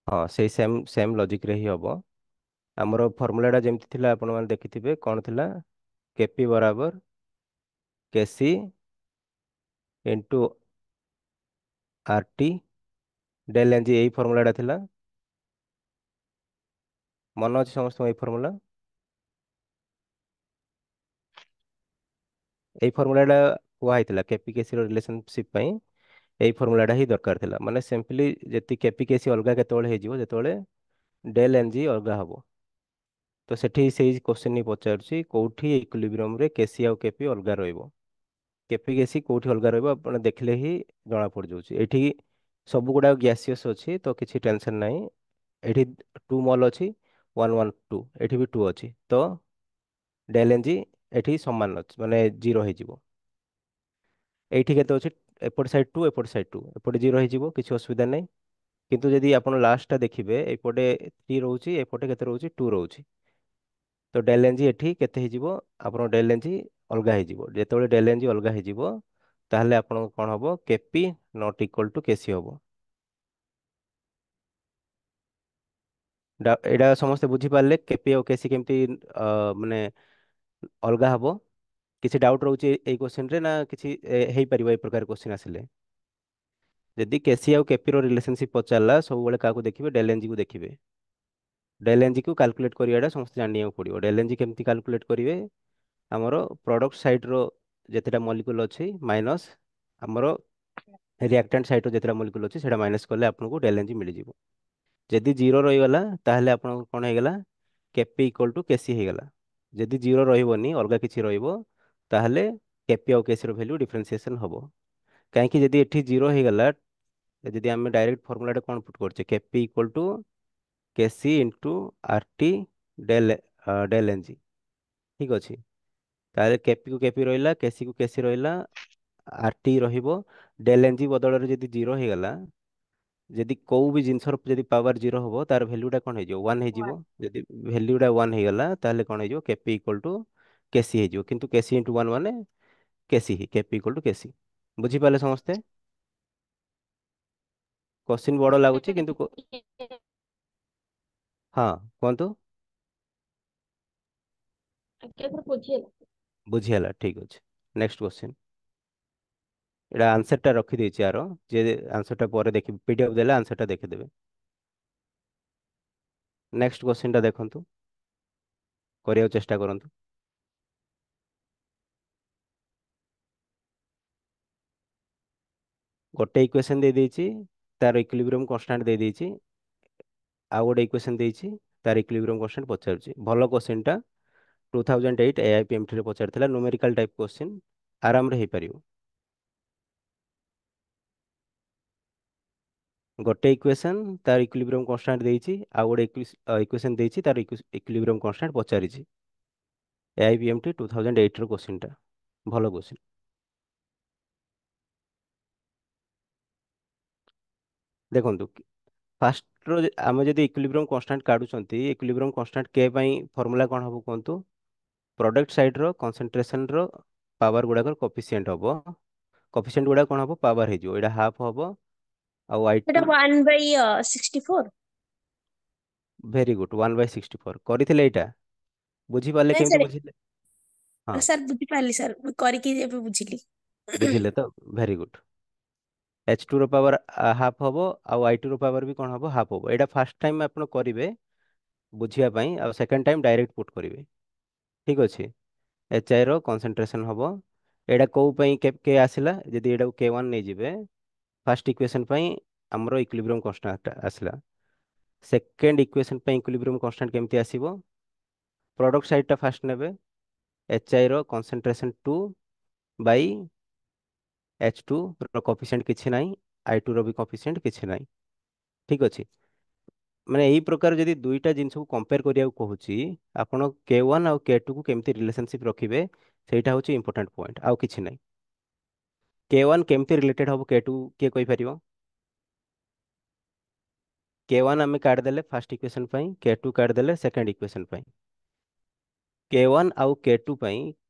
ହଁ ସେଇ same same ଲଜିକରେ ହିଁ ହବ। ଆମର ଫର୍ମୁଲାଟା ଯେମିତି ଥିଲା ଆପଣ ମାନେ ଦେଖିଥିବେ କଣ ଥିଲା, କେପି ବରାବର କେସି ଇଣ୍ଟୁ ଆରଟି ଡେଲ୍ ଏନଜି, ଏଇ ଫର୍ମୁଲାଟା ଥିଲା। ମନେ ଅଛି ସମସ୍ତଙ୍କୁ ଏଇ ଫର୍ମୁଲା? ଏଇ ଫର୍ମୁଲାଟା କୁହା ହେଇଥିଲା କେପି କେସି ର ରିଲେସନସିପ୍ ପାଇଁ। ଏଇ ଫର୍ମୁଲାଟା ହିଁ ଦରକାର ଥିଲା, ମାନେ ସିମ୍ପଲି ଯେତିକି କେପି କେସି ଅଲଗା କେତେବେଳେ ହେଇଯିବ ଯେତେବେଳେ ଡେଲ୍ ଏନଜି ଅଲଗା ହବ। ତ ସେଠି ସେଇ କୋଶ୍ଚିନ୍ ହିଁ ପଚାରୁଛି କୋଉଠି ଇକ୍ୱିଲିବ୍ରିୟମରେ କେସି ଆଉ କେପି ଅଲଗା ରହିବ। କେପି କେସି କୋଉଠି ଅଲଗା ରହିବ ଆପଣ ଦେଖିଲେ ହିଁ ଜଣା ପଡିଯାଉଛି। ଏଠି ସବୁ ଗୁଡାକ ଗ୍ୟାସିୟସ୍ ଅଛି ତ କିଛି ଟେନସନ ନାହିଁ। ଏଠି 2 ମୋଲ୍ ଅଛି, 1 1 2, ଏଠି ବି 2 ଅଛି, ତ ଡେଲ୍ ଏନଜି ଏଠି ସମାନ ଅଛି ମାନେ 0 ହେଇଯିବ। ଏଇଠି କେତେ ଅଛି, ଏପଟ ସାଇଡ୍ 2 ଏପଟ ସାଇଡ୍ 2, ଏପଟେ 0 ହେଇଯିବ, କିଛି ଅସୁବିଧା ନାହିଁ। କିନ୍ତୁ ଯଦି ଆପଣ ଲାଷ୍ଟଟା ଦେଖିବେ ଏପଟେ 3 ରହୁଛି, ଏପଟେ କେତେ ରହୁଛି, 2 ରହୁଛି। ତ ଡେଲ୍ ଏନଜି ଏଠି କେତେ ହେଇଯିବ, ଆପଣ ଡେଲ୍ ଏନଜି ଅଲଗା ହେଇଯିବ। ଯେତେବେଳେ ଡେଲ୍ ଏନଜି ଅଲଗା ହେଇଯିବ ତାହେଲେ ଆପଣଙ୍କ କଣ ହବ, KP not equal to KC ହବ। ଏଇଟା ସମସ୍ତେ ବୁଝିପାରିଲେ କେପି ଆଉ କେସି କେମିତି ମାନେ ଅଲଗା ହବ? କିଛି ଡାଉଟ୍ ରହୁଛି ଏଇ କ୍ୱେଶ୍ଚନରେ ନା କିଛି ହେଇପାରିବ ଏଇ ପ୍ରକାର କ୍ୱେଶ୍ଚିନ୍ ଆସିଲେ? ଯଦି କେସି ଆଉ କେପି ର ରିଲେସନସିପ୍ ପଚାରିଲା ସବୁବେଳେ କାହାକୁ ଦେଖିବେ, ଡେଲ୍ ଏନଜି କୁ ଦେଖିବେ। ଡେଲ୍ ଏନଜି କୁ କାଲକୁଲେଟ୍ କରିବାଟା ସମସ୍ତେ ଜାଣିବାକୁ ପଡ଼ିବ। ଡେଲ୍ ଏନଜି କେମିତି କାଲକୁଲେଟ୍ କରିବେ, ଆମର ପ୍ରଡକ୍ଟ ସାଇଡ୍ର ଯେତେଟା ମଲିକୁଲ ଅଛି ମାଇନସ୍ ଆମର ରିଆକ୍ଟାଣ୍ଟ ସାଇଡ୍ର ଯେତେଟା ମଲିକୁଲ ଅଛି ସେଇଟା ମାଇନସ୍ କଲେ ଆପଣଙ୍କୁ ଡେଲ୍ ଏନଜି ମିଳିଯିବ। ଯଦି 0 ରହିଗଲା ତାହେଲେ ଆପଣଙ୍କୁ କଣ ହେଇଗଲା, କେପି ଇକ୍ୱାଲ୍ ଟୁ କେସି ହେଇଗଲା। ଯଦି 0 ରହିବନି ଅଲଗା କିଛି ରହିବ ତାହେଲେ କେପି ଆଉ କେସି ର ଭ୍ୟାଲ୍ୟୁ ଡିଫରେନ୍ସିଏସନ୍ ହବ। କାହିଁକି, ଯଦି ଏଠି 0 ହେଇଗଲା, ଯଦି ଆମେ ଡାଇରେକ୍ଟ ଫର୍ମୁଲାଟା କଣ ପୁଟ୍ କରୁଛେ, KP equal to KC into R T del del NG, ଠିକ୍ ଅଛି। ତାହେଲେ କେପି କୁ କେପି ରହିଲା, କେସି କୁ କେସି ରହିଲା, ଆର ଟି ରହିବ। ଡେଲ୍ ଏନଜି ବଦଳରେ ଯଦି 0 ହେଇଗଲା, ଯଦି କୋଉ ବି ଜିନିଷର ଯଦି ପାୱାର 0 ହବ ତାର ଭ୍ୟାଲ୍ୟୁଟା କଣ ହେଇଯିବ, 1 ହେଇଯିବ। ଯଦି ଭ୍ୟାଲ୍ୟୁଟା 1 ହେଇଗଲା ତାହେଲେ କଣ ହେଇଯିବ, କେପି ଇକ୍ୱାଲ୍ ଟୁ କେସି ହେଇଯିବ। କିନ୍ତୁ କେସି ଇଣ୍ଟୁ 1 ମାନେ କେସି ହିଁ, କେପି ଇକ୍ୱାଲ୍ ଟୁ କେସି। ବୁଝିପାରିଲେ ସମସ୍ତେ? କୋଶ୍ଚିନ୍ ବଡ ଲାଗୁଛି କିନ୍ତୁ ହଁ, କୁହନ୍ତୁ। ଆଜ୍ଞା ସାର୍ ବୁଝିହେଲା। ବୁଝିହେଲା, ଠିକ୍ ଅଛି। Next question. ଏଇଟା ଆନ୍ସରଟା ରଖିଦେଇଛି ଆର, ଯେ ଆନ୍ସରଟା ପରେ ଦେଖି ପିଡିଏଫ୍ ଦେଲେ ଆନ୍ସରଟା ଦେଖିଦେବେ। ନେକ୍ସଟ କ୍ୱେଶ୍ଚିନ୍ଟା ଦେଖନ୍ତୁ, କରିବାକୁ ଚେଷ୍ଟା କରନ୍ତୁ। ଗୋଟେ ଇକ୍ୱେସନ୍ ଦେଇ ଦେଇଛି, ତାର ଇକ୍ୱିଲିବ୍ରିୟମ୍ କନଷ୍ଟାଣ୍ଟ ଦେଇ ଦେଇଛି। ଆଉ ଗୋଟେ ଇକ୍ୱେସନ୍ ଦେଇଛି, ତାର ଇକ୍ୱିଲିବ୍ରିୟମ୍ କନଷ୍ଟାଣ୍ଟ ପଚାରୁଛି। ଭଲ କ୍ୱେଶ୍ଚିନ୍ଟା, 2008 AIPMT ରେ ପଚାରିଥିଲା, ନ୍ୟୁମେରିକାଲ ଟାଇପ୍ କ୍ୱେଶ୍ଚିନ୍, ଆରାମରେ ହେଇପାରିବ। ଗୋଟେ ଇକ୍ୱେସନ୍ ତାର ଇକ୍ୱିଲିବ୍ରିୟମ୍ କନଷ୍ଟାଣ୍ଟ ଦେଇଛି, ଆଉ ଗୋଟେ ଇକ୍ୱେସନ୍ ଦେଇଛି ତାର ଇକ୍ୱିଲିବ୍ରିୟମ୍ କନଷ୍ଟାଣ୍ଟ ପଚାରିଛି। AIPMT 2008 ର କ୍ୱେଶ୍ଚିନ୍ଟା, ଭଲ କ୍ୱେଶ୍ଚିନ୍। ଦେଖନ୍ତୁ, ଫାର୍ଷ୍ଟର ଆମେ ଯଦି ଇକ୍ୱିଲିବ୍ରିୟମ୍ କନଷ୍ଟାଣ୍ଟ କାଢୁଛନ୍ତି, ଇକ୍ୱିଲିବ୍ରିୟମ୍ କନଷ୍ଟାଣ୍ଟ କେ ପାଇଁ ଫର୍ମୁଲା କଣ ହବ କୁହନ୍ତୁ? ପ୍ରଡକ୍ଟ ସାଇଡ୍ର କନସେନ୍ଟ୍ରେସନ୍ର ପାୱାର ଗୁଡାକର କୋଫିସିଏଣ୍ଟ ହବ। କୋଫିସିଏଣ୍ଟ ଗୁଡାକ କଣ ହବ, ପାୱାର ହେଇଯିବ। ଏଇଟା ହାଫ୍ ହବ, ଆଉ ଆଇ ସେଟା ଟୁ 1/64। ଭେରି ଗୁଡ୍, 1/64 କରିଥିଲେ ଏଇଟା। ବୁଝିପାରିଲେ ନାଇଁ କେମିତି ସାର୍, ବୁଝିଲେ? ହଁ, ସାର୍ ବୁଝିପାରିଲି ସାର୍, ମୁଁ କରିକି ଏବେ ବୁଝିଲି। ବୁଝିଲେ ତ, ଭେରି ଗୁଡ୍। H2 ର ପାୱାର ହାଫ୍ ହବ, ଆଉ I2 ର ପାୱାର ବି କଣ ହବ, ହାଫ୍ ହବ। ଏଇଟା ଫାର୍ଷ୍ଟ ଟାଇମ୍ ଆପଣ କରିବେ ବୁଝିବା ପାଇଁ, ଆଉ ସେକେଣ୍ଡ ଟାଇମ୍ ଡାଇରେକ୍ଟ ପୁଟ୍ କରିବେ। ଠିକ୍ ଅଛି। HI ର କନସେନ୍ଟ୍ରେସନ୍ ହବ। ଏଇଟା କୋଉ ପାଇଁ କେ ଆସିଲା, ଯଦି ଏଇଟାକୁ K1 ନେଇଯିବେ, ଫାର୍ଷ୍ଟ ଇକ୍ୱେସନ୍ ପାଇଁ ଆମର ଇକ୍ୱିଲିବ୍ରିୟମ୍ କନଷ୍ଟାଣ୍ଟ ଆସିଲା। ସେକେଣ୍ଡ ଇକ୍ୱେସନ୍ ପାଇଁ ଇକ୍ୱିଲିବ୍ରିୟମ୍ କନଷ୍ଟାଣ୍ଟ କେମିତି ଆସିବ, ପ୍ରଡକ୍ଟ ସାଇଡ୍ଟା ଫାଷ୍ଟ ନେବେ, HI ର କନସେନ୍ଟ୍ରେସନ୍ 2 ବାଇ H2 ର କୋଫିସିଏଣ୍ଟ କିଛି ନାହିଁ, I2 ର ବି କୋଫିସିଏଣ୍ଟ କିଛି ନାହିଁ। ଠିକ୍ ଅଛି। ମାନେ ଏଇ ପ୍ରକାର ଯଦି ଦୁଇଟା ଜିନିଷକୁ କମ୍ପେୟାର କରିବାକୁ କହୁଛି, ଆପଣ K1 ଆଉ K2 କୁ କେମିତି ରିଲେସନସିପ୍ ରଖିବେ, ସେଇଟା ହଉଛି ଇମ୍ପୋର୍ଟାଣ୍ଟ ପଏଣ୍ଟ, ଆଉ କିଛି ନାହିଁ। K1 କେମିତି ରିଲେଟେଡ୍ ହବ K2, କିଏ କହିପାରିବ? K1 ଆମେ କାଢିଦେଲେ ଫାର୍ଷ୍ଟ ଇକ୍ୱେସନ୍ ପାଇଁ, K2 କାଢିଦେଲେ ସେକେଣ୍ଡ ଇକ୍ୱେସନ୍ ପାଇଁ। K1 ଆଉ K2 ପାଇଁ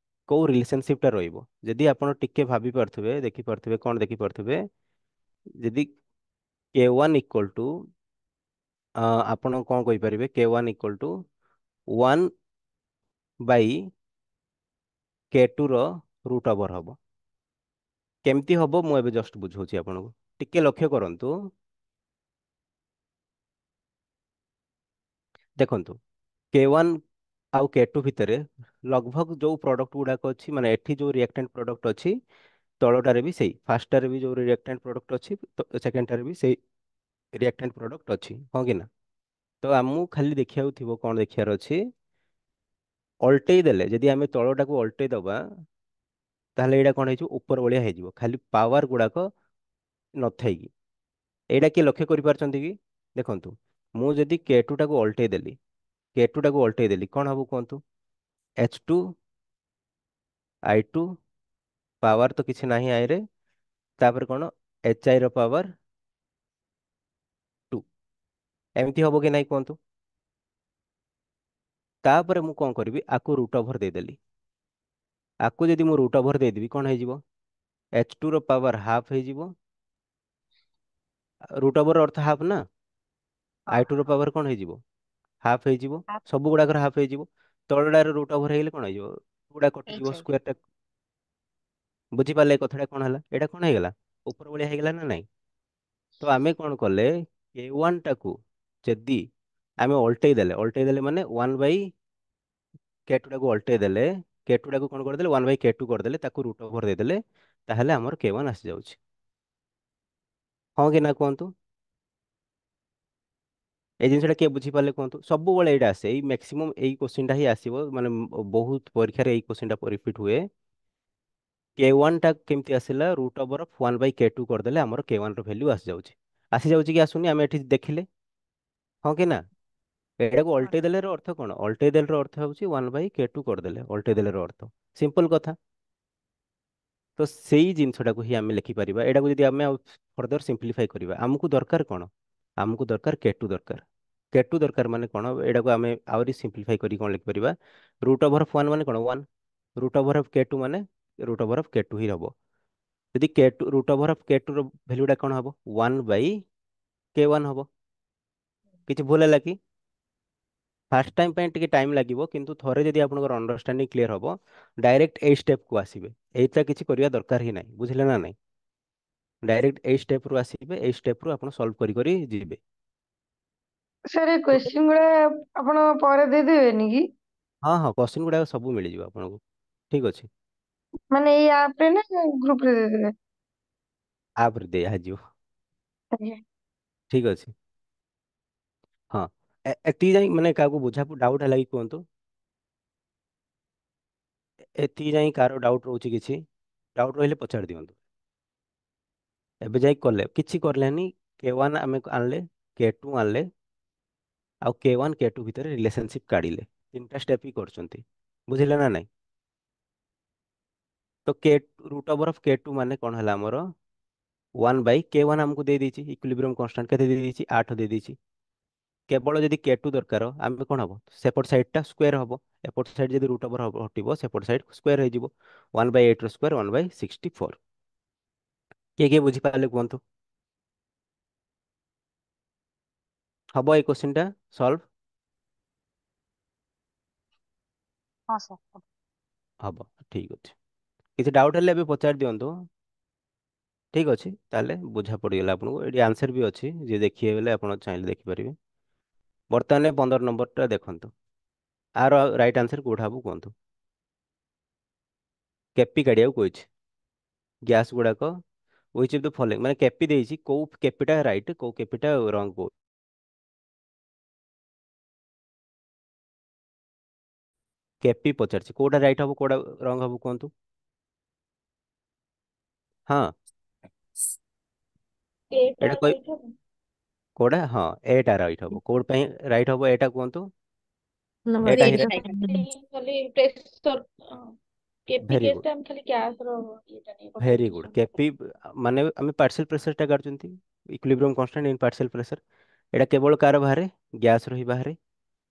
କୋଉ ରିଲେସନସିପଟା ରହିବ? ଯଦି ଆପଣ ଟିକେ ଭାବି ପାରୁଥିବେ, ଦେଖିପାରୁଥିବେ, କଣ ଦେଖିପାରୁଥିବେ, ଯଦି K1 ଇକ୍ୱାଲ୍ ଟୁ ଆପଣ କଣ କହିପାରିବେ K1 equal to 1 Bai K2 ର ରୁଟ୍ ଓଭର ହବ। କେମିତି ହବ ମୁଁ ଏବେ ଜଷ୍ଟ ବୁଝଉଛି ଆପଣଙ୍କୁ, ଟିକେ ଲକ୍ଷ୍ୟ କରନ୍ତୁ। ଦେଖନ୍ତୁ K1 ଆଉ K2 ଭିତରେ ଲଗଭଗ ଯୋଉ ପ୍ରଡକ୍ଟ ଗୁଡାକ ଅଛି, ମାନେ ଏଠି ଯୋଉ ରିଆକ୍ଟାଣ୍ଟ ପ୍ରଡକ୍ଟ ଅଛି ତଳଟାରେ ବି ସେଇ, ଫାର୍ଷ୍ଟଟାରେ ବି ଯୋଉ ରିଆକ୍ଟାଣ୍ଟ ପ୍ରଡକ୍ଟ ଅଛି ସେକେଣ୍ଡଟାରେ ବି ସେଇ ରିଆକ୍ଟାଣ୍ଟ ପ୍ରଡକ୍ଟ ଅଛି, ହଁ କି ନା? ତ ଆମକୁ ଖାଲି ଦେଖିବାକୁ ଥିବ, କଣ ଦେଖିବାର ଅଛି, ଅଲଟେଇ ଦେଲେ ଯଦି ଆମେ ତଳଟାକୁ ଅଲଟେଇ ଦବା ତାହେଲେ ଏଇଟା କଣ ହେଇଯିବ, ଉପର ଭଳିଆ ହେଇଯିବ, ଖାଲି ପାୱାର ଗୁଡାକ ନଥାଇକି। ଏଇଟା କିଏ ଲକ୍ଷ୍ୟ କରିପାରୁଛନ୍ତି କି? ଦେଖନ୍ତୁ ମୁଁ ଯଦି K2 ଟାକୁ ଅଲଟେଇ ଦେଲି, K2 ଟାକୁ ଅଲଟେଇ ଦେଲି କଣ ହବ କୁହନ୍ତୁ? H2 I2, ପାୱାର ତ କିଛି ନାହିଁ ଆଇରେ, ତାପରେ କଣ HI ର ପାୱାର 2, ଏମିତି ହବ କି ନାଇଁ କୁହନ୍ତୁ? ତାପରେ ମୁଁ କଣ କରିବି, ଆକୁ ରୁଟ୍ ଓଭର ଦେଇଦେଲି। ଆକୁ ଯଦି ମୁଁ ରୁଟ୍ ଓଭର ଦେଇଦେବି କଣ ହେଇଯିବ, H2 ର ପାୱାର ହାଫ୍ ହେଇଯିବ। ରୁଟ୍ ଓଭର ଅର୍ଥ ହାଫ୍ ନା, ହଁ I2 ର ପାୱାର କଣ ହେଇଯିବ, ହାଫ୍ ହେଇଯିବ। हाँ ସବୁ ଗୁଡାକର ହାଫ୍ ହେଇଯିବ। ତଳଟାର ରୁଟ୍ ଓଭର ହେଇଗଲେ କଣ ହେଇଯିବ, ଗୁଡା एच କଟିଯିବ, आई ସ୍କୋୟାର ଟା। ବୁଝିପାରିଲେ ଏ କଥାଟା କଣ ହେଲା, ଏଇଟା କଣ ହେଇଗଲା, ଉପର ଭଳିଆ ହେଇଗଲା ନା ନାଇଁ? ତ ଆମେ କଣ କଲେ, K1 ଟାକୁ ଯଦି ଆମେ ଅଲଟେଇ ଦେଲେ ମାନେ 1 ବାଇ K2 ଟାକୁ ଅଲଟେଇ ଦେଲେ, K2 ଟାକୁ କଣ କରିଦେଲେ, 1 ବାଇ K2 କରିଦେଲେ, ତାକୁ ରୁଟ୍ ଓଭର ଦେଇଦେଲେ, ତାହେଲେ ଆମର K1 ଆସିଯାଉଛି। ହଁ କି ନା କୁହନ୍ତୁ? ଏଇ ଜିନିଷଟା କିଏ ବୁଝିପାରିଲେ କୁହନ୍ତୁ? ସବୁବେଳେ ଏଇଟା ଆସେ, ଏଇ ମ୍ୟାକ୍ସିମମ୍ ଏଇ କୋଶ୍ଚିନ୍ଟା ହିଁ ଆସିବ, ମାନେ ବହୁତ ପରୀକ୍ଷାରେ ଏଇ କୋଶ୍ଚିନ୍ଟା ରିପିଟ୍ ହୁଏ। K1 ଟା କେମିତି ଆସିଲା, root over of 1 Bai K2 କରିଦେଲେ ଆମର K1 ର ଭ୍ୟାଲ୍ୟୁ ଆସିଯାଉଛି। ଆସିଯାଉଛି କି ଆସୁନି, ଆମେ ଏଠି ଦେଖିଲେ, ହଁ କି ନା? ଏଟାକୁ हाँ ଅଲଟେଇ ଦେଲେ ର ଅର୍ଥ କଣ, ଅଲଟେଇ ଦେଲେ ର ଅର୍ଥ ହେଉଛି 1 ବାଇ K2 କରିଦେଲେ, ଅଲଟେଇ ଦେଲେ ର ଅର୍ଥ ସିମ୍ପଲ କଥା। ତ ସେଇ ଜିନିଷଟାକୁ ହିଁ ଆମେ ଲେଖିପାରିବା। ଏଟାକୁ ଯଦି ଆମେ ଆଉ ଫର୍ଦର ସିମ୍ପଲିଫାଇ କରିବା, ଆମକୁ ଦରକାର କଣ, ଆମକୁ ଦରକାର K2 ଦରକାର। K2 ଦରକାର ମାନେ କଣ, ଏଟାକୁ ଆମେ ଆହୁରି ସିମ୍ପଲିଫାଇ କରି କଣ ଲେଖିପାରିବା, ରୁଟ୍ ଓଭର ଅଫ୍ 1 ମାନେ କଣ 1, ରୁଟ୍ ଓଭର ଅଫ୍ K2 ମାନେ ରୁଟ୍ ଓଭର ଅଫ୍ K2 ହିଁ ହବ। ଯଦି K2 root over of K2 ର ଭ୍ୟାଲ୍ୟୁଟା କଣ ହବ, 1 ବାଇ K1 ହବ। କିଛି ଭୁଲ ହେଲା କି? ଫାର୍ଷ୍ଟ ଟାଇମ୍ ପାଇଁ ଟିକେ ଟାଇମ୍ ଲାଗିବ, କିନ୍ତୁ ଥରେ ଯଦି ଆପଣଙ୍କର ଅଣ୍ଡରଷ୍ଟାଣ୍ଡିଂ କ୍ଲିୟର ହବ, ଡାଇରେକ୍ଟ ଏଇ ଷ୍ଟେପକୁ ଆସିବେ। ଏଇଟା କିଛି କରିବା ଦରକାର ହିଁ ନାହିଁ, ବୁଝିଲେ ନା ନାହିଁ? ଡାଇରେକ୍ଟ ଏଇ ଷ୍ଟେପରୁ ଆସିବେ, ଏଇ ଷ୍ଟେପରୁ ଆପଣ ସଲ୍ଭ କରି କରି ଯିବେ। ସାର୍ ଏ ଠିକ ଅଛି? କ୍ୱେଶ୍ଚିନ୍ ଗୁଡ଼ା ଆପଣ ପରେ ଦେଇଦେବେନି କି? ହଁ ହଁ, କୋଶ୍ଚିନ୍ ଗୁଡାକ ସବୁ ମିଳିଯିବ ଆପଣଙ୍କୁ। ଠିକ ଅଛି, ମାନେ ଏଇ ଆପ ରେ ନା ଗ୍ରୁପ ରେ ଦେଇଦେବେ? ଆପରେ ଦିଆଯିବ। ଆଜ୍ଞା। ଠିକ ଅଛି, ହଁ। ଏତିକି ଯାଇ ମାନେ କାହାକୁ ବୁଝା ଡାଉଟ୍ ହେଲା କି କୁହନ୍ତୁ? ଏତିକି ଯାଇ କାହାର ଡାଉଟ୍ ରହୁଛି କିଛି? ଡାଉଟ୍ ରହିଲେ ପଚାରି ଦିଅନ୍ତୁ। ଏବେ ଯାଇ କଲେ କିଛି କରିଲେନି, K1 ଆମେ ଆଣିଲେ, K2 ଆଣିଲେ, ଆଉ K1 K2 ଭିତରେ ରିଲେସନସିପ୍ କାଢିଲେ, ତିନିଟା ଷ୍ଟେପ୍ ହିଁ କରୁଛନ୍ତି, ବୁଝିଲେ ନା ନାଇଁ? ତ K root over of K2 ମାନେ କଣ ହେଲା ଆମର, 1 ବାଇ K1 ଆମକୁ ଦେଇ ଦେଇଛି, ଇକ୍ୱିଲିବ୍ରିୟମ୍ କନଷ୍ଟାଣ୍ଟ କେତେ ଦେଇ ଦେଇଛି, 8 ଦେଇ ଦେଇଛି। କେବଳ ଯଦି K2 ଦରକାର, ଆମେ କଣ ହବ, ସେପଟ ସାଇଡ୍ଟା ସ୍କୋୟାର ହବ। ଏପଟ ସାଇଡ୍ ଯଦି ରୁଟ୍ ଓଭର ହଟିବ, ସେପଟ ସାଇଡ୍ ସ୍କୋୟାର ହେଇଯିବ। 1 ବାଇ 8 ର ସ୍କୋୟାର 1 ବାଇ 64। କିଏ କିଏ ବୁଝିପାରିଲେ କୁହନ୍ତୁ? ହବ ଏଇ କୋଶ୍ଚିନ୍ ଟା ସଲ୍ଭ? हाँ सर ହବ, ଠିକ ଅଛି। କିଛି ଡାଉଟ୍ ହେଲେ ଏବେ ପଚାରି ଦିଅନ୍ତୁ। ଠିକ ଅଛି, ତାହେଲେ ବୁଝା ପଡ଼ିଗଲା ଆପଣଙ୍କୁ। ଏଠି ଆନ୍ସର ବି ଅଛି, ଯିଏ ଦେଖିବେ ବୋଲେ ଆପଣ ଚାହିଁଲେ ଦେଖିପାରିବେ। ବର୍ତ୍ତମାନ 15 ନମ୍ବରଟା ଦେଖନ୍ତୁ, ଆର ରାଇଟ୍ ଆନ୍ସର କୋଉଟା ହବ କୁହନ୍ତୁ? କେପି କାଢିବାକୁ କହିଛି, ଗ୍ୟାସ୍ ଗୁଡାକ ୱିଚ୍ ଅଫ୍ ଦ ଫଲୋଇଂ, ମାନେ କେପି ଦେଇଛି, କୋଉ କେପିଟା ରାଇଟ୍ କୋଉ କେପିଟା ରଙ୍ଗ। କେପି ପଚାରିଛି, କୋଉଟା ରାଇଟ୍ ହବ କୋଉଟା ରଙ୍ଗ ହବ କୁହନ୍ତୁ? ହଁ, एटा ଏଇଟା କହି राइट है କୋଉଟା, ହଁ ଏଟା ରାଇଟ୍ ହବ। କୋଉଟା ପାଇଁ ରାଇଟ୍ ହବ ଏଇଟା କୁହନ୍ତୁ? नंबर ଏଇଟା थ्री ହିଁ केपी का राइट फाइनल खाली pressure KP very case good, ଟା हम ଖାଲି ଗ୍ୟାସ ର ଏଇଟା ନେଇ ଭେରି ପଚାରୁଛୁ ଗୁଡ୍। ସେମିତି କେପି ମାନେ ଆମେ ପାର୍ସିଆଲ ପ୍ରେସରଟା କାଢୁଛନ୍ତି, equilibrium constant in partial pressure. ଏଇଟା କେବଳ କାର ବାହାରେ, ଗ୍ୟାସ ର ହିଁ ବାହାରେ।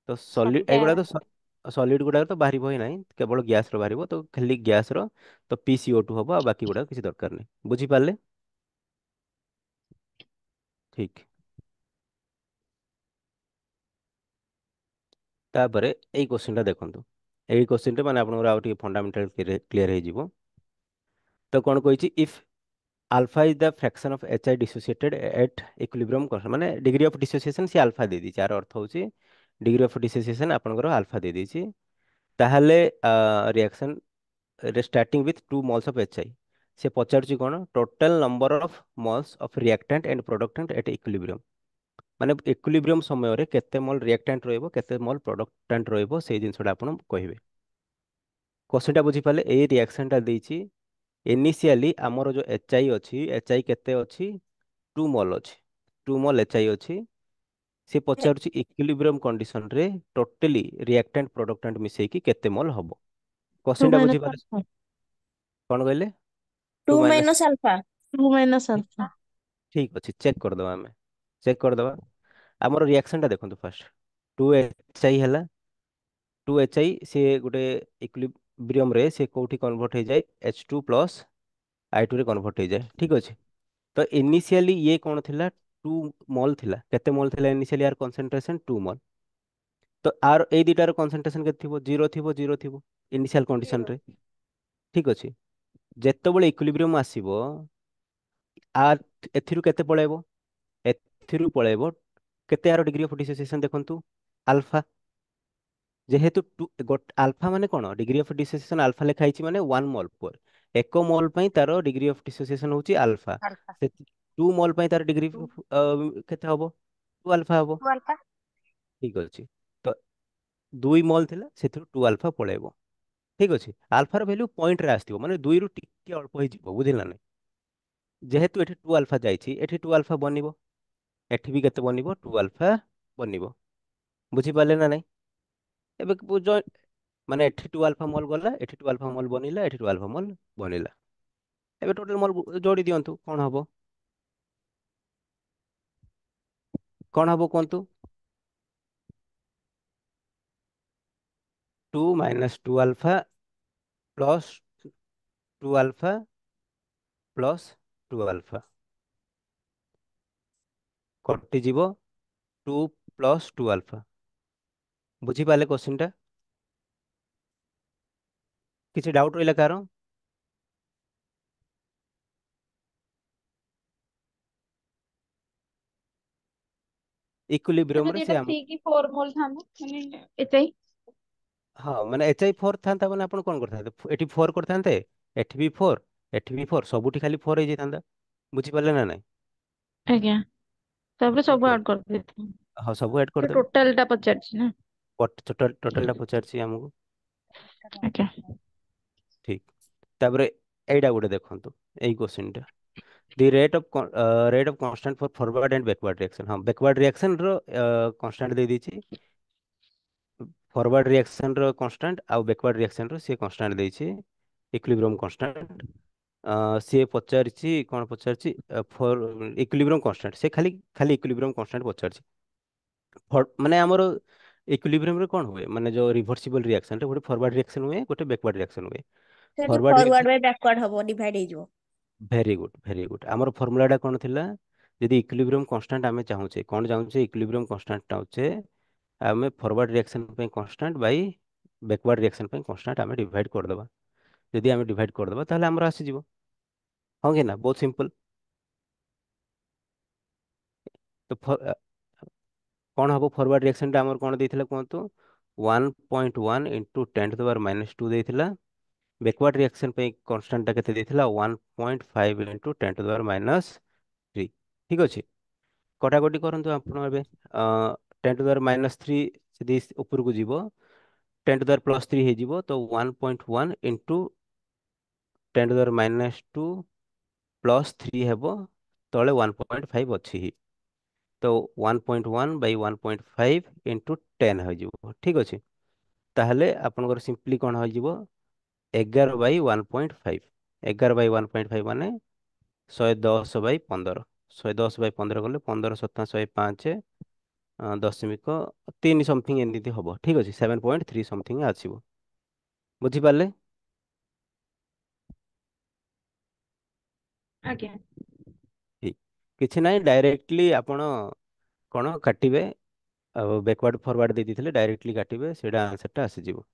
ତ ସଲିଡ ସବୁ ଏଗୁଡା ଗ୍ୟାସ ତ ସଲିଡ ଗୁଡାକ ତ ବାହାରିବ ହିଁ ନାହିଁ, କେବଳ ଗ୍ୟାସ ର ବାହାରିବ। ତ ଖାଲି ଗ୍ୟାସ ର, ତ PCO2 ହବ, ଆଉ ବାକି ଗୁଡାକ କିଛି ଦରକାର ନାହିଁ। ବୁଝିପାରିଲେ? ଠିକ। तापर एई क्वेश्चन टा देखंतु एई क्वेश्चन रे माने आपनकर आउ टिके फंडामेंटल क्लियर हे जिवो तो कोन कहिछि if alpha is the fraction of H I dissociated at equilibrium constant माने degree of dissociation C alpha दे दी यार अर्थ होछि डिग्री ऑफ डिसोसिएशन आपनकर अल्फा दे दी ताहले reaction starting with 2 moles of H I से पचारुछि कोन total number of moles of reactant and product at equilibrium माने इक्विलिब्रियम समय रे केते मोल रिएक्टेंट रहइबो केते मोल प्रोडक्टेंट रहइबो सेई जिंसटा आपण कहिबे क्वेश्चन टा बुझी पाले ए रिएक्शन टा देछि इनिशियली हमर जो एच आई अछि एच आई केते अछि 2 मोल अछि 2 मोल एच आई अछि से पचारुछि इक्विलिब्रियम कंडीशन रे टोटली रिएक्टेंट प्रोडक्टेंट मिसेई कि केते मोल हबो टू क्वेश्चन टा बुझी माइनस पाले अल्फा कोन कहले two 2 - minus alpha two minus alpha ठीक अच्छे चेक करदबा आमे चेक करदबा हमर रिएक्शन टा देखंतु फर्स्ट 2 एच आई हला 2 एच आई से गोटे इक्विलिब्रियम रे से कोठी कन्वर्ट हो जाए H2 + I2 रे कन्वर्ट हो जाए ठीक अछि तो इनिशियली ये कौन थिला 2 मोल थिला केते मोल थिला इनिशियली यार कंसंट्रेशन 2 मोल तो आर ए दिटार कंसंट्रेशन केते थिबो 0 थिबो इनिशियल कंडीशन जीरो रे ठीक अछि जेतेबेले इक्विलिब्रियम आसीबो आ एथिरु केते पळेबो एथिरु पळेबो केते यार डिग्री ऑफ डिसोसिएशन देखंतु अल्फा जेहेतु अल्फा माने कोन डिग्री ऑफ डिसोसिएशन अल्फा लिखा ହେଇଛି माने 1 मोल पर 1 मोल पई तार डिग्री ऑफ डिसोसिएशन होची अल्फा अल्फा से 2 मोल पई तार डिग्री टू केते हबो 2 अल्फा हबो टू अल्फा ठीक अछि तो 2 मोल थिला सेथु 2 अल्फा पळेबो ठीक अछि अल्फा र वैल्यू पॉइंट रे आस्तिबो माने 2 रु टिके अल्प होई जिवो बुझिला नै जेहेतु एठी 2 अल्फा जाईछि एठी 2 अल्फा बनिबो एठी भी केते बनिबो 2 अल्फा बनिबो बुझि पाले ना नै ଏବେ ବୁଝ ମାନେ ଏଠି 2 अल्फा मोल गला एठी 2 अल्फा मोल बनिला एठी 2 अल्फा मोल बनिला ଏବେ ଟୋଟାଲ ମୋଲ ଯୋଡି ଦିଅନ୍ତୁ କଣ ହବ କଣ ହବ କୁହନ୍ତୁ 2 - 2 alpha plus 2 alpha plus 2 alpha कटिଯିବ 2 + 2 अल्फा ବୁଝିପାରିଲେ क्वेश्चन ଟା କିଛି ଡାଉଟ ରହିଲା କାହାର ଯଦି ଇକ୍ୱିଲିବ୍ରିୟମ ରେ ଏଟା ସେ ଥ୍ରୀ ଆମକୁ କି ଫୋର ମୋଲ ଥାନ୍ତା ମାନେ ଏତେ ହଁ ମାନେ Hi4 ଥାନ୍ତା ମାନେ ଆପଣ କଣ କରିଥାନ୍ତେ ଏଠି 4 କରିଥାନ୍ତେ ଏଠି ବି 4 ସବୁଠି ଖାଲି 4 ହେଇଯାଇଥାନ୍ତା ବୁଝିପାରିଲେ ନା ନାଇଁ ଆଜ୍ଞା ତାପରେ ସବୁ ବୁଝିପାରିଲେ ଆଡ କରିଦେଇଥିବୁ ହଁ ସବୁ ଆଡ୍ ସେ କରିଦେବେ ଟୋଟାଲ ଟା ପଚାରିଛି ନା ଟୋଟାଲ ଟା ପଚାରିଛି ଆମକୁ ଆଜ୍ଞା ଠିक ତାପରେ ଏଇଟା ଗୋଟେ ଦେଖନ୍ତୁ ଏଇ क्वेश्चन ଟା the rate of constant for forward and backward reaction हाँ बैकवर्ड रिएक्शन रो कांस्टेंट दे दीची फॉरवर्ड रिएक्शन रो कांस्टेंट आउ बैकवर्ड रिएक्शन रो से कांस्टेंट देइछि इक्विलिब्रियम कांस्टेंट से पचारिछि कोन पचारिछि फॉर इक्विलिब्रियम कांस्टेंट से खाली खाली इक्विलिब्रियम कांस्टेंट पचारिछि माने हमर इक्विलिब्रियम रे कोन हुए माने जो रिवर्सिबल रिएक्शन रे गोटे फॉरवर्ड रिएक्शन हुए गोटे बैकवर्ड रिएक्शन हुए ସେଠି forward forward reaction Bai backward ହବ ଡିଭାଇଡ ହେଇଯିବ भेरी गुड आमर फॉर्मूलाटा कौन थिला यदि इक्विलिब्रियम कांस्टेंट आमे चाहूचे कौन चाहूचे इक्विलिब्रियम कांस्टेंट चाहूचे आमे फॉरवर्ड रिएक्शन पे कांस्टेंट बाय बैकवर्ड रिएक्शन पे कांस्टेंट आमे डिवाइड कर देबा यदि आमे डिवाइड कर देबा ताहले हमर आसी जीवो हां कि ना बहुत सिंपल तो कौन हबो फॉरवर्ड रिएक्शन टा हमर कौन देथिला कोंतु 1.1 * 10⁻² देथिला बैकवर्ड रिएक्शन पे कांस्टेंट टा केते देथिला 1.5 * 10⁻³ ठीक अछि कटाकटी करंतु आपण एबे 10⁻³ यदि ऊपर को जीवो 10⁻+3 हे जीवो तो 1.1 * 10⁻² +3 हेबो तळे 1.5 अछि ही तो 1.1 / 1.5 * 10 हो जीवो ठीक अछि ताहले आपनकर सिंपली कोन हो जीवो 11/1.5 11/1.5 माने 110/15 110/15 गले 15 × 7 = 105 दशमिक 3 समथिंग एमती हबो ठीक अछि 7.3 समथिंग आसीबो बुझि पाले ଆଜ୍ଞା ठीक किछि नाही डायरेक्टली आपण कोन काटिबे बैकवर्ड फॉरवर्ड दे देथिले डायरेक्टली काटिबे सेटा आंसरटा आसीଯିବ।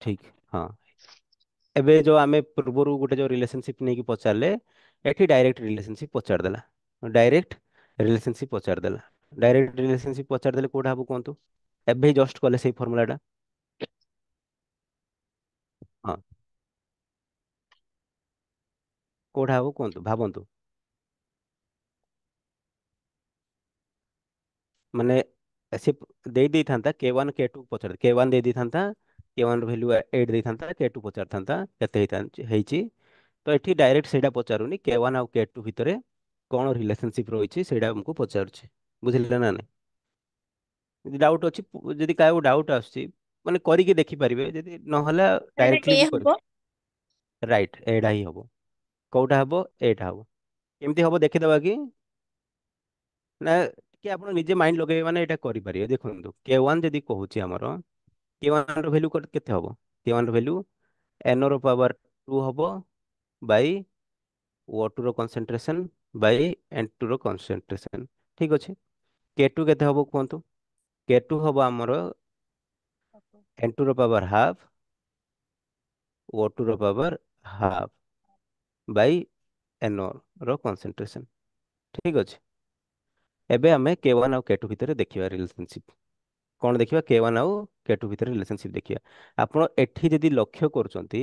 ठीक हाँ। ଏବେ जो आमे पूର୍ବରୁ ଗୋଟେ जो रिलेशनशिप ନେଇକି ପଚାରିଲେ ଏଠି डायरेक्ट रिलेशनशिप ପଚାରିଦେଲା। डायरेक्ट रिलेशनशिप ପଚାରିଦେଲା। डायरेक्ट रिलेशनशिप ପଚାରିଦେଲେ କୋଉଟା ହବ କୁହନ୍ତୁ? ଏବେ ଜଷ୍ଟ କଲେ ସେଇ ଫର୍ମୁଲାଟା। ହଁ କୋଉଟା ହବ କୁହନ୍ତୁ ଭାବନ୍ତୁ। ମାନେ ସେ ଦେଇ ଦେଇଥାନ୍ତା K1 K2 ପଚାର K1 ଦେଇ ଦେଇଥାନ୍ତା K1 ର ଭ୍ୟାଲୁ 8 ଦେଇଥାନ୍ତା K2 ପଚାରିଥାନ୍ତା କେତେ ହେଇଛି। ତ ଏଠି ଡାଇରେକ୍ଟ ସେଇଟା ପଚାରୁନି K1 ଆଉ K2 ଭିତରେ କଣ ରିଲେସନସିପ ରହିଛି ସେଇଟା ଆମକୁ ପଚାରୁଛି। ବୁଝିଲେ ନା ନାଇଁ? ଯଦି ଡାଉଟ୍ ଅଛି ଯଦି କାହାକୁ ଡାଉଟ୍ ଆସୁଛି ମାନେ କରିକି ଦେଖିପାରିବେ ଯଦି ନହେଲେ ଏଇଟା ଡାଇରେକ୍ଟଲି ଏ ବି କରି ହବ। ରାଇଟ୍ ଏଇଟା ହିଁ ହବ। କୋଉଟା ହବ ଏଇଟା ହବ। କେମିତି ହବ ଦେଖିଦବା କି ନା ଟିକେ ଆପଣ ନିଜେ ମାଇଣ୍ଡ ଲଗେଇବେ ମାନେ ଏଇଟା କରିପାରିବେ। ଦେଖନ୍ତୁ K1 ଯଦି କହୁଛି ଆମର K1 ର ଭ୍ୟାଲୁ କେତେ ହବ? K1 ର ଭ୍ୟାଲୁ n ର ପାୱାର 2 ହବ ବାଇ O2 ର କନସେଣ୍ଟ୍ରେସନ ବାଇ N2 ର କନସେଣ୍ଟ୍ରେସନ। ଠିକ ଅଛି। K2 କେତେ ହବ କୁହନ୍ତୁ? K2 ହବ ଆମର N2 ର ପାୱାର ହାଫ୍ O2 ର ପାୱାର ହାଫ୍ ବାଇ NO ର କନସେଣ୍ଟ୍ରେସନ। ଠିକ ଅଛି। ଏବେ ଆମେ K1 ଆଉ K2 ଭିତରେ ଦେଖିବା ରିଲେସନସିପ। କଣ ଦେଖିବା? K1 ଆଉ K2 ଭିତରେ ରିଲେସନସିପ ଦେଖିବା। ଆପଣ ଏଠି ଯଦି ଲକ୍ଷ୍ୟ କରୁଛନ୍ତି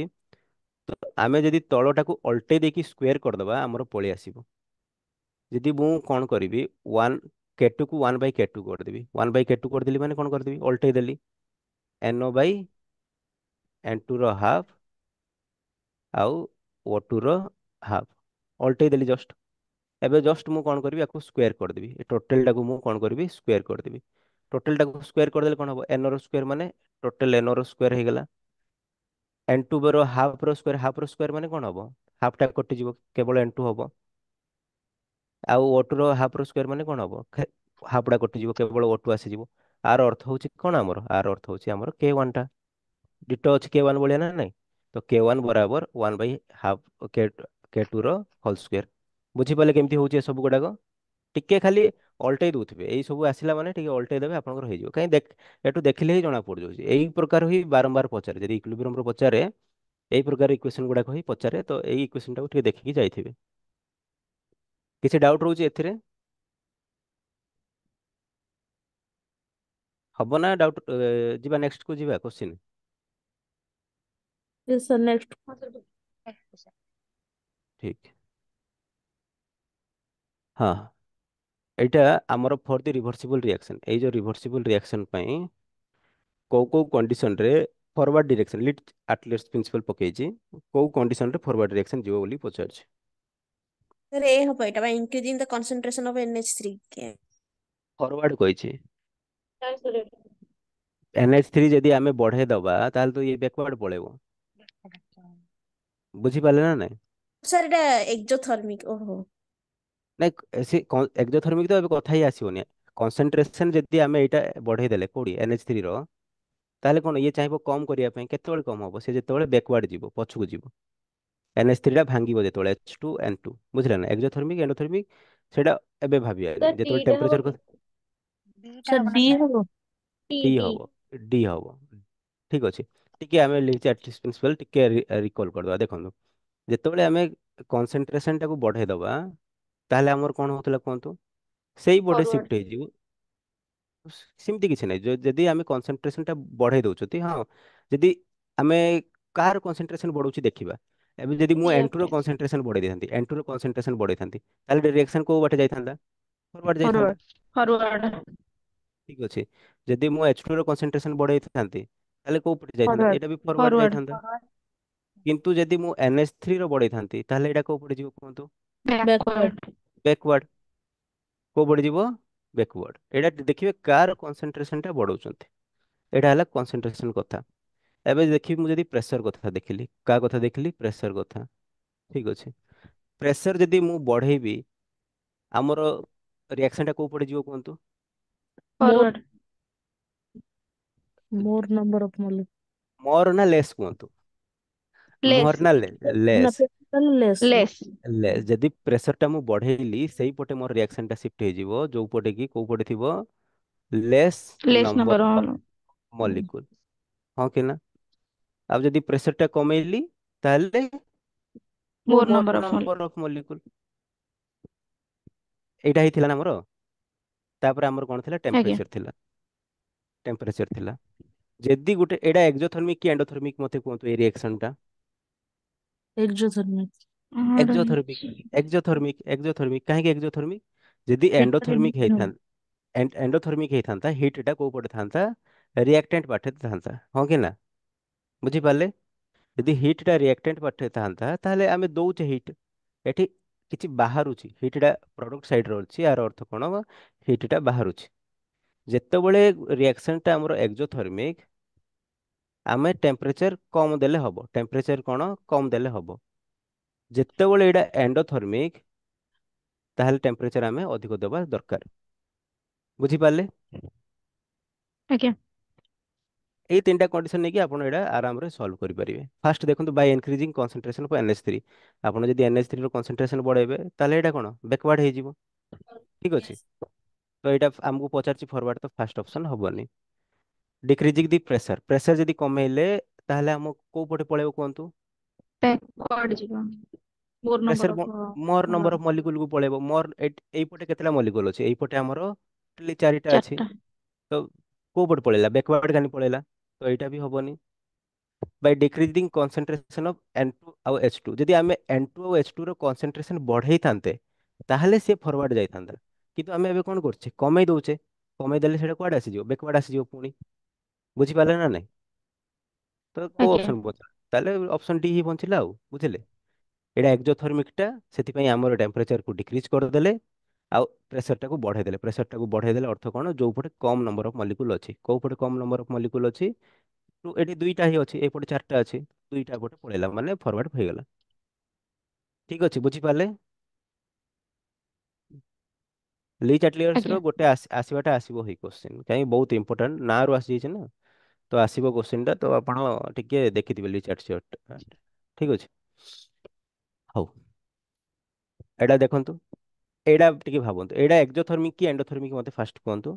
ତ ଆମେ ଯଦି ତଳଟାକୁ ଅଲଟେଇ ଦେଇକି ସ୍କ୍ୱେର କରିଦବା ଆମର ପଳେଇ ଆସିବ। ଯଦି ମୁଁ କଣ କରିବି K2 କୁ 1/K2 କରିଦେବି 1/K2 କରିଦେଲି ମାନେ କଣ କରିଦେବି ଅଲଟେଇ ଦେଲି NO ବାଇ N2 ର ହାଫ୍ ଆଉ O2 ର ହାଫ୍ ଅଲଟେଇ ଦେଲି ଜଷ୍ଟ। ଏବେ ଜଷ୍ଟ ମୁଁ କଣ କରିବି ଆକୁ ସ୍କ୍ୱେର କରିଦେବି ଏ ଟୋଟାଲଟାକୁ ମୁଁ କଣ କରିବି ସ୍କ୍ୱେର କରିଦେବି। ଟୋଟାଲଟାକୁ ସ୍କ୍ୱେର କରିଦେଲେ କଣ ହବ n ର ସ୍କ୍ୱେର ମାନେ ଟୋଟାଲ n ର ସ୍କ୍ୱେର ହେଇଗଲା। N2 ର ହାଫ୍ ର ସ୍କ୍ୱେର ମାନେ କଣ ହବ ହାଫ୍ ଟା କଟିଯିବ କେବଳ N2 ହବ। ଆଉ O2 ର ହାଫ୍ ର ସ୍କ୍ୱେର ମାନେ କଣ ହବ ହାଫ୍ ଟା କଟିଯିବ କେବଳ O2 ଆସିଯିବ। ଆର ଅର୍ଥ ହଉଛି କଣ ଆମର ଆର ଅର୍ଥ ହଉଛି ଆମର K1 ଟା ଡିଟୋ ଅଛି K1 ଭଳିଆ ନା ନାଇଁ। ତ K1 ବରାବର 1/ହାଫ୍ K2 ର ହୋଲ ସ୍କ୍ୱେର। ବୁଝିପାରିଲେ କେମିତି ହଉଛି ଏ ସବୁ ଗୁଡାକ? ଟିକେ ଖାଲି ଅଲଟେଇ ଦଉଥିବେ ଏଇ ସବୁ ଆସିଲା ମାନେ ଟିକେ ଅଲଟେଇ ଦେବେ ଆପଣଙ୍କର ହେଇଯିବ। କାହିଁ ଏଠୁ ଦେଖିଲେ ହିଁ ଜଣା ପଡିଯାଉଛି। ଏଇ ପ୍ରକାର ହିଁ ବାରମ୍ବାର ପଚାରେ ଯଦି ଇକ୍ୱିଲିବ୍ରିୟମ ର ପଚାରେ ଏଇ ପ୍ରକାର ଇକ୍ୱେସନ ଗୁଡାକ ହିଁ ପଚାରେ ତ ଏଇ ଇକ୍ୱେସନ ଟାକୁ ଟିକେ ଦେଖିକି ଯାଇଥିବେ। କିଛି ଡାଉଟ୍ ରହୁଛି ଏଥିରେ? ହବ ନା ଡାଉଟ୍? ଯିବା ନେକ୍ସଟ କୁ ଯିବା କ୍ୱେଶ୍ଚିନ୍। Yes sir next. ଠିକ ହଁ ଏଇଟା ଆମର ଫର୍ ଦି ରିଭର୍ସିବଲ ରିଆକ୍ସନ। ଏଇ ଯୋଉ ରିଭର୍ସିବଲ ରିଆକ୍ସନ ପାଇଁ କୋଉ କୋଉ କଣ୍ଡିସନରେ ଫରୱାର୍ଡ ଡିରେକ୍ସନ ଆଟଲିଷ୍ଟ ପ୍ରିନ୍ସିପଲ ପକେଇଛି କୋଉ କଣ୍ଡିସନରେ ଫରୱାର୍ଡ ଡିରେକ୍ସନ ଯିବ ବୋଲି ପଚାରୁଛି। सर ए हब एटा बा increasing the concentration of NH3 के ଫରୱାର୍ଡ କହିଛି। NH3 ଯଦି ଆମେ ବଢେଇ ଦବା ତାହେଲେ ତ ଇଏ ବ୍ୟାକୱାର୍ଡ ପଳେଇବ। ବୁଝିପାରିଲେ ନା ନାଇଁ? सर एटा एक्जोथर्मिक ओहो। ନାଇଁ ସେ ଏକ୍ଜୋଥର୍ମିକ ତ ଏବେ କଥା ହିଁ ଆସିବନି। କନସେଣ୍ଟ୍ରେସନ ଯଦି ଆମେ ଏଇଟା ବଢେଇ ଦେଲେ କୋଉଠି NH3 ର ତାହେଲେ କଣ ଇଏ ଚାହିଁବ କମ କରିବା ପାଇଁ କେତେବେଳେ କମ ହବ ସେ ଯେତେବେଳେ ବ୍ୟାକୱାର୍ଡ ଯିବ ପଛକୁ ଯିବ। NH3 ଟା ଭାଙ୍ଗିବ ଯେତେବେଳେ H2N2 ବୁଝିଲେ ନା ଏକ୍ଜୋଥର୍ମିକ ଏଣ୍ଡୋଥର୍ମିକ ସେଇଟା ଏବେ ଭାବିବାନି ଯେତେବେଳେ temperature sir D hub D ହବ ଡି ହବ। ଠିକ ଅଛି। ଟିକେ ଆମେ ଲିଚାର୍ଟ ପ୍ରିନ୍ସିପାଲ ଟିକେ ରିକଲ୍ କରିଦବା। ଦେଖନ୍ତୁ ଯେତେବେଳେ ଆମେ କନସେଣ୍ଟ୍ରେସନ ଟାକୁ ବଢେଇ ଦବା ତାହେଲେ ଆମର କଣ ହଉଥିଲା କୁହନ୍ତୁ ସେଇ ପଟେ फॉरवर्ड ସିଫ୍ଟ ହେଇଯିବ। ସେମିତି କିଛି ନାହିଁ ଯଦି ଆମେ କନସେଣ୍ଟ୍ରେସନ ଟା ବଢେଇ ଦଉଛନ୍ତି ହଁ ଯଦି ଆମେ କାହାର କନସେଣ୍ଟ୍ରେସନ ବଢଉଛି ଦେଖିବା। ଏବେ ଯଦି ମୁଁ N2 ର रिएक्टेंस କନସେଣ୍ଟ୍ରେସନ ବଢେଇ ଦେଇଥାନ୍ତି N2 ର କନସେଣ୍ଟ୍ରେସନ ବଢେଇଥାନ୍ତି ତାହେଲେ ରିଆକ୍ସନ କୋଉ ବାଟେ ଯାଇଥାନ୍ତା ଫରୱାର୍ଡ ଯାଇଥାନ୍ତା। फॉरवर्ड फॉरवर्ड ଠିକ ଅଛି। ଯଦି ମୁଁ H2 ର କନସେଣ୍ଟ୍ରେସନ बढେଇଥାନ୍ତି ତାହେଲେ କୋଉ ପଟେ ଯାଇଥାନ୍ତା फॉरवर्ड ଏଇଟା ବି ଫରୱାର୍ଡ फॉरवर्ड ଯାଇଥାନ୍ତା। କିନ୍ତୁ ଯଦି ମୁଁ NH3 ର ବଢେଇଥାନ୍ତି ତାହେଲେ ଏଇଟା କୋଉ ପଟେ ଯିବ କୁହନ୍ତୁ बैकवर्ड ବ୍ୟାକୱାର୍ଡ। କୋଉ ପଟେ ଯିବ ବ୍ୟାକୱାର୍ଡ। ଏଇଟା ଦେଖିବେ କାର କନସେଣ୍ଟ୍ରେସନ ଟା ବଢଉଛନ୍ତି। ଏଇଟା ହେଲା କନସେଣ୍ଟ୍ରେସନ କଥା। ଏବେ ଦେଖିବି ମୁଁ ଯଦି ପ୍ରେସର କଥା ଦେଖିଲି କାହା କଥା ଦେଖିଲି ପ୍ରେସର କଥା। ଠିକ ଅଛି। ପ୍ରେସର ଯଦି ମୁଁ ବଢେଇବି ଆମର ରିଆକ୍ସନ ଟା କୋଉ ପଟେ ଯିବ କୁହନ୍ତୁ more forward more number of molecule ମୋର ନା ଲେସ୍ କୁହନ୍ତୁ लेस ମୋର ନା ना ଲେସ୍ प्रिंसिपल लेस लेस ଯଦି ପ୍ରେସର ଟା ମୁଁ ବଢେଇଲି ସେଇପଟେ ମୋର ରିଆକ୍ସନ ଟା ସିଫ୍ଟ ହେଇଯିବ ଯୋଉ ପଟେ କି କୋଉ ପଟେ ଥିବ less less number number of molecule, हाँ कि ना। अब जदि प्रेशर टा कमेइली ताहले more more number of number of molecule, एटा ही थिला ना हमरो। तापर हमर कोन थिला, आज्ञा टेम्परेचर थिला, टेम्परेचर थिला। जदि गुटे एडा एक्सोथर्मिक कि एंडोथर्मिक मते कोंतु ए रिएक्शन टा। एक्सोथर्मिक एक्सोथर्मिक, एक्सोथर्मिक, एक्सोथर्मिक काहे एक्सोथर्मिक, जदि ଭିତରେ एंडोथर्मिक heat हेइथान ନୁହଁ। एंडोथर्मिक हेइथांता हीट टा को पड़े थांता, रिएक्टेंट बाटे थांता, हाँ कि ना। बुझी पाले, यदि हीट टा रिएक्टेंट पाठे थांता ताहले आमे दउचे हीट, एठी किछि बाहारुछि हीट टा प्रोडक्ट साइड रो अछि, यार अर्थ कोन, हीट टा बाहारुछि। जेतेबेले रिएक्शन टा हमर एक्सोथर्मिक, आमे टेम्परेचर कम देले हबो, टेम्परेचर कोन कम देले हबो। जेतेबेले एडा एंडोथर्मिक, ताहले टेम्परेचर आमे अधिक देबा दरकार। बुझी पाले। ଆଜ୍ଞା এই তিনটা কন্ডিশন নেকি আপন এটা আরামরে সলভ করে পারিবে। ফার্স্ট দেখুন by increasing concentration of NH3, আপন যদি NH3 র কনসেন্ট্রেশন বড়াইবে তাহলে এটা কোন ব্যাকওয়ার্ড হয়ে যাব। ঠিক আছে, তো এটা আমକୁ পচারছি ফরওয়ার্ড, তো ফার্স্ট অপশন হবনি। ডিক্রিজিং দি প্রেসার, প্রেসার যদি কমাইলে তাহলে ଆମ କୋଉ ପଟେ ପଳେଇବ କୁହନ୍ତୁ। ବ୍ୟାକୱାର୍ଡ ଯିବ ମୋର ପ୍ରେସର ନମ୍ବର ମୋର ଅଫ ନମ୍ବର ଅଫ ମଲିକୁଲ କୁ ପଳେଇବ। ମୋର ଏଇପଟେ କେତେଟା ମଲିକୁଲ ଅଛି, ଏଇପଟେ ଆମର ଚାରିଟା ଅଛି। ଚାରିଟା ତ କୋଉ ପଟେ ପଳେଇଲା, ବ୍ୟାକୱାର୍ଡ କାନି ପଳେଇଲା, ତ ଏଇଟା ବି ହବନି। by decreasing concentration of N2 ଆଉ H2, ଯଦି ଆମେ N2 ଆଉ H2 ର କନସେଣ୍ଟ୍ରେସନ ବଢେଇ ଥାନ୍ତେ ତାହେଲେ ସେ ଫରୱାର୍ଡ ଯାଇଥାନ୍ତା, କିନ୍ତୁ ଆମେ ଏବେ କଣ କରୁଛେ କମେଇ ଦଉଛେ, କମେଇ ଦେଲେ ସେଟା କୁଆଡେ ଆସିଯିବ, ବେକୱାର୍ଡ ଆସିଯିବ ପୁଣି। ବୁଝିପାରିଲେ ନା ନାଇଁ। ତ କୋଉ ଆଜ୍ଞା ଅପସନ ବଞ୍ଚିଲା, ତାହେଲେ ଅପସନ ଡି ହିଁ ବଞ୍ଚିଲା ଆଉ, ବୁଝିଲେ। ଏଇଟା ଏକ୍ସୋଥର୍ମିକ ଟା, ସେଥିପାଇଁ ଆମର ଟେମ୍ପରେଚର କୁ ଡିକ୍ରିଜ କରିଦେଲେ ଆଉ ପ୍ରେସର ଟାକୁ ବଢେଇ ଦେଲେ। ପ୍ରେସର ଟାକୁ ବଢେଇ ଦେଲେ ଅର୍ଥ କଣ, ଯୋଉ ପଟେ କମ ନମ୍ବର ଅଫ ମଲିକୁଲ ଅଛି, କୋଉ ପଟେ କମ ନମ୍ବର ଅଫ ମଲିକୁଲ ଅଛି, ଏଠି ଦୁଇଟା ହିଁ ଅଛି, ଏପଟେ ଚାରିଟା ଅଛି, ଦୁଇଟା ପଟେ ପଳେଇଲା ମାନେ ଫରୱାର୍ଡ ହେଇଗଲା। ଠିକ ଅଛି, ବୁଝିପାରିଲେ। ଲି ଚାଟଲିୟର୍ସ ର ଆଜ୍ଞା ଗୋଟେ ଆସିବାଟା ଆସିବ ହେଇ କ୍ୱେଶ୍ଚିନ୍, କାହିଁକି ବହୁତ ଇମ୍ପୋର୍ଟାଣ୍ଟ ନାଁ ରୁ ଆସିଯାଇଛି ନା, ତ ଆସିବ କ୍ୱେଶ୍ଚିନ୍ ଟା, ତ ଆପଣ ଟିକେ ଦେଖିଥିବେ ଲି ଚାଟଲିୟର୍ସ। ଠିକ ଅଛି, ହଉ। ଏଇଟା ଦେଖନ୍ତୁ, ଏଇଟା ଟିକେ ଭାବନ୍ତୁ, ଏଇଟା ଏକ୍ସୋଥର୍ମିକ କି ଏଣ୍ଡୋଥର୍ମିକ ମତେ ଫାଷ୍ଟ କୁହନ୍ତୁ।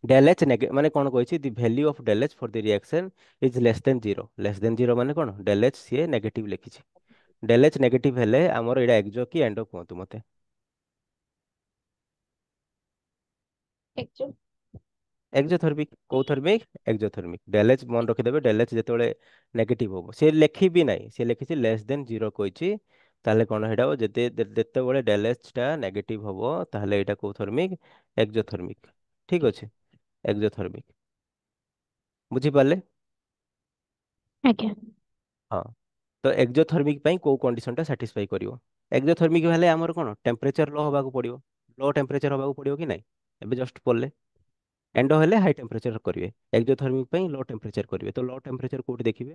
del H ମାନେ କଣ କହିଛି, the value of del H for the reaction is less than zero. Less than zero ମାନେ କଣ, del H ସିଏ ନେଗେଟିଭ ଲେଖିଛି। del H ନେଗେଟିଭ ହେଲେ ଆମର ଏଇଟା ଏକ୍ସୋ କି ଏଣ୍ଡୋ କୁହନ୍ତୁ ମତେ। ଏକ୍ସୋ ଏକ୍ସୋଥର୍ମିକ, କୋଉ ଥର୍ମିକ, ଏକ୍ସୋଥର୍ମିକ। del H ମନେ ରଖିଦେବେ, del H ଯେତେବେଳେ ନେଗେଟିଭ ହବ, ସେ ଲେଖିବି ନାହିଁ, ସେ ଲେଖିଛି ଲେସ୍ ଦେନ୍ ଜିରୋ କହିଛି, ତାହେଲେ କଣ ହେଇଟା ହବ, ଯେତେବେଳେ del H ଟା ନେଗେଟିଭ ହବ ତାହେଲେ ଏଇଟା କୋଉ ଥର୍ମିକ, ଏକ୍ସୋଥର୍ମିକ। ଠିକ ଅଛି, ଏକ୍ସୋଥର୍ମିକ। ବୁଝିପାରିଲେ। ଆଜ୍ଞା ହଁ, ତ ଏକ୍ସୋଥର୍ମିକ ପାଇଁ କୋଉ କଣ୍ଡିସନ ଟା ସାଟିସ୍ଫାଇ କରିବ। ଏକ୍ସୋଥର୍ମିକ ହେଲେ ଆମର କଣ, ଟେମ୍ପରେଚର ଲୋ ହବାକୁ ପଡିବ, ଲୋ ଟେମ୍ପରେଚର ହବାକୁ ପଡିବ କି ନାଇଁ, ଏବେ ଜଷ୍ଟ ପଢିଲେ। ଏଣ୍ଡୋ ହେଲେ ହାଇ ଟେମ୍ପରେଚର କରିବେ, ଏକ୍ସୋଥର୍ମିକ ପାଇଁ लो ଟେମ୍ପରେଚର କରିବେ। ତ लो ଟେମ୍ପରେଚର କୋଉଠି ଦେଖିବେ,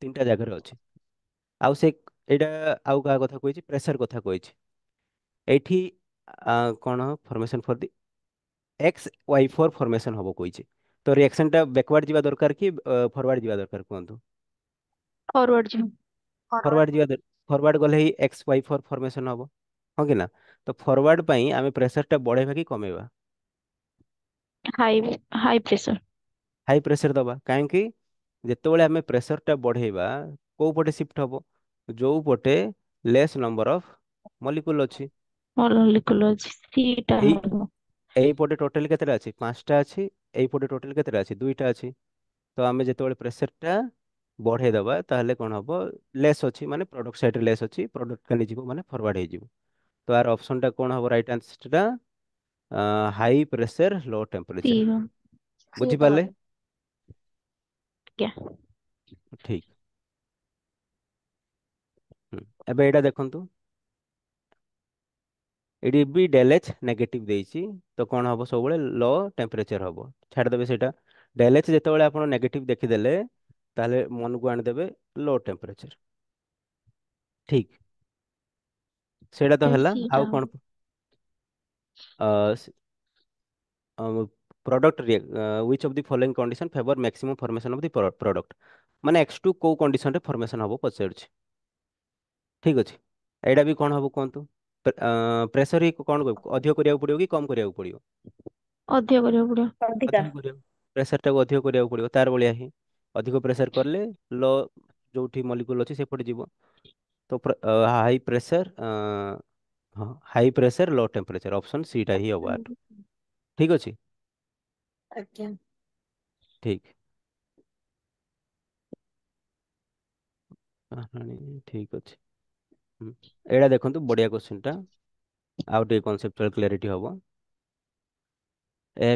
ତିନିଟା ଜାଗାରେ ଅଛି। ଆଉ ସେ ଏଇଟା ଆଉ କାହା କଥା କହିଛି, ପ୍ରେସର କଥା କହିଛି। ଏଇଠି କଣ ଫର୍ମେସନ ଫର ଦି XY4 ଫର୍ମେସନ ହବ କହିଛି। ତ ରିଆକ୍ସନ ଟା ବ୍ୟାକୱାର୍ଡ ଯିବା ଦରକାର କି ଫରୱାର୍ଡ ଯିବା ଦରକାର କୁହନ୍ତୁ। ଫରୱାର୍ଡ ଯିବ ଫରୱାର୍ଡ ଯିବା, ଫରୱାର୍ଡ ଗଲେ ହିଁ XY4 ଫର୍ମେସନ ହବ, ହଁ କି ନା। ତ ଫରୱାର୍ଡ ପାଇଁ ଆମେ ପ୍ରେସର ଟା ବଢେଇବା କି କମେଇବା। High high pressure high pressure ଦବା, କାହିଁକି, ଯେତେବେଳେ ଆମେ ପ୍ରେସର ଟା ବଢେଇବା କୋଉ ପଟେ ସିଫ୍ଟ ହବ, ଯୋଉ ପଟେ ଲେସ୍ ନମ୍ବର ଅଫ ମଲିକୁଲ ଅଛି। ମଲିକୁଲ ଅଛି ସେଇଟା ଏଇ ହବ। ଏଇପଟେ ଟୋଟାଲ କେତେଟା ଅଛି, ପାଞ୍ଚଟା ଅଛି। ଏଇପଟେ ଟୋଟାଲ କେତେଟା ଅଛି, ଦୁଇଟା ଅଛି। ତ ଆମେ ଯେତେବେଳେ ପ୍ରେସର ଟା ବଢେଇ ଦବା ତାହେଲେ କଣ ହବ, ଲେସ୍ ଅଛି ମାନେ ପ୍ରଡକ୍ଟ ସାଇଡରେ ଲେସ୍ ଅଛି, ପ୍ରଡକ୍ଟ କାଲି ଯିବ ମାନେ ଫରୱାର୍ଡ ହେଇଯିବ। ତ ଆର ଅପସନ ଟା କଣ ହବ, ରାଇଟ ଆନ୍ସର ଟା ହାଇ ପ୍ରେସର ଲୋ ଟେମ୍ପରେଚର। ସିଏ ସେଇଟା ବୁଝିପାରିଲେ। ହବ ଆଜ୍ଞା ଠିକ। ହୁଁ। ଏବେ ଏଇଟା ଦେଖନ୍ତୁ, ଏଠି ବି del H ନେଗେଟିଭ ଦେଇଛି, ତ କଣ ହବ, ସବୁବେଳେ लो ଟେମ୍ପରେଚର ହବ। ଛାଡ଼ିଦେବେ ସେଇଟା। del H ଯେତେବେଳେ ଆପଣ ନେଗେଟିଭ ଦେଖିଦେଲେ ତାହେଲେ ମନକୁ ଆଣିଦେବେ लो ଟେମ୍ପରେଚର। ଠିକ, ସେଇଟା ତ ହେଲା। ସେଇଟା ଆଉ ହବ କଣ, product which of the following condition favor maximum formation of the product, ମାନେ X2 କୋଉ କଣ୍ଡିସନରେ ଫର୍ମେସନ ହବ ପଚାରୁଛି। ଠିକ ଅଛି, ଏଇଟା ବି କଣ ହବ କୁହନ୍ତୁ। ପ୍ରେସର ହିଁ କଣ ଅଧିକ କରିବାକୁ ପଡିବ କି କମ କରିବାକୁ ପଡିବ? ଅଧିକ କରିବାକୁ ପଡିବ। ଅଧିକା। ଅଧିକ କରିବାକୁ, ପ୍ରେସର ଟାକୁ ଅଧିକ କରିବାକୁ ପଡିବ, ତାର ଭଳିଆ ହିଁ। ଅଧିକ ପ୍ରେସର କଲେ ଲ ଯୋଉଠି ମଲିକୁଲ ଅଛି ସେପଟେ ଯିବ। ତ ହାଇ ପ୍ରେସର, ହଁ high pressure low temperature, option C ଟା ହିଁ ହବ। ଠିକ ଅଛି। ଆଜ୍ଞା। ଠିକ। କାହାଣୀ ଠିକ ଅଛି। ଏଇଟା ଦେଖନ୍ତୁ ବଢିଆ କ୍ୱେଶ୍ଚନ ଟା, ଆଉ ଟିକେ କନସେପ୍ଚୁଆଲ କ୍ଲାରିଟି ହବ।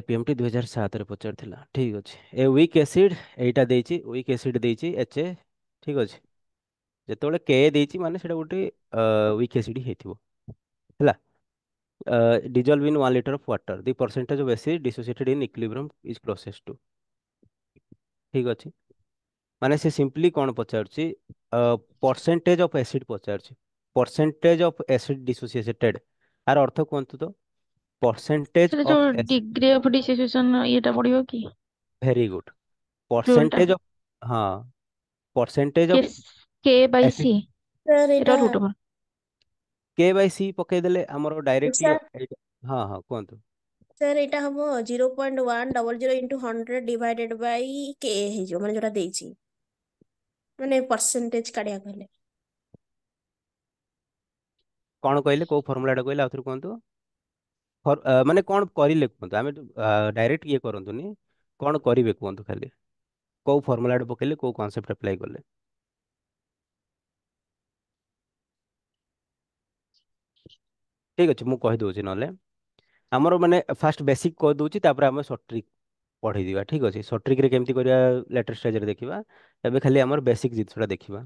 ପିଏମଟି 2007 ରେ ପଚାରିଥିଲା। ଠିକ ଅଛି। ଏ ୱିକ୍ ଏସିଡ, ଏଇଟା ଦେଇଛି ୱିକ୍ ଏସିଡ ଦେଇଛି ଏଚ ଏ। ଠିକ ଅଛି। ଯେତେବେଳେ କେ ଦେଇଛି ମାନେ ସେଟା ଗୋଟେ ୱିକ୍ ଏସିଡ ହେଇଥିବ ହେଲା। dissolve in 1 liter of water, the percentage of acid dissociated in equilibrium is closest to। ଠିକ ଅଛି। ମାନେ ସେ ସିମ୍ପଲି କଣ ପଚାରୁଛି, ପରସେଣ୍ଟେଜ ଅଫ ଏସିଡ ପଚାରୁଛି। ପରସେଣ୍ଟେଜ ଅଫ ଏସିଡ ଡିସୋସିଏଟେଡ, ଆର ଅର୍ଥ କୁହନ୍ତୁ ତ। ପରସେଣ୍ଟେଜ ସେଟା ଅଫ ଯୋଉ ଏସିଡ, ଡିଗ୍ରୀ ଅଫ ଡିସିଏସନ ଇଏଟା ପଡିବ କି? Very good. ରୁଲଟା ପରସେଣ୍ଟେଜ ଅଫ, ହଁ percentage K of K by C, acid. Sir ଏଟା ଏଇଟା, root over. K by C ପକେଇଦେଲେ ଆମର ଡାଇରେକ୍ଟଲି। ସାର୍ ହଁ ହଁ କୁହନ୍ତୁ। ସାର୍ ଏଇଟା ହବ 0.100 ଇଣ୍ଟୁ 100 ଡିଭାଇଡେଡ ବାଇ କେ ହେଇଯିବ, ମାନେ ଯୋଉଟା ଦେଇଛି, ମାନେ ପରସେଣ୍ଟେଜ କାଢିବାକୁ ହେଲେ। କଣ କହିଲେ, କୋଉ ଫର୍ମୁଲାଟା କହିଲେ ଆଉଥରେ କୁହନ୍ତୁ। ମାନେ କଣ କରିଲେ କୁହନ୍ତୁ, ଆମେ ଡାଇରେକ୍ଟ ଇଏ କରନ୍ତୁନି। କଣ କରିବେ କୁହନ୍ତୁ ଖାଲି, କୋଉ ଫର୍ମୁଲାଟା ପକେଇଲେ, କୋଉ କନସେପ୍ଟ ଆପ୍ଲାଏ କଲେ। ଠିକ ଅଛି, ମୁଁ କହିଦଉଛି ନହେଲେ। ଆମର ମାନେ ଫାଷ୍ଟ ବେସିକ କହିଦଉଛି, ତାପରେ ଆମେ ସର୍ଟ ଟ୍ରିକ୍ ପଢେଇ ଦିବା। ଠିକ ଅଛି। ସର୍ଟ ଟ୍ରିକ୍ ରେ କେମିତି କରିବା ଲେଟର ଷ୍ଟେଜରେ ଦେଖିବା। ଏବେ ଖାଲି ଆମର ବେସିକ ଜିନିଷଟା ଦେଖିବା।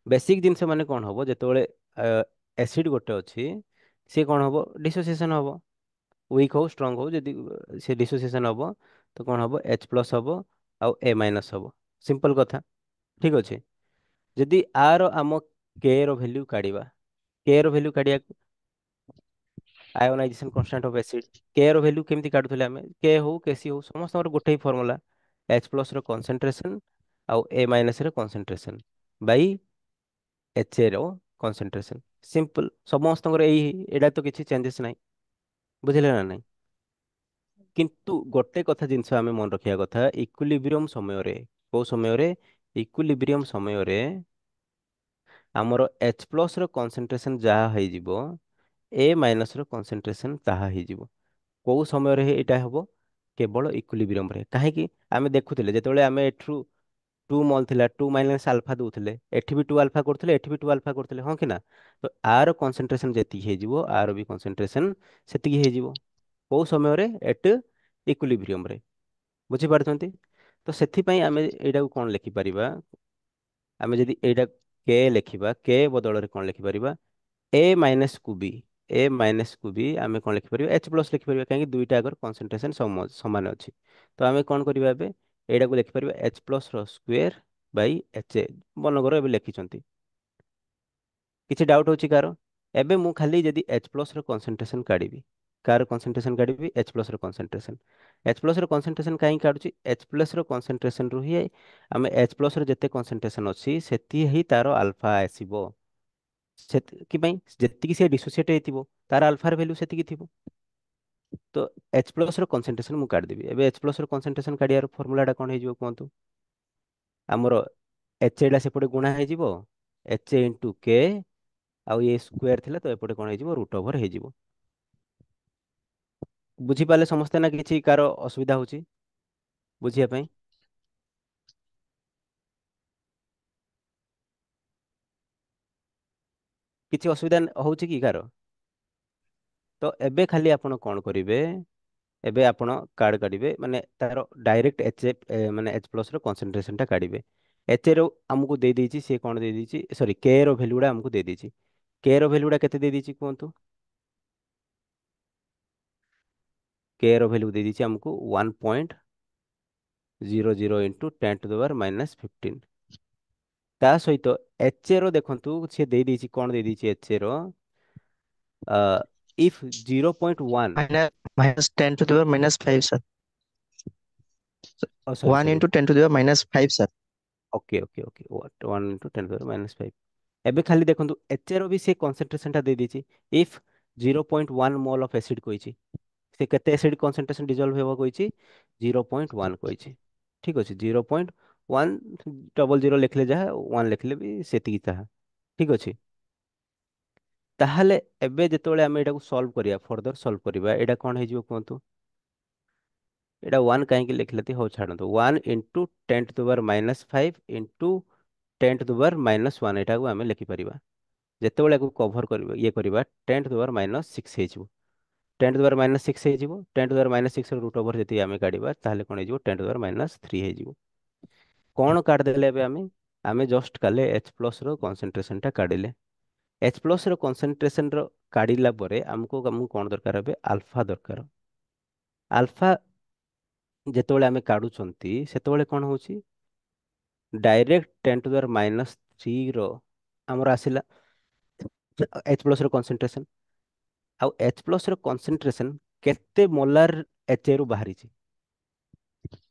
ବେସିକ ଜିନିଷ ମାନେ କଣ ହବ, ଯେତେବେଳେ ଏସିଡ ଗୋଟେ ଅଛି, ସିଏ କଣ ହବ, ଡିସୋସିଏସନ ହବ। ୱିକ୍ ହଉ ଷ୍ଟ୍ରଙ୍ଗ ହଉ, ଯଦି ସେ ଡିସୋସିଏସନ ହବ ତ କଣ ହବ, H ପ୍ଲସ ହବ ଆଉ A ମାଇନସ ହବ। ସିମ୍ପଲ କଥା। ଠିକ ଅଛି। ଯଦି ଆର ଆମ କେ ର ଭ୍ୟାଲ୍ୟୁ କାଢିବା, କେ ର ଭ୍ୟାଲ୍ୟୁ କାଢିବାକୁ, ଆୟୋନାଇଜେସନ କନଷ୍ଟାଣ୍ଟ ଅଫ ଏସିଡ, କେ ର ଭ୍ୟାଲ୍ୟୁ କେମିତି କାଢୁଥିଲେ ଆମେ, କେ ହଉ କେସି ହଉ ସମସ୍ତଙ୍କର ଗୋଟେ ହି ଫର୍ମୁଲା, H ପ୍ଲସ ର କନସେଣ୍ଟ୍ରେସନ ଆଉ A ମାଇନସ ର କନସେଣ୍ଟ୍ରେସନ ବାଇ ଏଚ ଏ ର କନସେଣ୍ଟ୍ରେସନ। ସିମ୍ପଲ, ସମସ୍ତଙ୍କର ଏଇଟା ତ କିଛି ଚେଞ୍ଜେସ ନାହିଁ। ବୁଝିଲେ ନା ନାଇଁ। କିନ୍ତୁ ଗୋଟେ କଥା ଜିନିଷ ଆମେ ମନେ ରଖିବା କଥା, ଇକ୍ୱିଲିବ୍ରିୟମ ସମୟରେ, କୋଉ ସମୟରେ, ଇକ୍ୱିଲିବ୍ରିୟମ ସମୟରେ ଆମର H ପ୍ଲସ ର କନସେଣ୍ଟ୍ରେସନ ଯାହା ହେଇଯିବ, A ମାଇନସ ର କନସେଣ୍ଟ୍ରେସନ ତାହା ହେଇଯିବ। କୋଉ ସମୟରେ ଏଇଟା ହବ, କେବଳ ଇକ୍ୱିଲିବ୍ରିୟମ ରେ। କାହିଁକି, ଆମେ ଦେଖୁଥିଲେ ଯେତେବେଳେ ଆମେ ଏଠୁ 2 ମଲ୍ ଥିଲା, 2 - ଆଲଫା ଦଉଥିଲେ, ଏଠି ବି 2 ଆଲଫା କରୁଥିଲେ, ଏଠି ବି 2 ଆଲଫା କରୁଥିଲେ, ହଁ କି ନା। ତ ଆର କନସେଣ୍ଟ୍ରେସନ ଯେତିକି ହେଇଯିବ, ଆର ବି କନସେଣ୍ଟ୍ରେସନ ସେତିକି ହେଇଯିବ। କୋଉ ସମୟରେ, ଏଟ ଇକ୍ୱିଲିବ୍ରିୟମ ରେ। ବୁଝିପାରୁଛନ୍ତି। ତ ସେଥିପାଇଁ ଆମେ ଏଇଟାକୁ କଣ ଲେଖିପାରିବା, ଆମେ ଯଦି ଏଇଟା କେ ଲେଖିବା, କେ ବଦଳରେ କଣ ଲେଖିପାରିବା, ଏ ମାଇନସ କୁ ବି, ଏ ମାଇନସ କୁ ବି ଆମେ କଣ ଲେଖିପାରିବା, H ପ୍ଲସ ଲେଖିପାରିବା। କାହିଁକି, ଦୁଇଟା ଆଗର କନସେଣ୍ଟ୍ରେସନ ସମାନ ଅଛି। ତ ଆମେ କଣ କରିବା ଏବେ, ଏଇଟାକୁ ଲେଖିପାରିବା H ପ୍ଲସ ର ସ୍କ୍ୱେର ବାଇ ଏଚ ଏ। ମନକର ଏବେ ଲେଖିଛନ୍ତି। କିଛି ଡାଉଟ ଅଛି କାହାର? ଏବେ ମୁଁ ଖାଲି ଯଦି H ପ୍ଲସ ର concentration କାଢିବି, car concentration କାଢିବି, H plus ର କନସେଣ୍ଟ୍ରେସନ। H ପ୍ଲସ ର କନସେଣ୍ଟ୍ରେସନ କାହିଁକି କାଢୁଛି, H ପ୍ଲସ ର କନସେଣ୍ଟ୍ରେସନ ରୁ ହିଁ ଆମେ H ପ୍ଲସ ର ଯେତେ କନସେଣ୍ଟ୍ରେସନ ଅଛି ସେତି ହିଁ ତାର ଆଲଫା ଆସିବ। ସେଥିପାଇଁ ଯେତିକି ସେ ଡିସୋସିଏଟ ହେଇଥିବ, ତାର ଆଲଫାର ଭ୍ୟାଲୁ ସେତିକି ଥିବ। ତ H ପ୍ଲସ ର କନସେଣ୍ଟ୍ରେସନ ମୁଁ କାଢିଦେବି। ଏବେ H ପ୍ଲସ ର କନସେଣ୍ଟ୍ରେସନ କାଢିବାର ଫର୍ମୁଲା ଟା କଣ ହେଇଯିବ କୁହନ୍ତୁ। ଆମର ଏଚ ଟା ସେପଟେ ଗୁଣା ହେଇଯିବ, ଏଚ ଇଣ୍ଟୁ କେ, ଆଉ ଇଏ ସ୍କ୍ୱେର ଥିଲା ତ ଏପଟେ କଣ ହେଇଯିବ, ରୁଟ ଓଭର ହେଇଯିବ। ବୁଝିପାରିଲେ ସମସ୍ତେ ନା କିଛି କାର ଅସୁବିଧା ହଉଛି ବୁଝିବା ପାଇଁ? କିଛି ଅସୁବିଧା ହଉଛି କି କାର? ତ ଏବେ ଖାଲି ଆପଣ କଣ କରିବେ, ଏବେ ଆପଣ କାର୍ଡ କାଢିବେ, ମାନେ ତାର ଡାଇରେକ୍ଟ ମାନେ H ପ୍ଲସ ର କନସେଣ୍ଟ୍ରେସନ ଟା କାଢିବେ। ଏଚ ର ଆମକୁ ଦେଇଦେଇଛି, ସିଏ କଣ ଦେଇଦେଇଛି, ସରି କେ ର ଭ୍ୟାଲୁ ଗୁଡା ଆମକୁ ଦେଇଦେଇଛି। କେ ର ଭ୍ୟାଲୁ ଗୁଡା କେତେ ଦେଇଦେଇଛି କୁହନ୍ତୁ। କେ ର ଭ୍ୟାଲୁ ଦେଇଦେଇଛି ଆମକୁ 1.00 ଇଣ୍ଟୁ 10⁻⁻15। ତା ସହିତ ଏଚ ର ଦେଖନ୍ତୁ, ସିଏ ଦେଇଦେଇଛି କଣ ଦେଇଦେଇଛି, ଏଚ ର if 0.1, -10⁻⁻5 sir. Sorry 1 sorry, into 10⁻⁻5 sir. Okay okay okay, 1 into 10⁻⁻5। ଏବେ ଖାଲି ଦେଖନ୍ତୁ ଏଚ ର ବି ସେ କନସେଣ୍ଟ୍ରେସନ ଟା ଦେଇଦେଇଛି। ଇଫ 0.1 ମୋଲ୍ ଅଫ୍ ଏସିଡ୍ କହିଛି। ସେ କେତେ ଏସିଡ୍ କନସେଣ୍ଟ୍ରେସନ ଡିଜଲ୍ଭ ହେବ କହିଛି? 0.1 କହିଛି। ଠିକ ଅଛି, 0.1, ଡବଲ ଜିରୋ ଲେଖିଲେ ଯାହା, ୱାନ୍ ଲେଖିଲେ ବି ସେତିକି ତାହା। ଠିକ ଅଛି। ତାହେଲେ ଏବେ ଯେତେବେଳେ ଆମେ ଏଟାକୁ ସଲ୍ଭ କରିବା, ଫର୍ଦର ସଲ୍ଭ କରିବା, ଏଇଟା କଣ ହେଇଯିବ କୁହନ୍ତୁ? ଏଇଟା 1 କାହିଁକି ଲେଖିଲେ? ହଉ ଛାଡ଼ନ୍ତୁ, 1 ଇଣ୍ଟୁ 10⁻⁻5 ଇଣ୍ଟୁ 10⁻⁻1 ଏଟାକୁ ଆମେ ଲେଖିପାରିବା। ଯେତେବେଳେ ଏକୁ କଭର କରିବା, ଇଏ କରିବା, 10⁻⁻6 ହେଇଯିବ। 10⁻⁻6 ହେଇଯିବ। 10⁻⁻6 ର ରୁଟ୍ ଓଭର ଯଦି ଆମେ କାଢିବା, ତାହେଲେ କଣ ହେଇଯିବ? 10⁻³ ହେଇଯିବ। କଣ କାଢିଦେଲେ ଏବେ ଆମେ? ଆମେ ଜଷ୍ଟ କାଲେ H ପ୍ଲସ ର କନସେଣ୍ଟ୍ରେସନ ଟା କାଢିଲେ। H ପ୍ଲସ ର କନସେଣ୍ଟ୍ରେସନ ର କାଢିଲା ପରେ ଆମକୁ କଣ ଦରକାର? ଏବେ ଆଲଫା ଦରକାର। ଆଲଫା ଯେତେବେଳେ ଆମେ କାଢୁଛନ୍ତି, ସେତେବେଳେ କଣ ହଉଛି? ଡାଇରେକ୍ଟ 10⁻³ ର ଆମର ଆସିଲା H ପ୍ଲସ ର କନସେଣ୍ଟ୍ରେସନ। ଆଉ H ପ୍ଲସ ର କନସେଣ୍ଟ୍ରେସନ କେତେ ମୋଲାର HA ରୁ ବାହାରିଛି?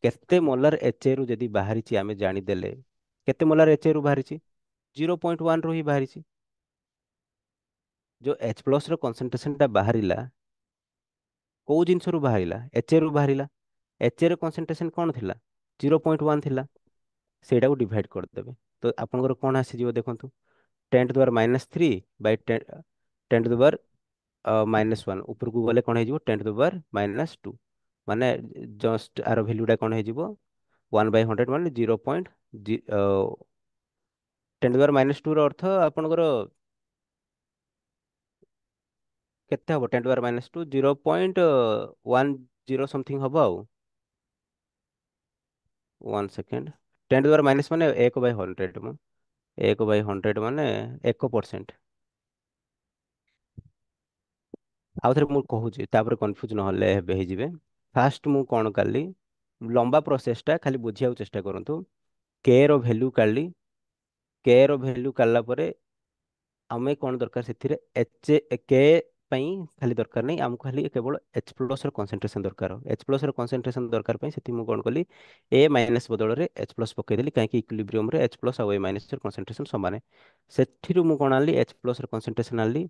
କେତେ ମୋଲାର HA ରୁ ଯଦି ବାହାରିଛି ଆମେ ଜାଣିଦେଲେ, କେତେ ମୋଲାର HA ରୁ ବାହାରିଛି? 0.1 ରୁ ହିଁ ବାହାରିଛି। ଯୋଉ H ପ୍ଲସ ର କନସେଣ୍ଟ୍ରେସନ ଟା ବାହାରିଲା, କୋଉ ଜିନିଷରୁ ବାହାରିଲା? HA ରୁ ବାହାରିଲା। HA ର କନସେଣ୍ଟ୍ରେସନ କଣ ଥିଲା? 0.1 ଥିଲା। ସେଇଟାକୁ ଡିଭାଇଡ କରିଦେବେ, ତ ଆପଣଙ୍କର କଣ ଆସିଯିବ ଦେଖନ୍ତୁ? 10⁻³ ବାଇ 10⁻⁻1 ଉପରକୁ ଗଲେ କଣ ହେଇଯିବ? 10⁻²। ମାନେ ଜଷ୍ଟ ଆର ଭ୍ୟାଲ୍ୟୁଟା କଣ ହେଇଯିବ? 1/100 ମାନେ 10⁻² ର ଅର୍ଥ ଆପଣଙ୍କର କେତେ ହବ? 10⁻², 0.10 ସମଥିଙ୍ଗ ହବ ଆଉ। 1 ସେକେଣ୍ଡ। 10⁻- ମାନେ 1/100 ମୁଁ 1/100 ମାନେ 1%। ଆଉ ଥରେ ମୁଁ କହୁଛି, ତାପରେ କନଫ୍ୟୁଜ ନହେଲେ ଏବେ ହେଇଯିବେ। ଫାଷ୍ଟ ମୁଁ କଣ କଲି? ଲମ୍ବା ପ୍ରୋସେସଟା ଖାଲି ବୁଝିବାକୁ ଚେଷ୍ଟା କରନ୍ତୁ। କେ ର ଭ୍ୟାଲ୍ୟୁ କାଢିଲି। କେ ର ଭ୍ୟାଲ୍ୟୁ କାଢିଲା ପରେ ଆମେ କଣ ଦରକାର ସେଥିରେ? କେ ପାଇଁ ଖାଲି ଦରକାର ନାହିଁ ଆମକୁ, ଖାଲି କେବଳ H ପ୍ଲସ ର କନସେଣ୍ଟ୍ରେସନ ଦରକାର। H ପ୍ଲସ ର କନସେଣ୍ଟ୍ରେସନ ଦରକାର ପାଇଁ ସେଠି ମୁଁ କଣ କଲି? ଏ ମାଇନସ୍ ବଦଳରେ H ପ୍ଲସ ପକେଇଦେଲି, କାହିଁକି ଇକ୍ୱିଲିବ୍ରିୟମରେ H ପ୍ଲସ ଆଉ ଏ ମାଇନସ୍ ର କନସେଣ୍ଟ୍ରେସନ ସମାନ। ସେଥିରୁ ମୁଁ କଣ ଆଣିଲି? H ପ୍ଲସ ର କନସେଣ୍ଟ୍ରେସନ ଆଣିଲି।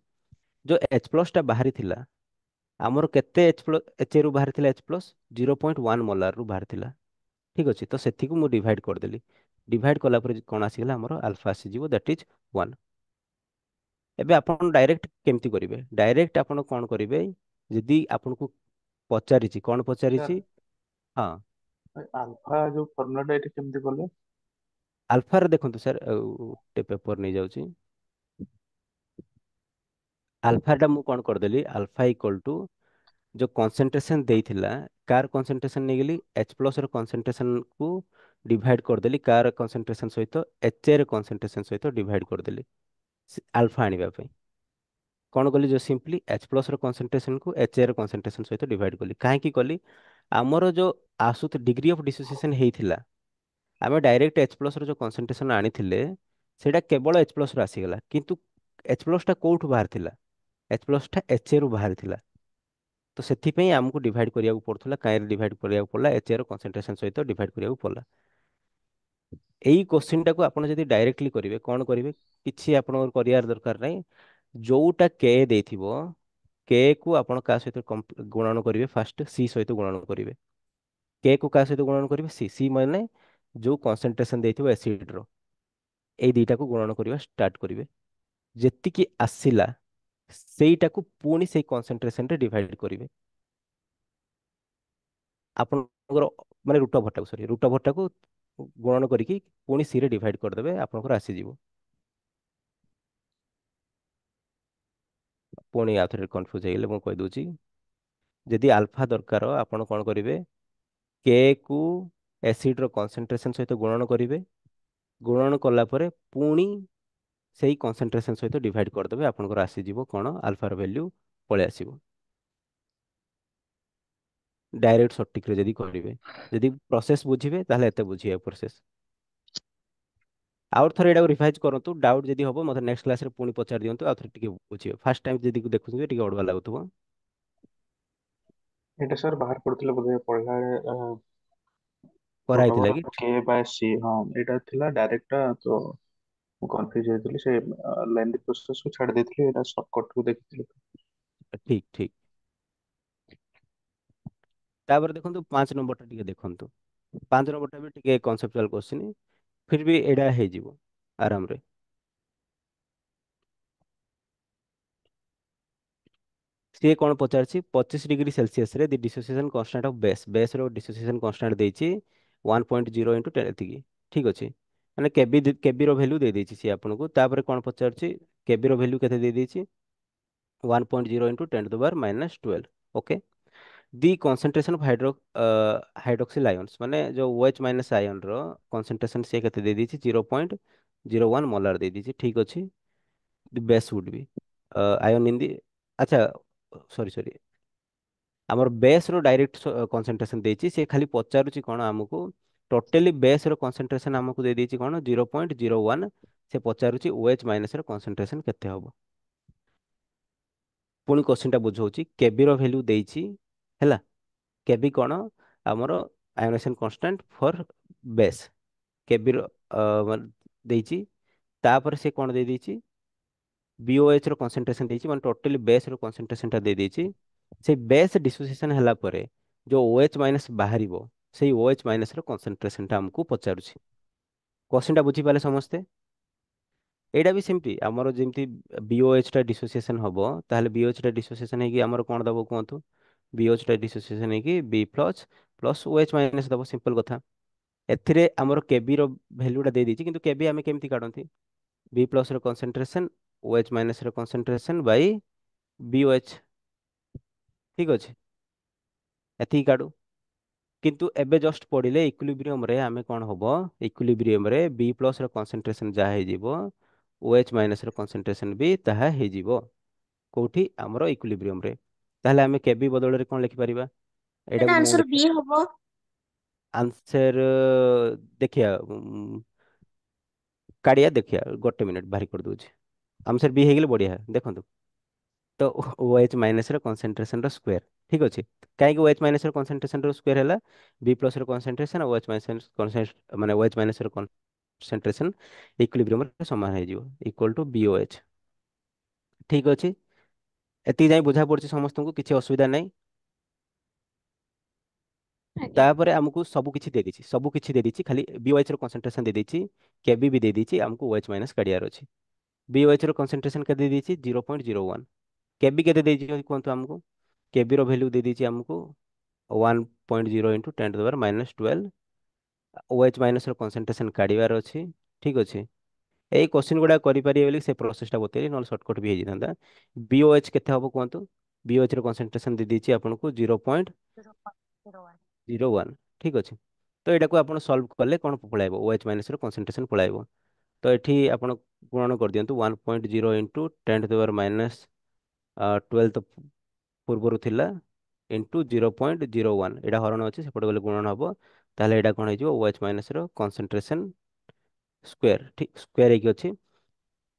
ଯୋଉ H ପ୍ଲସ ଟା ବାହାରିଥିଲା, ଆମର କେତେ HA ରୁ ବାହାରିଥିଲା? H ପ୍ଲସ 0.1 ମୋଲାର ରୁ ବାହାରିଥିଲା। ଠିକ ଅଛି, ତ ସେତିକୁ ମୁଁ ଡିଭାଇଡ କରିଦେଲି। ଡିଭାଇଡ କଲା ପରେ କଣ ଆସିଗଲା? ଆମର ଆଲଫା ଆସିଯିବ, ଦ୍ୟାଟ ଇଜ 1। ଏବେ ଆପଣ ଡାଇରେକ୍ଟ କେମିତି କରିବେ? ଡାଇରେକ୍ଟ ଆପଣ କଣ କରିବେ? ଯଦି ଆପଣଙ୍କୁ ପଚାରିଛି, କଣ ସାର୍ ପଚାରିଛି? ହଁ, ଆଲଫା ଯୋଉ ଫର୍ମୁଲାଟା ଏଠି କେମିତି କଲେ? ଆଲଫାରେ ଦେଖନ୍ତୁ ସାର୍, ଗୋଟେ ପେପର ନେଇଯାଉଛି। ଆଲଫାଟା ମୁଁ କଣ କରିଦେଲି? ଆଲଫା ଇକ୍ୱାଲ ଟୁ ଯୋଉ କନସେଣ୍ଟ୍ରେସନ ଦେଇଥିଲା, କାର କନସେଣ୍ଟ୍ରେସନ ନେଇଗଲି? H ପ୍ଲସ ର କନସେଣ୍ଟ୍ରେସନ କୁ ଡିଭାଇଡ କରିଦେଲି କାର କନସେଣ୍ଟ୍ରେସନ ସହିତ? HA ର କନସେଣ୍ଟ୍ରେସନ ସହିତ ଡିଭାଇଡ କରିଦେଲି ଆଲଫା ଆଣିବା ପାଇଁ। କଣ କଲି? ଯୋଉ ସିମ୍ପଲି H ପ୍ଲସ ର କନସେଣ୍ଟ୍ରେସନ କୁ HA ର କନସେଣ୍ଟ୍ରେସନ ସହିତ ଡିଭାଇଡ କଲି। କାହିଁକି କଲି? ଆମର ଯୋଉ ଡିଗ୍ରୀ ଅଫ ଡିସୋସିଏସନ ହେଇଥିଲା, ଆମେ ଡାଇରେକ୍ଟ H ପ୍ଲସ ର ଯୋଉ କନସେଣ୍ଟ୍ରେସନ ଆଣିଥିଲେ, ସେଇଟା କେବଳ H ପ୍ଲସ ରୁ ଆସିଗଲା। କିନ୍ତୁ H ପ୍ଲସ ଟା କୋଉଠୁ ବାହାରିଥିଲା? H ପ୍ଲସ ଟା HA ରୁ ବାହାରିଥିଲା। ତ ସେଥିପାଇଁ ଆମକୁ ଡିଭାଇଡ କରିବାକୁ ପଡୁଥିଲା। କାହିଁରେ ଡିଭାଇଡ କରିବାକୁ ପଡିଲା? HA ର କନସେଣ୍ଟ୍ରେସନ ସହିତ ଡିଭାଇଡ କରିବାକୁ ପଡିଲା। ଏଇ କୋଶ୍ଚିନ୍ ଟାକୁ ଆପଣ ଯଦି ଡାଇରେକ୍ଟଲି କରିବେ, କଣ କରିବେ? କିଛି ଆପଣଙ୍କର କରିବାର ଦରକାର ନାହିଁ। ଯୋଉଟା କେ ଦେଇଥିବ, କେ କୁ ଆପଣ କାହା ସହିତ ଗୁଣନ କରିବେ? ଫାଷ୍ଟ ସି ସହିତ ଗୁଣନ କରିବେ। କେ କୁ କାହା ସହିତ ଗୁଣନ କରିବେ? ସି। ସି ମାନେ ଯୋଉ କନସେଣ୍ଟ୍ରେସନ ଦେଇଥିବ ଏସିଡ ର, ଏଇ ଦିଟାକୁ ଗୁଣନ କରିବା ଷ୍ଟାର୍ଟ କରିବେ। ଯେତିକି ଆସିଲା ସେଇଟାକୁ ପୁଣି ସେଇ କନସେଣ୍ଟ୍ରେସନରେ ଡିଭାଇଡ କରିବେ। ଆପଣଙ୍କର ମାନେ ରୁଟ ଓଭରଟାକୁ, ସରି, ରୁଟ ଓଭରଟାକୁ ଗୁଣନ କରିକି ପୁଣି ସି ରେ ଡିଭାଇଡ କରିଦେବେ, ଆପଣଙ୍କର ଆସିଯିବ। ପୁଣି ଆଉ ଥରେ କନଫ୍ୟୁଜ ହେଇଗଲେ ମୁଁ କହିଦଉଛି। ଯଦି ଆଲଫା ଦରକାର, ଆପଣ କଣ କରିବେ? କେ କୁ ଏସିଡ ର କନସେଣ୍ଟ୍ରେସନ ସହିତ ଗୁଣନ କରିବେ। ଗୁଣନ କଲା ପରେ ପୁଣି ସେଇ କନସେଣ୍ଟ୍ରେସନ ସହିତ ଡିଭାଇଡ କରିଦେବେ, ଆପଣଙ୍କର ଆସିଯିବ କଣ? ଆଲଫାର ଭ୍ୟାଲ୍ୟୁ ପଳେଇ ଆସିବ। ଡାଇରେକ୍ଟ ସଠିକରେ ଯଦି କରିବେ, ଯଦି ପ୍ରୋସେସ ବୁଝିବେ, ତାହେଲେ ଏତେ ବୁଝିବେ ପ୍ରୋସେସ। ଆଉ ଥରେ ଏଟାକୁ ରିଭାଇଜ କରନ୍ତୁ। ଡାଉଟ ଯଦି ହବ ମୋତେ ନେକ୍ସଟ କ୍ଲାସରେ ପୁଣି ପଚାରି ଦିଅନ୍ତୁ, ଆଉ ଥରେ ଟିକେ ବୁଝିବେ। ଫାଷ୍ଟ ଟାଇମ ଯଦି ଦେଖୁଥିବେ ଟିକେ ଅଡୁଆ ଲାଗୁଥିବ। ଏଇଟା ସାର୍ ବାହାର କରୁଥିଲେ ବୋଧେ ପଢିଲା ବେଳେ, ରୁଟ୍ କରାହେଇଥିଲା ଓଭର କି? କେ ବାय ସି। ହଁ, ଏଇଟା ଥିଲା ଡାଇରେକ୍ଟ, ତ ମୁଁ କନଫ୍ୟୁଜ ହେଇଥିଲି। ସେ ଲେନ୍ଦି ପ୍ରୋସେସକୁ ଛାଡି ଦେଇଥିଲି, ଏଇଟା ସର୍ଟକଟକୁ ଦେଖିଥିଲି। ଠିକ ଠିକ। ତାପରେ ଦେଖନ୍ତୁ 5 ନମ୍ବରଟା ଟିକେ ଦେଖନ୍ତୁ। 5 ନମ୍ବରଟା ବି ଟିକେ କନସେପଚୁଆଲ କୋଶ୍ଚିନ୍, ଫିର ବି ଏଇଟା ହେଇଯିବ ଆରାମରେ। ସିଏ କଣ ପଚାରିଛି, 25 ଡିଗ୍ରୀ ସେଲସିୟସରେ ଦି ଡିସୋସିଏସନ କନଷ୍ଟାଣ୍ଟ ଅଫ ବେସ୍ ର ଡିସୋସିଏସନ କନଷ୍ଟାଣ୍ଟ ଦେଇଛି 1.0 × 10 ଏତିକି। ଠିକ ଅଛି, ମାନେ କେବି ର ଭ୍ୟାଲୁ ଦେଇଦେଇଛି ସିଏ ଆପଣଙ୍କୁ। ତାପରେ କଣ ପଚାରୁଛି, କେବି ର ଭ୍ୟାଲୁ କେତେ ଦେଇଦେଇଛି, 1.0 × 10⁻−12। Okay. The କନସେନ୍ଟ୍ରେସନ of hydroxyl ions, ମାନେ ଯୋଉ OH ମାଇନସ ଆୟନ ର କନସେନ୍ଟ୍ରେସନ ସିଏ କେତେ ଦେଇଦେଇଛି, 0.01 ମୋଲାର ଦେଇଦେଇଛି। ଠିକ ଅଛି। ଦି ବେସ୍ ଉଡ୍ ବି ଆୟନ ଇନ ଦି, ଆଚ୍ଛା ସରି ସରି, ଆମର ବେସ୍ ର ଡାଇରେକ୍ଟ କନସେନ୍ଟ୍ରେସନ ଦେଇଛି। ସେ ଖାଲି ପଚାରୁଛି କଣ ଆମକୁ, ଟୋଟାଲି ବେସ୍ ର କନସେନ୍ଟ୍ରେସନ ଆମକୁ ଦେଇଦେଇଛି କଣ, 0.01। ସେ ପଚାରୁଛି OH ମାଇନସ ର କନସେନ୍ଟ୍ରେସନ କେତେ ହବ। ପୁଣି କୋଶ୍ଚିନ୍ ଟା ବୁଝଉଛି, କେବି ର ଭ୍ୟାଲୁ ଦେଇଛି ହେଲା। କେବି କଣ, ଆମର ଆୟନେସନ କନଷ୍ଟାଣ୍ଟ ଫର ବେସ୍। କେବି ର ମାନେ ଦେଇଛି। ତାପରେ ସେ କଣ ଦେଇଦେଇଛି, BOH ର କନସେନ୍ଟ୍ରେସନ ଦେଇଛି, ମାନେ ଟୋଟାଲି ବେସ୍ ର କନସେନ୍ଟ୍ରେସନ ଟା ଦେଇଦେଇଛି। ସେଇ ବେସ୍ ଡିସୋସିଏସନ ହେଲା ପରେ ଯୋଉ OH ମାଇନସ ବାହାରିବ, ସେଇ OH ମାଇନସ ର କନସେନ୍ଟ୍ରେସନ ଟା ଆମକୁ ପଚାରୁଛି। କୋଶ୍ଚିନ୍ ଟା ବୁଝିପାରିଲେ ସମସ୍ତେ? ଏଇଟା ବି ସେମିତି, ଆମର ଯେମିତି BOH ଟା ଡିସୋସିଏସନ ହବ, ତାହେଲେ BOH ଟା ଡିସୋସିଏସନ ହେଇକି ଆମର କଣ ଦବ କୁହନ୍ତୁ, BOH ଟା ଡିସୋସିଏସନ ହେଇକି B plus plus OH minus ଦବ, ସିମ୍ପଲ କଥା। ଏଥିରେ ଆମର କେବି ର ଭ୍ୟାଲୁ ଟା ଦେଇଦେଇଛି, କିନ୍ତୁ କେବି ଆମେ କେମିତି କାଢନ୍ତି, B ପ୍ଲସ ର କନସେନ୍ଟ୍ରେସନ OH ମାଇନସ ର କନସେନ୍ଟ୍ରେସନ ବାଇ BOH। ଠିକ ଅଛି, ଏତିକି କାଢୁ। କିନ୍ତୁ ଏବେ ଜଷ୍ଟ ପଢିଲେ ଇକ୍ୱିଲିବ୍ରିୟମ ରେ ଆମେ କଣ ହବ, ଇକ୍ୱିଲିବ୍ରିୟମ ରେ B ପ୍ଲସ ର କନସେନ୍ଟ୍ରେସନ ଯାହା ହେଇଯିବ, OH ମାଇନସ ର କନସେନ୍ଟ୍ରେସନ ବି ତାହା ହେଇଯିବ। କୋଉଠି, ଆମର ଇକ୍ୱିଲିବ୍ରିୟମ ରେ। ତାହେଲେ ଆମେ କେବି ବଦଳରେ କଣ ଲେଖିପାରିବା, ଏଇଟା ଏଇଟାକୁ ମୁଁ ଆନ୍ସର ଲେଖି, ବି ହବ। ଆନ୍ସର ଦେଖିବା, କାଢିଆ ଦେଖିବା, ଗୋଟେ ମିନିଟ ବାହାରି କରିଦଉଛି। ଆନ୍ସର ବି ହେଇଗଲେ ବଢିଆ। ଦେଖନ୍ତୁ ତ OH ମାଇନସ ର କନସେନ୍ଟ୍ରେସନ ର ସ୍କୋୟାର। ଠିକ ଅଛି। କାହିଁକି OH ମାଇନସ ର କନସେନ୍ଟ୍ରେସନ ର ସ୍କୋୟାର ହେଲା, B ପ୍ଲସ ର କନସେନ୍ଟ୍ରେସନ OH ମାଇନସ ମାନେ OH ମାଇନସ ର କନସେନ୍ଟ୍ରେସନ ଇକ୍ୱିଲିବ୍ରିୟମ ରେ ସମାନ ହେଇଯିବ, ଇକ୍ୱାଲ ଟୁ BOH। ଠିକ ଅଛି, ଏତିକି ଯାଇ ବୁଝା ପଡୁଛି ସମସ୍ତଙ୍କୁ, କିଛି ଅସୁବିଧା ନାହିଁ। ଆଜ୍ଞା। ତାପରେ ଆମକୁ ସବୁ କିଛି ଦେଇଦେଇଛି, ସବୁ କିଛି ଦେଇଦେଇଛି, ଖାଲି BOH ର କନସେନ୍ଟ୍ରେସନ ଦେଇଦେଇଛି, କେବି ବି ଦେଇଦେଇଛି, ଆମକୁ OH ମାଇନସ କାଢିବାର ଅଛି। BOH ର କନସେନ୍ଟ୍ରେସନ କେତେ ଦେଇଦେଇଛି, 0.01। କେବି କେତେ ଦେଇଛି କୁହନ୍ତୁ ଆମକୁ, କେବି ର ଭ୍ୟାଲୁ ଦେଇଦେଇଛି ଆମକୁ 1.0 × 10⁻−12। OH ମାଇନସ ର କନସେନ୍ଟ୍ରେସନ କାଢିବାର ଅଛି। ଠିକ ଅଛି, ଏଇ କୋଶ୍ଚିନ୍ ଗୁଡା କରିପାରିବେ ବୋଲି ସେ ପ୍ରୋସେସଟା ବତେଇଲି, ନହେଲେ ସର୍ଟକଟ୍ ବି ହେଇଯାଇଥାନ୍ତା। BOH କେତେ ହବ କୁହନ୍ତୁ, BOH ର କନସେନ୍ଟ୍ରେସନ ଦେଇଦେଇଛି ଆପଣଙ୍କୁ 0.01। ଠିକ ଅଛି, ତ ଏଇଟାକୁ ଆପଣ ସଲ୍ଭ କଲେ କଣ ପଳାଇବ, OH ମାଇନସ ର କନସେନ୍ଟ୍ରେସନ ପଳାଇବ। ତ ଏଠି ଆପଣ ଗୁଣନ କରିଦିଅନ୍ତୁ, 1.0 × 10⁻−12 ତ ପୂର୍ବରୁ ଥିଲା, × 0.01, ଏଇଟା ହରଣ ଅଛି, ସେପଟେ ଗଲେ ଗୁଣନ ହବ। ତାହେଲେ ଏଇଟା କଣ ହେଇଯିବ, OH ମାଇନସ ର କନସେନ୍ଟ୍ରେସନ ସ୍କୋୟାର। ଠିକ, ସ୍କୋୟାର ହେଇକି ଅଛି।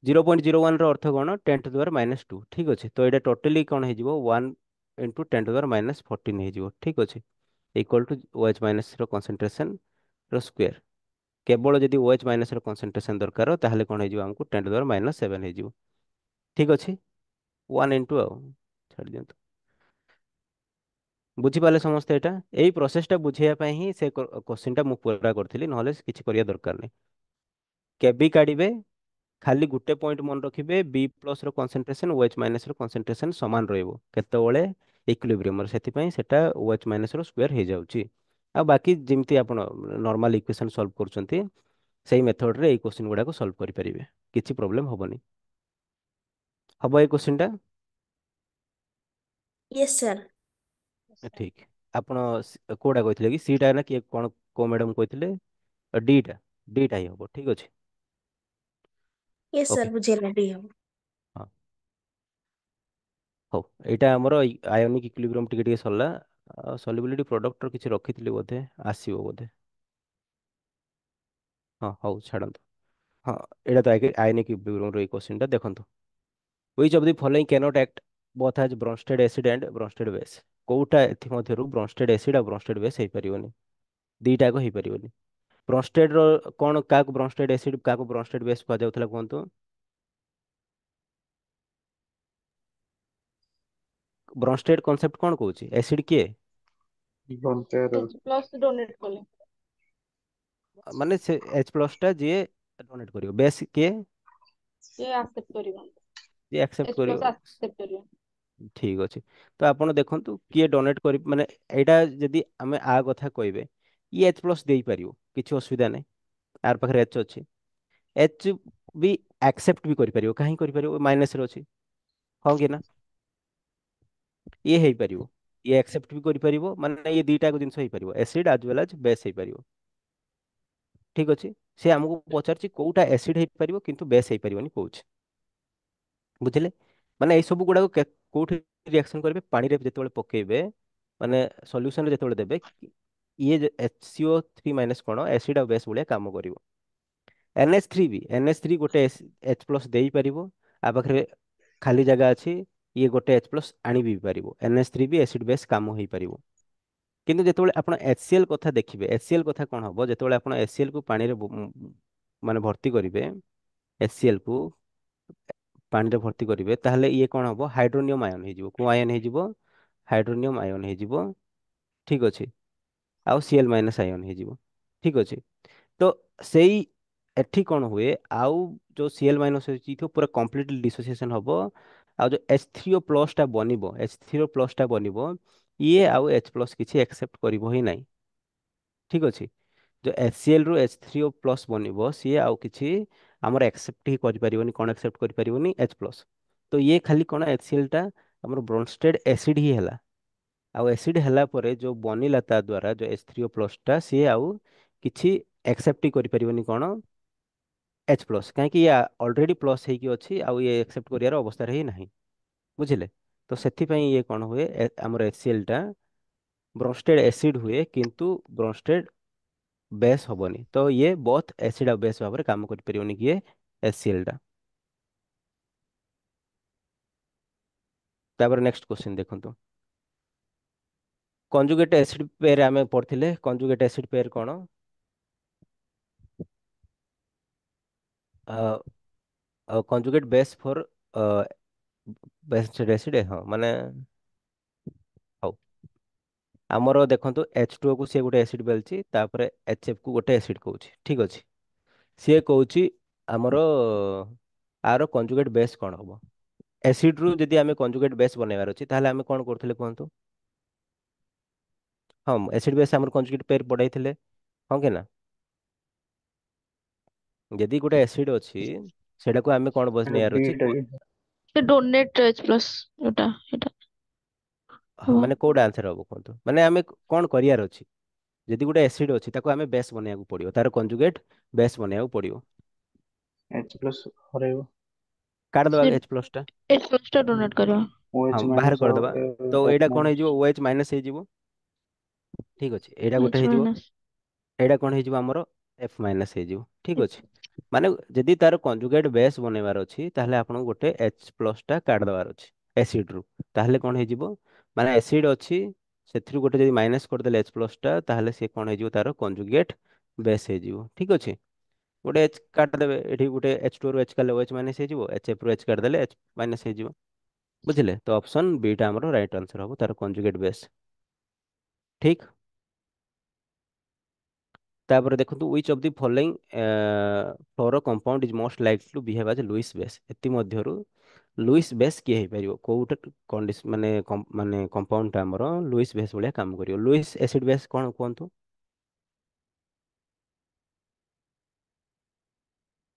0.01 ର ଅର୍ଥ କଣ, 10⁻−2। ଠିକ ଅଛି, ତ ଏଇଟା ଟୋଟାଲି କଣ ହେଇଯିବ, 1 × 10⁻−14 ହେଇଯିବ। ଠିକ ଅଛି, ଇକ୍ୱାଲ ଟୁ OH ମାଇନସ ର କନସେନ୍ଟ୍ରେସନ ର ସ୍କୋୟାର। କେବଳ ଯଦି OH ମାଇନସ ର କନସେନ୍ଟ୍ରେସନ ଦରକାର, ତାହେଲେ କଣ ହେଇଯିବ, ଆମକୁ 10⁻−7 ହେଇଯିବ। ଠିକ ଅଛି, 1 × ଆଉ ଛାଡ଼ି ଦିଅନ୍ତୁ। ବୁଝିପାରିଲେ ସମସ୍ତେ? ଏଇଟା, ଏଇ ପ୍ରୋସେସଟା ବୁଝେଇବା ପାଇଁ ହିଁ ସେ କୋଶ୍ଚିନ୍ଟା ମୁଁ ପୁରା କରିଥିଲି, ନହେଲେ କିଛି କରିବା ଦରକାର ନାହିଁ। କେବି କାଢିବେ, ଖାଲି ଗୋଟେ ପଏଣ୍ଟ ମନେ ରଖିବେ, B ପ୍ଲସ ର କନସେନ୍ଟ୍ରେସନ OH ମାଇନସ ର କନସେନ୍ଟ୍ରେସନ ସମାନ ରହିବ କେତେବେଳେ, ଇକ୍ୱିଲିବ୍ରିୟମରେ। ସେଥିପାଇଁ ସେଟା OH ମାଇନସ ର ସ୍କୋୟାର ହେଇଯାଉଛି। ଆଉ ବାକି ଯେମିତି ଆପଣ ନର୍ମାଲ ଇକ୍ୱେସନ ସଲ୍ଭ କରୁଛନ୍ତି, ସେଇ ମେଥଡରେ ଏଇ କୋଶ୍ଚିନ୍ ଗୁଡାକ ସଲ୍ଭ କରିପାରିବେ, କିଛି ପ୍ରୋବ୍ଲେମ ହବନି। ହବ ଏଇ କୋଶ୍ଚିନ୍ଟା? Yes sir. ଠିକ। ଆପଣ କୋଉଟା କହିଥିଲେ କି, ସିଟା ନା କିଏ କଣ, କୋଉ ମ୍ୟାଡାମ କହିଥିଲେ? ଡିଟା, ଡିଟା ହିଁ ହବ। ଠିକ ଅଛି, ୟେସ୍ ଓକେ। ସାର୍, ବୁଝେଇଲା ଡି ହବ। ହଁ, ହଉ। ଏଇଟା ଆମର ଆୟନିକ ଇକ୍ୱିଲିବ୍ରିୟମ ଟିକେ ଟିକେ ସରିଲା। ସଲ୍ୟୁବିଲିଟି ପ୍ରଡକ୍ଟର କିଛି ରଖିଥିଲି ବୋଧେ, ଆସିବ ବୋଧେ। ହଁ, ହଉ ଛାଡ଼ନ୍ତୁ। ହଁ, ଏଇଟା ତ ଆୟନିକ ଇକ୍ୱିଲିବ୍ରିୟମର ଏଇ କୋଶ୍ଚିନ୍ଟା ଦେଖନ୍ତୁ। Which of the following cannot act both as Bronsted acid and Bronsted base? କୋଉଟା ଏଥିମଧ୍ୟରୁ ବ୍ରନ୍ଷ୍ଟେଡ୍ ଏସିଡ ଆଉ ବ୍ରନ୍ଷ୍ଟେଡ୍ ବେସ୍ ହେଇପାରିବନି? ଦିଟା ଯାକ ହେଇପାରିବନି। ବ୍ରନ୍ଷ୍ଟେଡ୍ ର କଣ, କାହାକୁ ବ୍ରନ୍ଷ୍ଟେଡ୍ ଏସିଡ, କାହାକୁ ବ୍ରନ୍ଷ୍ଟେଡ୍ ବେସ୍ କୁହାଯାଉଥିଲା କୁହନ୍ତୁ? ବ୍ରନଷ୍ଟେଡ୍ କନସେପ୍ଟ କଣ କହୁଛି? ଏସିଡ କିଏ? volunteer H plus donate କଲେ ମାନେ ସେ H ପ୍ଲସ ଟା ଯିଏ ଡୋନେଟ୍ କରିବ, ବେସ୍ କିଏ? ସେ accept କରିବ ଯିଏ ଆକ୍ସେପ୍ଟ H plus କରିବ। accept କରିବ। ଠିକ ଅଛି। ତ ଆପଣ ଦେଖନ୍ତୁ କିଏ ଡୋନେଟ୍ କରି, ମାନେ ଏଇଟା ଯଦି ଆମେ ଆ କଥା କହିବେ, ଇଏ H ପ୍ଲସ ଦେଇପାରିବ, କିଛି ଅସୁବିଧା ନାହିଁ, ଆର ପାଖରେ H ଅଛି। H ବି ଆକ୍ସେପ୍ଟ ବି କରିପାରିବ, କାହିଁ କରିପାରିବ? ମାଇନସ ରେ ଅଛି, ହଁ କି ନା? ଇଏ ହେଇପାରିବ, ଇଏ ଆକ୍ସେପ୍ଟ ବି କରିପାରିବ, ମାନେ ଇଏ ଦିଟା ଜିନିଷ ହେଇପାରିବ, ଏସିଡ ଆଜ ୱେଲ ଆଜ ବେସ୍ ହେଇପାରିବ। ଠିକ ଅଛି। ସେ ଆମକୁ ପଚାରୁଛି କୋଉଟା ଏସିଡ ହେଇପାରିବ କିନ୍ତୁ ବେସ୍ ହେଇପାରିବନି କହୁଛି। ବୁଝିଲେ? ମାନେ ଏଇ ସବୁ ଗୁଡାକ କୋଉଠି ରିଆକ୍ସନ କରିବେ? ପାଣିରେ ଯେତେବେଳେ ପକେଇବେ, ମାନେ ସଲ୍ୟୁସନରେ ଯେତେବେଳେ ଦେବେ, ଇଏ HCO3 ମାଇନସ କଣ ଏସିଡ ଆଉ ବେସ୍ ଭଳିଆ କାମ କରିବ। NH3 ବି, NH3 ଗୋଟେ H ପ୍ଲସ ଦେଇପାରିବ, ଆ ପାଖରେ ଖାଲି ଜାଗା ଅଛି, ଇଏ ଗୋଟେ H ପ୍ଲସ ଆଣି ବି ପାରିବ, NH3 ବି ଏସିଡ ବେସ୍ କାମ ହେଇପାରିବ। କିନ୍ତୁ ଯେତେବେଳେ ଆପଣ HCl କଥା ଦେଖିବେ, HCl କଥା କଣ ହବ? ଯେତେବେଳେ ଆପଣ HCl କୁ ପାଣିରେ ମାନେ ଭର୍ତ୍ତି କରିବେ, HCl କୁ ପାଣିରେ ଭର୍ତ୍ତି କରିବେ, ତାହେଲେ ଇଏ କଣ ହବ? ହାଇଡ୍ରୋନିୟମ ଆୟନ ହେଇଯିବ। କୋଉ ଆୟନ ହେଇଯିବ? ହାଇଡ୍ରୋନିୟମ ଆୟନ ହେଇଯିବ। ଠିକ ଅଛି। ଆଉ Cl ମାଇନସ ଆୟନ ହେଇଯିବ। ଠିକ ଅଛି। ତ ସେଇ ଏଠି କଣ ହୁଏ? ଆଉ ଯୋଉ Cl ମାଇନସ ହେଇଥିବ ପୁରା କମ୍ପ୍ଲିଟଲି ଡିସୋସିଏସନ ହବ, ଆଉ ଯୋଉ H3O ପ୍ଲସ ଟା ବନିବ, H3O ପ୍ଲସ ଟା ବନିବ, ଇଏ ଆଉ H ପ୍ଲସ କିଛି ଆକ୍ସେପ୍ଟ କରିବ ହିଁ ନାହିଁ। ଠିକ ଅଛି। ଯୋଉ HCl ରୁ H3O ପ୍ଲସ ବନିବ, ସିଏ ଆଉ କିଛି ଆମର ଆକ୍ସେପ୍ଟ ହିଁ କରିପାରିବନି। କଣ ଆକ୍ସେପ୍ଟ କରିପାରିବନି? H plus. ତ ଇଏ ଖାଲି କଣ HCl ଟା ଆମର ବ୍ରୋନଷ୍ଟେଡ୍ ଏସିଡ ହିଁ ହେଲା। ଆଉ ଏସିଡ ହେଲା ପରେ ଯୋଉ ବନିଲା ତା ଦ୍ଵାରା ଯୋଉ H3O ପ୍ଲସ ଟା, ସିଏ ଆଉ କିଛି ଆକ୍ସେପ୍ଟ ହିଁ କରିପାରିବନି କଣ? H plus. କାହିଁକି? ଇଏ ଅଲରେଡି ପ୍ଲସ ହେଇକି ଅଛି, ଆଉ ଇଏ ଆକ୍ସେପ୍ଟ କରିବାର ଅବସ୍ଥାରେ ହିଁ ନାହିଁ। ବୁଝିଲେ? ତ ସେଥିପାଇଁ ଇଏ କଣ ହୁଏ? ଆମର HCl ଟା ବ୍ରୋନଷ୍ଟେଡ୍ ଏସିଡ ହୁଏ, କିନ୍ତୁ ବ୍ରୋନଷ୍ଟେଡ୍ ବେସ୍ ହବନି। ତ ଇଏ ବୋଥ ଏସିଡ ଆଉ ବେସ୍ ଭାବରେ କାମ କରିପାରିବନି, କିଏ? HCl ଟା। ତାପରେ ନେକ୍ସଟ କ୍ୱେଶ୍ଚନ ଦେଖନ୍ତୁ। କଞ୍ଜୁଗେଟ ଏସିଡ ପେयर ଆମେ ପଢିଥିଲେ, କଞ୍ଜୁଗେଟ ଏସିଡ ପେयर କଣ? କଞ୍ଜୁଗେଟ ବେସ୍ ଫର୍ ବେସ୍ଡ ଏସିଡ, ହଁ ମାନେ ହଉ। ଆମର ଦେଖନ୍ତୁ H2O କୁ ସିଏ ଗୋଟେ ଏସିଡ ବେଲଛି, ତାପରେ HF କୁ ଗୋଟେ ଏସିଡ କହୁଛି। ଠିକ ଅଛି। ସିଏ କହୁଛି ଆମର ଆର କଞ୍ଜୁଗେଟ ବେସ୍ କଣ ହବ? ଏସିଡ ରୁ ଯଦି ଆମେ କଞ୍ଜୁଗେଟ ବେସ୍ ବନେଇବାର ଅଛି, ତାହେଲେ ଆମେ କଣ କରୁଥିଲେ କୁହନ୍ତୁ? ହଁ, ଏସିଡ ବେସ୍ ଆମର କଞ୍ଜୁଗେଟ ପେयर ପଢାଇଥିଲେ, ହଁ କି ନା? ଯଦି ଗୋଟେ ଏସିଡ ଅଛି, ସେଟାକୁ ଆମେ କଣ ବନେଇବାର ଅଛି? ଦିଟା ସେ donate H plus ଯୋଉଟା ସେଇଟା ହବ। ମାନେ କୋଉଟା ଆନ୍ସର ହବ କୁହନ୍ତୁ? ମାନେ ଆମେ କଣ କରିବାର ଅଛି? ଯଦି ଗୋଟେ ଏସିଡ ଅଛି, ତାକୁ ଆମେ ବେସ୍ ବନେଇବାକୁ ପଡିବ, ତାର କଞ୍ଜୁଗେଟ ବେସ୍ ବନେଇବାକୁ ପଡିବ। H plus ହରେଇବ, କାଢିଦବା ସେ H ପ୍ଲସ ଟା। H plus ଟା donate କରିବ। ହଁ, OH ବାହାର ମାଇନସ ଆଉ କରିଦବା। ତ F ଏଇଟା କଣ ମାଇନସ। ହେଇଯିବ? OH ମାଇନସ ହେଇଯିବ। ଠିକ ଅଛି। ଏଇଟା ଗୋଟେ H ହେଇଯିବ, minus ଏଇଟା କଣ ହେଇଯିବ? ଆମର F ମାଇନସ ହେଇଯିବ। ଠିକ ଅଛି। ମାନେ ଯଦି ତାର କଞ୍ଜୁଗେଟ ବେସ୍ ବନେଇବାର ଅଛି, ତାହେଲେ ଆପଣଙ୍କୁ ଗୋଟେ H ପ୍ଲସ ଟା କାଢିଦବାର ଅଛି ଏସିଡ ରୁ। ତାହେଲେ କଣ ହେଇଯିବ? ମାନେ ଏସିଡ ଅଛି, ସେଥିରୁ ଗୋଟେ ଯଦି ମାଇନସ କରିଦେଲେ H ପ୍ଲସ ଟା, ତାହେଲେ ସେ କଣ ହେଇଯିବ? ତାର କଞ୍ଜୁଗେଟ ବେସ୍ ହେଇଯିବ। ଠିକ ଅଛି। ଗୋଟେ H କାଟିଦେବେ, ଏଠି ଗୋଟେ H2 ରୁ H କାଟିଲେ OH ମାଇନସ ହେଇଯିବ, HF ରୁ H କାଟିଦେଲେ H ମାଇନସ ହେଇଯିବ। ବୁଝିଲେ? ତ ଅପସନ ବି ଟା ଆମର ରାଇଟ ଆନ୍ସର ହବ, ତାର କଞ୍ଜୁଗେଟ ବେସ୍। ଠିକ। ତାପରେ ଦେଖନ୍ତୁ, which of the following fluoro compound is most likely to behave as a Lewis base? ଏଥି ମଧ୍ୟରୁ ଲୁଇସ୍ ବେସ୍ କିଏ ହେଇପାରିବ? କୋଉଟା କଣ୍ଡିସନ ମାନେ ମାନେ କମ୍ପାଉଣ୍ଡ ଟା ଆମର ଲୁଇସ୍ ବେସ୍ ଭଳିଆ କାମ କରିବ? ଲୁଇସ୍ ଏସିଡ ବେସ୍ କଣ କୁହନ୍ତୁ?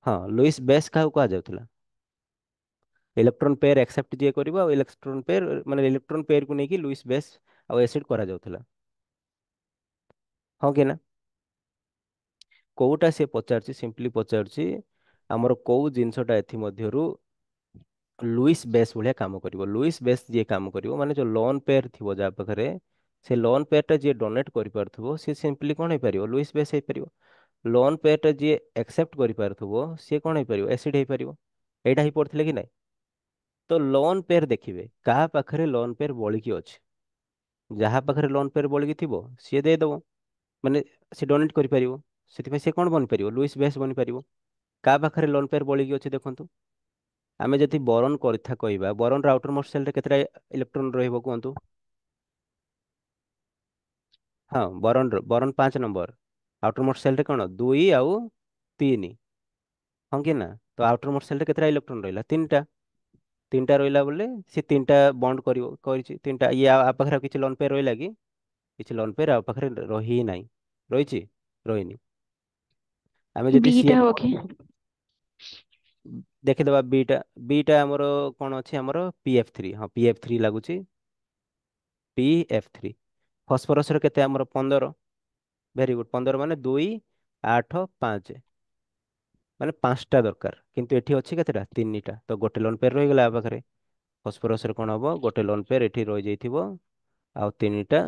ହଁ, ଲୁଇସ୍ ବେସ୍ କାହାକୁ କୁହାଯାଉଥିଲା? ଇଲେକ୍ଟ୍ରନ ପେयर ଆକ୍ସେପ୍ଟ ଯିଏ କରିବ, ଆଉ ଇଲେକ୍ଟ୍ରନ ପେयर ମାନେ ଇଲେକ୍ଟ୍ରନ ପେयर କୁ ନେଇକି ଲୁଇସ୍ ବେସ୍ ଆଉ ଏସିଡ କରାଯାଉଥିଲା, ହଁ କି ନା? କୋଉଟା ସେ ପଚାରୁଛି? ସିମ୍ପଲି ପଚାରୁଛି ଆମର କୋଉ ଜିନିଷଟା ଏଥି ମଧ୍ୟରୁ ଲୁଇସ୍ ବେସ୍ ଭଳିଆ କାମ କରିବ? ଲୁଇସ୍ ବେସ୍ ଯିଏ କାମ କରିବ, ମାନେ ଯୋଉ ଲୋନ ପେयर ଥିବ ଯାହା ପାଖରେ, ସେ ଲୋନ ପେयर ଟା ଯିଏ ଡୋନେଟ୍ କରିପାରୁଥିବ, ସିଏ ସିମ୍ପଲି କଣ ହେଇପାରିବ? ଲୁଇସ୍ ବେସ୍ ହେଇପାରିବ। ଲୋନ ପେयर ଟା ଯିଏ ଆକ୍ସେପ୍ଟ କରିପାରୁଥିବ, ସିଏ କଣ ହେଇପାରିବ? ଏସିଡ ହେଇପାରିବ। ଏଇଟା ହିଁ ପଢିଥିଲେ କି ନାଇଁ? ତ ଲୋନ ପେयर ଦେଖିବେ, କାହା ପାଖରେ ଲୋନ ପେयर ବଳିକି ଅଛି? ଯାହା ପାଖରେ ଲୋନ ପେयर ବଳିକି ଥିବ, ସିଏ ଦେଇଦବ, ମାନେ ସେ ଡୋନେଟ୍ କରିପାରିବ। ସେଥିପାଇଁ ସେ କଣ ବନିପାରିବ? ଲୁଇସ୍ ବେସ୍ ବନିପାରିବ। କାହା ପାଖରେ ଲୋନ ପେयर ବଳିକି ଅଛି ଦେଖନ୍ତୁ? ଆମେ ଯଦି ବୋରନ୍ କଥା କହିବା, ବୋରନ୍ ର ଆଉଟର ମୋଷ୍ଟ ସେଲ୍ ରେ କେତେଟା ଇଲେକ୍ଟ୍ରନ ରହିବ କୁହନ୍ତୁ? ହଁ, boron 5 number. Outermost shell ରେ କଣ 2 ଆଉ 3, ହଁ କି ନା? ତ ଆଉଟର ମୋଷ୍ଟ ସେଲ୍ ରେ କେତେଟା ଇଲେକ୍ଟ୍ରନ ରହିଲା? 3ଟା। 3ଟା ରହିଲା ବୋଲେ ସେ 3ଟା ବଣ୍ଡ କରିଛି 3ଟା। ଇଏ ଆ ପାଖରେ ଆଉ କିଛି ଲୋନ୍ ପେୟାର ରହିଲା କି? କିଛି ଲୋନ୍ ପେୟାର ଆଉ ପାଖରେ ରହି ହିଁ ନାହିଁ। ରହିଛି? ରହିନି। ଆମେ ଯଦି ବିଟା ସିଏ ହବ କି? ଦେଖିଦବା ବିଟା ଆମର କଣ ଅଛି? ଆମର PF3। ହଁ, PF3 ଲାଗୁଛି। PF3। ଫସ୍ଫରସର କେତେ? ଆମର 15। Very good. 15 ମାନେ 2, 8, 5, ମାନେ 5ଟା ଦରକାର। କିନ୍ତୁ ଏଠି ଅଛି କେତେଟା? 3ଟା। ତ ଗୋଟେ ଲୋନ୍ ପେୟାର ରହିଗଲା ଆ ପାଖରେ। ଫସ୍ଫରସରେ କଣ ହବ? ଗୋଟେ ଲୋନ୍ ପେୟାର ଏଠି ରହିଯାଇଥିବ ଆଉ 3ଟା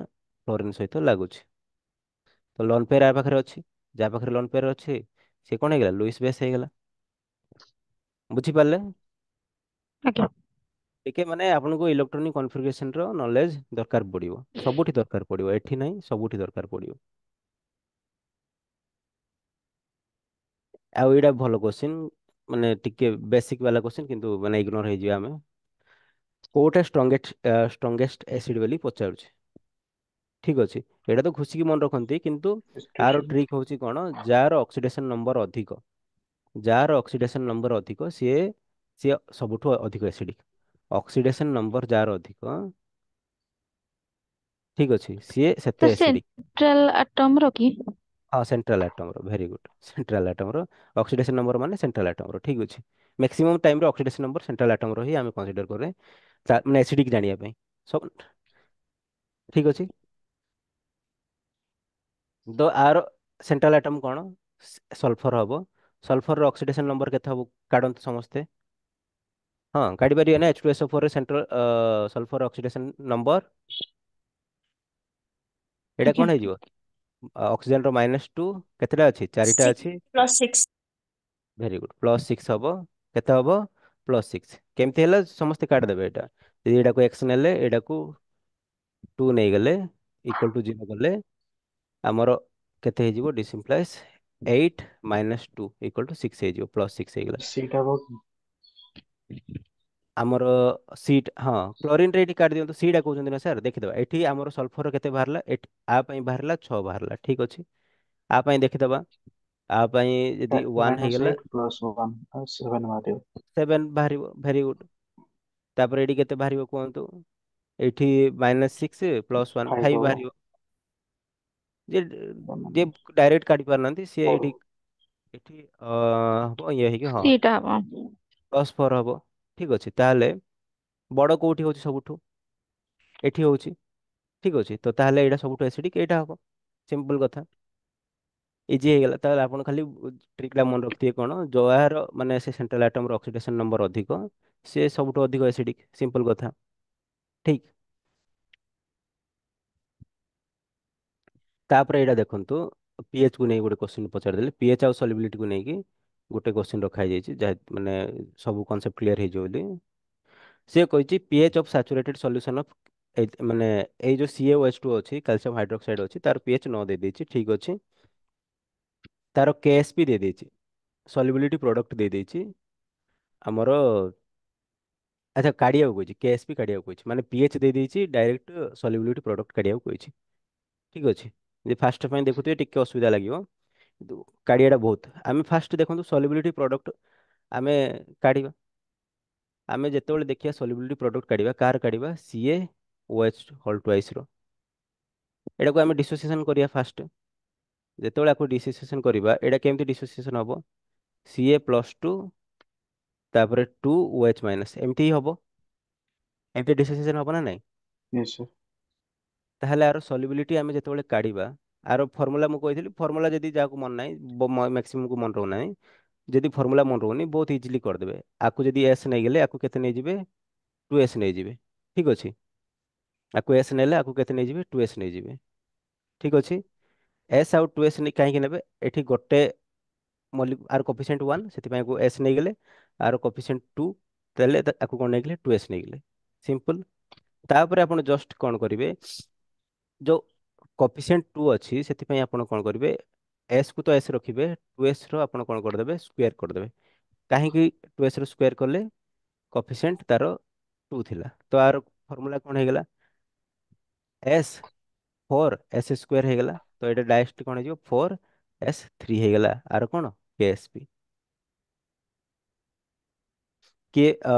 ଫ୍ଲୋରିନ ସହିତ ଲାଗୁଛି। ତ ଲୋନ୍ ପେୟାର ଆ ପାଖରେ ଅଛି। ଯାହା ପାଖରେ ଲୋନ୍ ପେୟାର ଅଛି ସେ କଣ ହେଇଗଲା? ଲୁଇସ୍ ବେସ୍ ହେଇଗଲା। ବୁଝିପାରିଲେ? ଆଜ୍ଞା। ଟିକେ ମାନେ ଆପଣଙ୍କୁ ଇଲେକ୍ଟ୍ରୋନିକ କନଫିଗରେସନ ର ନଲେଜ ଦରକାର ପଡିବ। ସବୁଠି ଦରକାର ପଡିବ, ଏଠି ନାହିଁ, ସବୁଠି ଦରକାର ପଡିବ। ଆଉ ଏଇଟା ଭଲ କୋଶ୍ଚିନ୍, ମାନେ ଟିକେ ବେସିକ ବାଲା କୋଶ୍ଚିନ୍, କିନ୍ତୁ ମାନେ ଇଗ୍ନୋର ହେଇଯିବା ଆମେ। କୋଉଟା ଷ୍ଟ୍ରଙ୍ଗେଷ୍ଟ ଏସିଡ ବୋଲି ପଚାରୁଛି। ଠିକ ଅଛି, ଏଇଟା ତ ଘୁଷିକି ମନେ ରଖନ୍ତି, କିନ୍ତୁ ଆର ଏଷ୍ଟ୍ରେସନ। ଟ୍ରିକ୍ ହଉଛି କଣ? ଯାହାର ଅକ୍ସିଡେସନ ନମ୍ବର ଅଧିକ, ଯାହାର ଅକ୍ସିଡେସନ ନମ୍ବର ଅଧିକ, ସିଏ ସବୁଠୁ ଅଧିକ ଏସିଡିକ। ଅକ୍ସିଡେସନ ନମ୍ବର ଯାହାର ଅଧିକ, ଠିକ ଅଛି, ସିଏ ତ ସେତେ ଏସିଡିକ। ସେଣ୍ଟ୍ରାଲ ଆଟମ ର କି? ହଁ, ସେଣ୍ଟ୍ରାଲ ଆଟମର। Very good. ସେଣ୍ଟ୍ରାଲ ଆଟମର ଅକ୍ସିଡେସନ ନମ୍ବର ମାନେ ସେଣ୍ଟ୍ରାଲ ଆଟମର। ଠିକ ଅଛି। ମ୍ୟାକ୍ସିମମ୍ ଟାଇମରେ ଅକ୍ସିଡେସନ ନମ୍ବର ସେଣ୍ଟ୍ରାଲ ଆଟମର ହିଁ ଆମେ କନସିଡର କରେ, ମାନେ ଏସିଡିକ ଜାଣିବା ପାଇଁ। ସବୁ ଠିକ ଅଛି। ତ ଆର ସେଣ୍ଟ୍ରାଲ ଆଟମ କଣ? ସଲଫର ହବ। ସଲଫରର ଅକ୍ସିଡେସନ ନମ୍ବର କେତେ ହବ? କାଢନ୍ତୁ ସମସ୍ତେ। ହଁ, କାଢି ପାରିବେ ନା। H2SO4 ରେ ସେଣ୍ଟ୍ରାଲ ସଲଫର ଅକ୍ସିଡେସନ ନମ୍ବର ଏଇଟା ଆଜ୍ଞା। କଣ ହେଇଯିବ? ଅକ୍ସିଜେନ ର -2 କେତେଟା ଅଛି? 4ଟା 6 ଅଛି। + 6। Very good. +6 ହବ। କେତେ ହବ? +6। କେମିତି ହେଲା? ସମସ୍ତେ କାଢିଦେବେ ଏଇଟା। ଯଦି ଏଇଟାକୁ x ନେଲେ, ଏଇଟାକୁ 2 ନେଇଗଲେ, ଇକ୍ୱାଲ ଟୁ 0 କଲେ, ଆମର କେତେ ହେଇଯିବ? ଡିସିମ୍ପ୍ଲାଇଜ୍ 8 - 2 = 6 ହେଇଯିବ। +6 ହେଇଗଲା। ସେଇଟା ହବ କି? ଆମର ସିଟ୍, ହଁ, କ୍ଲୋରିନ ରେ ଏଠି କାଢି ଦିଅନ୍ତୁ। ସିଟା କହୁଛନ୍ତି ନା ସାର୍? ଦେଖିଦେବା ଏଠି ଆମର ସଲଫର କେତେ ବାହାରିଲା? ଏଠି ଆ ପାଇଁ ବାହାରିଲା 6 ବାହାରିଲା। ଠିକ ଅଛି। ଆ ପାଇଁ ଦେଖିଦବା। ଆ ପାଇଁ ଯଦି 1 ହେଇଗଲା, -8 + 1 7 ବାହାରିବ। 7 ବାହାରିବ। Very good. ତାପରେ ଏଠି କେତେ ବାହାରିବ କୁହନ୍ତୁ? ଏଇଠି -6 + 1 5 5 ହବ। ବାହାରିବ। ଯେ ଯେ ଡାଇରେକ୍ଟ କାଢି ପାରୁନାହାନ୍ତି, ସିଏ ଫୋର୍ ଏଠି ଏଠି ହବ ଇଏ ହେଇକି, ହଁ, ସେଇଟା ହବ। +4 ହବ। ଠିକ ଅଛି। ତାହେଲେ ବଡ କୋଉଠି ହଉଛି ସବୁଠୁ? ଏଠି ହଉଛି। ଠିକ ଅଛି। ତ ତାହେଲେ ଏଇଟା ସବୁଠୁ ଏସିଡିକ, ଏଇଟା ହବ। ସିମ୍ପଲ କଥା। ଇଜି ହେଇଗଲା। ତାହେଲେ ଆପଣ ଖାଲି ଟ୍ରିକ୍ ଟା ମନେ ରଖିଥିବେ କଣ? ଯାହାର ମାନେ ସେ ସେଣ୍ଟ୍ରାଲ ଆଟମ ର ଅକ୍ସିଡେସନ ନମ୍ବର ଅଧିକ, ସେ ସବୁଠୁ ଅଧିକ ଏସିଡିକ। ସିମ୍ପଲ କଥା। ଠିକ। ତାପରେ ଏଇଟା ଦେଖନ୍ତୁ, ପିଏଚ୍ କୁ ନେଇ ଗୋଟେ କୋଶ୍ଚିନ୍ ପଚାରିଦେଲେ। ପିଏଚ୍ ଆଉ ସଲ୍ୟୁବିଲିଟି କୁ ନେଇକି ଗୋଟେ କୋଶ୍ଚିନ୍ ରଖା ହେଇଯାଇଛି, ଯାହା ମାନେ ସବୁ କନସେପ୍ଟ କ୍ଲିୟର ହେଇଯିବ ବୋଲି। ସେ କହିଛି pH of saturated solution of, ମାନେ ଏଇ ଯୋଉ CaOH2 ଅଛି, କ୍ୟାଲସିୟମ ହାଇଡ୍ରୋକ୍ସାଇଡ୍ ଅଛି, ତାର ପିଏଚ୍ 9 ଦେଇଦେଇଛି। ଠିକ ଅଛି। ତାର KSP ଦେଇଦେଇଛି। ସଲ୍ୟୁବିଲିଟି ପ୍ରଡକ୍ଟ ଦେଇଦେଇଛି ଆମର। ଆଚ୍ଛା, କାଢିବାକୁ କହିଛି। KSP କାଢିବାକୁ କହିଛି, ମାନେ ପିଏଚ୍ ଦେଇଦେଇଛି, ଡାଇରେକ୍ଟ ସଲ୍ୟୁବିଲିଟି ପ୍ରଡକ୍ଟ କାଢିବାକୁ କହିଛି। ଠିକ ଅଛି। ଯଦି ଫାଷ୍ଟ ପାଇଁ ଦେଖୁଥିବେ ଟିକେ ଅସୁବିଧା ଲାଗିବ, କିନ୍ତୁ କାଢିବାଟା ବହୁତ। ଆମେ ଫାଷ୍ଟ ଦେଖନ୍ତୁ ସଲ୍ୟୁବିଲିଟି ପ୍ରଡକ୍ଟ ଆମେ କାଢିବା। ଆମେ ଯେତେବେଳେ ଦେଖିବା ସଲ୍ୟୁବିଲିଟି ପ୍ରଡକ୍ଟ କାଢିବା, କାହାର କାଢିବା? CaOH2 ର। ଏଟାକୁ ଆମେ ଡିସୋସିଏସନ କରିବା ଫାଷ୍ଟ। ଯେତେବେଳେ ଆକୁ ଡିସୋସିଏସନ କରିବା, ଏଇଟା କେମିତି ଡିସୋସିଏସନ ହବ? Ca+2 ତାପରେ 2OH-, ଏମିତି ହିଁ ହବ। ଏମିତି ଡିସୋସିଏସନ ହବ ନା ନାଇଁ? Yes, sir. ତାହେଲେ ଆର ସଲ୍ୟୁବିଲିଟି ଆମେ ଯେତେବେଳେ କାଢିବା, ଆର ଫର୍ମୁଲା ମୁଁ କହିଥିଲି। ଫର୍ମୁଲା ଯଦି ଯାହାକୁ ମନେ ନାହିଁ, ମ୍ୟାକ୍ସିମମକୁ ମନେ ରହୁନାହିଁ, ଯଦି ଫର୍ମୁଲା ମନେ ରହୁନି, ବହୁତ ଇଜିଲି କରିଦେବେ। ଆକୁ ଯଦି S ନେଇଗଲେ, ଆକୁ କେତେ ନେଇଯିବେ? 2S ନେଇଯିବେ। ଠିକ ଅଛି। ଆକୁ S ନେଲେ, ଆକୁ କେତେ ନେଇଯିବେ? 2S ନେଇଯିବେ। ଠିକ ଅଛି। S ଆଉ 2S କାହିଁକି ନେବେ? ଏଠି ଗୋଟେ ଆର କୋଫିସିଏଣ୍ଟ 1, ସେଥିପାଇଁ ଆକୁ S ନେଇଗଲେ। ଆର କୋଫିସିଏଣ୍ଟ 2, ତାହେଲେ ଆକୁ କଣ ନେଇଗଲେ? 2S ନେଇଗଲେ। ସିମ୍ପଲ। ତାପରେ ଆପଣ ଜଷ୍ଟ କଣ କରିବେ? ଯୋଉ କୋଫିସିଏଣ୍ଟ 2 ଅଛି, ସେଥିପାଇଁ ଆପଣ କଣ କରିବେ? S କୁ ତ S ରଖିବେ, 2S ର ଆପଣ କଣ କରିଦେବେ? ସ୍କ୍ୱାର କରିଦେବେ। କାହିଁକି 2S ର ସ୍କ୍ୱାର କଲେ? କୋଫିସିଏଣ୍ଟ ତାର 2 ଥିଲା। ତ ଆର ଫର୍ମୁଲା କଣ ହେଇଗଲା? ଏସ୍ 4s² ହେଇଗଲା। ତ ଏଇଟା ଡାଇରେକ୍ଟ କଣ ହେଇଯିବ? 4s3 ହେଇଗଲା। ଆର କଣ? KSP। କିଏ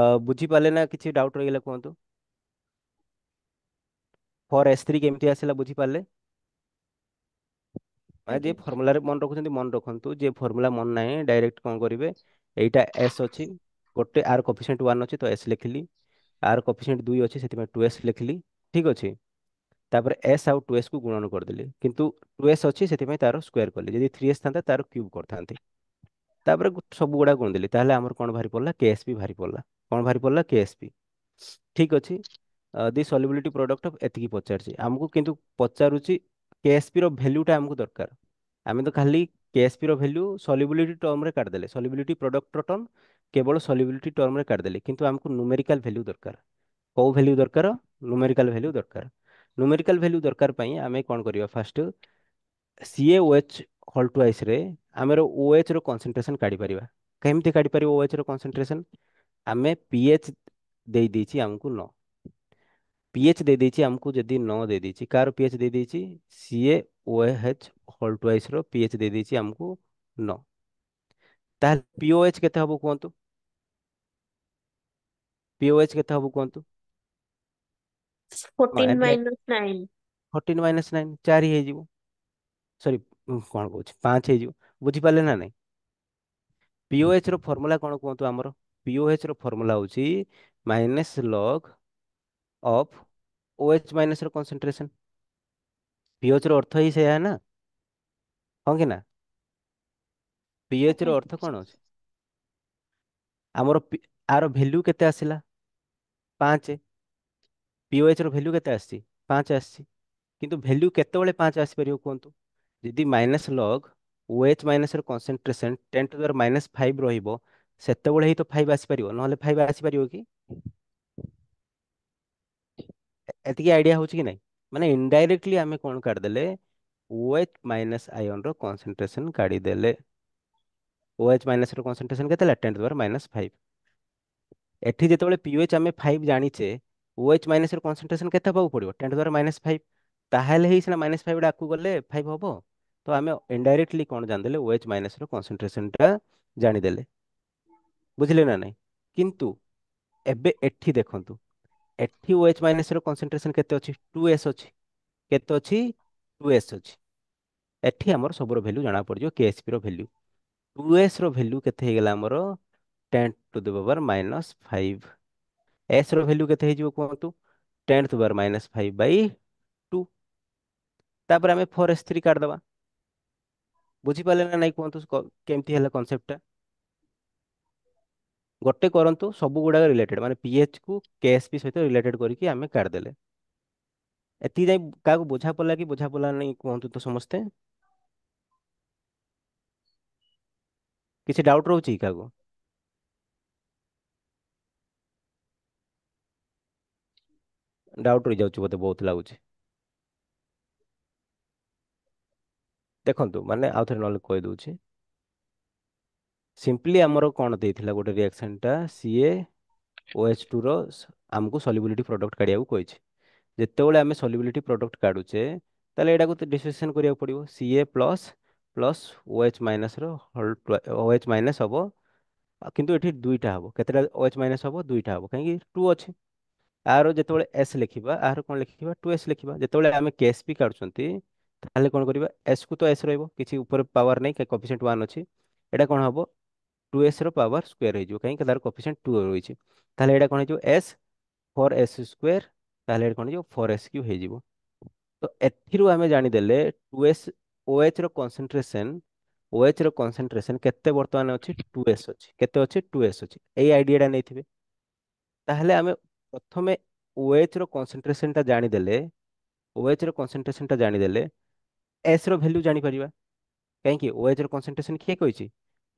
ବୁଝିପାରିଲେ ନା? କିଛି ଡାଉଟ୍ ରହିଗଲା କୁହନ୍ତୁ। 4s3 କେମିତି ଆସିଲା ବୁଝିପାରିଲେ? ମାନେ ଯିଏ ଆଜ୍ଞା। ଫର୍ମୁଲାରେ ମନେ ରଖୁଛନ୍ତି ମନେ ରଖନ୍ତୁ, ଯିଏ ଫର୍ମୁଲା ମନେ ନାହିଁ ଡାଇରେକ୍ଟ କଣ କରିବେ, ଏଇଟା ଏସ୍ ଅଛି, ଗୋଟେ ଆର କୋଫିସିଏଣ୍ଟ 1 ଅଛି ତ ଏସ୍ ଲେଖିଲି, ଆର କୋଫିସିଏଣ୍ଟ 2 ଅଛି ସେଥିପାଇଁ 2s ଲେଖିଲି। ଠିକ ଅଛି। ତାପରେ ଏସ୍ ଆଉ 2s କୁ ଗୁଣନ କରିଦେଲି, କିନ୍ତୁ 2s ଅଛି ସେଥିପାଇଁ ତାର ସ୍କୋୟାର କଲି। ଯଦି 3s ଥାନ୍ତା ତାର କ୍ୟୁବ କରିଥାନ୍ତି। ତାପରେ ସବୁ ଗୁଡା ଗୁଣିଦେଲି, ତାହେଲେ ଆମର କଣ ବାହାରି ପଡିଲା? KSP ବାହାରି ପଡିଲା। କଣ ବାହାରି ପଡିଲା? KSP। ଠିକ ଅଛି। ଦି ସଲ୍ୟୁବିଲିଟି ପ୍ରଡକ୍ଟ ଅଫ ଏତିକି ପଚାରିଛି ଆମକୁ, କିନ୍ତୁ ପଚାରୁଛି KSP ର ଭ୍ୟାଲ୍ୟୁଟା ଆମକୁ ଦରକାର। ଆମେ ତ ଖାଲି KSP ର ଭ୍ୟାଲ୍ୟୁ ସଲ୍ୟୁବିଲିଟି ଟର୍ମରେ କାଢିଦେଲେ, ସଲ୍ୟୁବିଲିଟି ପ୍ରଡକ୍ଟର ଟର୍ମ କେବଳ ସଲ୍ୟୁବିଲିଟି ଟର୍ମରେ କାଢିଦେଲେ, କିନ୍ତୁ ଆମକୁ ନ୍ୟୁମେରିକାଲ ଭ୍ୟାଲ୍ୟୁ ଦରକାର। କୋଉ ଭ୍ୟାଲ୍ୟୁ ଦରକାର? ନ୍ୟୁମେରିକାଲ ଭ୍ୟାଲ୍ୟୁ ଦରକାର। ନ୍ୟୁମେରିକାଲ ଭ୍ୟାଲ୍ୟୁ ଦରକାର ପାଇଁ ଆମେ କଣ କରିବା? ଫାଷ୍ଟ CaOH ହୋଲ୍ ଟ୍ୱାଇସ୍ ରେ ଆମର OH ର କନସେନ୍ଟ୍ରେସନ କାଢିପାରିବା। କେମିତି କାଢିପାରିବା OH ର କନସେନ୍ଟ୍ରେସନ? ଆମେ pH ଦେଇ ଦେଇଛି ଆମକୁ 9, pH ଦେଇ ଦେଇଛି ଆମକୁ, ଯଦି 9 ଦେଇ ଦେଇଛି, କାର pH ଦେଇ ଦେଇଛି? CaOH ହୋଲ୍ ଟ୍ୱାଇସ୍ ର pH ଦେଇ ଦେଇଛି ଆମକୁ 9। ତାହେଲେ POH କେତେ ହବ କୁହନ୍ତୁ? POH କେତେ ହବ କୁହନ୍ତୁ? 14 -9। 14 - 9 4 ହେଇଯିବ। ସରି, କଣ କହୁଛି, 5 ହେଇଯିବ। ବୁଝିପାରିଲେ ନା ନାଇଁ? POH ର ଫର୍ମୁଲା କଣ କୁହନ୍ତୁ ଆମର? POH ର ଫର୍ମୁଲା ହଉଛି ମାଇନସ ଲଗ ଅଫ OH ମାଇନସ ର କନସେନ୍ଟ୍ରେସନ। POH ର ଅର୍ଥ ହିଁ ସେୟା ନା, ହଁ କି ନା? PH ର ଅର୍ଥ କଣ ଅଛି ଆମର? ଆର ଭ୍ୟାଲ୍ୟୁ କେତେ ଆସିଲା? 5। POH ର ଭ୍ୟାଲ୍ୟୁ କେତେ ଆସିଛି? 5 ଆସିଛି। କିନ୍ତୁ ଭ୍ୟାଲ୍ୟୁ କେତେବେଳେ 5 ଆସିପାରିବ କୁହନ୍ତୁ? ଯଦି ମାଇନସ ଲଗ OH ମାଇନସ ର କନସେନ୍ଟ୍ରେସନ 10⁻⁵ ରହିବ, ସେତେବେଳେ ହିଁ ତ 5 ଆସିପାରିବ, ନହେଲେ 5 ଆସିପାରିବ କି? ଏତିକି ଆଇଡିଆ ହଉଛି କି ନାଇଁ? ମାନେ ଇନଡାଇରେକ୍ଟଲି ଆମେ କଣ କାଢିଦେଲେ? OH ମାଇନସ ଆୟନ ର କନସେନ୍ଟ୍ରେସନ କାଢିଦେଲେ। OH ମାଇନସ ର କନସେନ୍ଟ୍ରେସନ କେତେ ହେଲା? 10⁻⁵। ଏଠି ଯେତେବେଳେ POH ଆମେ 5 ଜାଣିଛେ, OH ମାଇନସ ର କନସେନ୍ଟ୍ରେସନ କେତେ ହବାକୁ ପଡିବ? 10⁻⁵। ତାହେଲେ ହିଁ ସିନା -5 ଟା ଆଗକୁ ଗଲେ 5 ହବ। ତ ଆମେ ଇନଡାଇରେକ୍ଟଲି କଣ ଜାଣିଦେଲେ? OH ମାଇନସ ର କନସେନ୍ଟ୍ରେସନ ଟା ଜାଣିଦେଲେ। ବୁଝିଲେ ନା ନାଇଁ? କିନ୍ତୁ ଏବେ ଏଠି ଦେଖନ୍ତୁ, ଏଠି OH ମାଇନସ ର କନସେନ୍ଟ୍ରେସନ କେତେ ଅଛି? 2s ଅଛି। କେତେ ଅଛି? 2s ଅଛି। ଏଠି ଆମର ସବୁର ଭ୍ୟାଲ୍ୟୁ ଜଣା ପଡିଯିବ। KSP ର ଭ୍ୟାଲ୍ୟୁ, 2s ର ଭ୍ୟାଲ୍ୟୁ କେତେ ହେଇଗଲା ଆମର? 10⁻⁵। s ର ଭ୍ୟାଲ୍ୟୁ କେତେ ହେଇଯିବ କୁହନ୍ତୁ? 10⁻⁵/2। ତାପରେ ଆମେ 4s3 କାଢିଦବା। ବୁଝିପାରିଲେ ନା ନାଇଁ କୁହନ୍ତୁ? କେମିତି ହେଲା କନସେପ୍ଟଟା? ଗୋଟେ କରନ୍ତୁ, ସବୁ ଗୁଡାକ ରିଲେଟେଡ, ମାନେ PH କୁ KSP ସହିତ ରିଲେଟେଡ କରିକି ଆମେ କାଢିଦେଲେ। ଏତିକି ଯାଇ କାହାକୁ ବୁଝା ପଡିଲା କି ବୁଝା ପଡିଲା ନାହିଁ କୁହନ୍ତୁ ତ ସମସ୍ତେ? କିଛି ଡାଉଟ ରହୁଛି କି କାହାକୁ? ଡାଉଟ ରହିଯାଉଛି ବୋଧେ, ବହୁତ ଲାଗୁଛି। ଦେଖନ୍ତୁ, ମାନେ ଆଉ ଥରେ ନହେଲେ କହିଦଉଛି। ସିମ୍ପଲି ଆମର କଣ ଦେଇଥିଲା ଗୋଟେ ରିଆକ୍ସନ ଟା? CaOH2 ର ଆମକୁ ସଲ୍ୟୁବିଲିଟି ପ୍ରଡକ୍ଟ କାଢିବାକୁ କହିଛି। ଯେତେବେଳେ ଆମେ ସଲ୍ୟୁବିଲିଟି ପ୍ରଡକ୍ଟ କାଢୁଛେ, ତାହେଲେ ଏଇଟାକୁ ଡିସୋସିଏସନ କରିବାକୁ ପଡିବ। Ca plus plus OH minus ର OH ମାଇନସ ହବ। କିନ୍ତୁ ଏଠି ଦୁଇଟା ହବ। କେତେଟା OH ମାଇନସ ହବ? ଦୁଇଟା ହବ, କାହିଁକି? 2 ଅଛି। ଆର ଯେତେବେଳେ S ଲେଖିବା, ଆର କଣ ଲେଖିବା? 2s ଲେଖିବା। ଯେତେବେଳେ ଆମେ KSP କାଢୁଛନ୍ତି, ତାହେଲେ କଣ କରିବା? S କୁ ତ S ରହିବ, କିଛି ଉପରେ ପାୱାର ନାହିଁ, କୋଫିସିଏଣ୍ଟ 1 ଅଛି। ଏଇଟା କଣ ହବ? 2s ର ପାୱାର ସ୍କୋୟାର ହେଇଯିବ, କାହିଁକି? ତାର କୋଫିସିଏଣ୍ଟ 2 ରହିଛି। ତାହେଲେ ଏଇଟା କଣ ହେଇଯିବ? S 4s²। ତାହେଲେ ଏଇଟା କଣ ହେଇଯିବ? 4s³ ହେଇଯିବ। ତ ଏଥିରୁ ଆମେ ଜାଣିଦେଲେ 2s OH ର କନସେନ୍ଟ୍ରେସନ, OH ର କନସେନ୍ଟ୍ରେସନ କେତେ ବର୍ତ୍ତମାନ ଅଛି? 2s ଅଛି। କେତେ ଅଛି? 2s ଅଛି। ଏଇ ଆଇଡିଆଟା ନେଇଥିବେ। ତାହେଲେ ଆମେ ପ୍ରଥମେ OH ର କନସେନ୍ଟ୍ରେସନ ଟା ଜାଣିଦେଲେ, OH ର କନସେନ୍ଟ୍ରେସନ ଟା ଜାଣିଦେଲେ S ର ଭ୍ୟାଲ୍ୟୁ ଜାଣିପାରିବା। କାହିଁକି? OH ର କନସେନ୍ଟ୍ରେସନ କିଏ କହିଛି?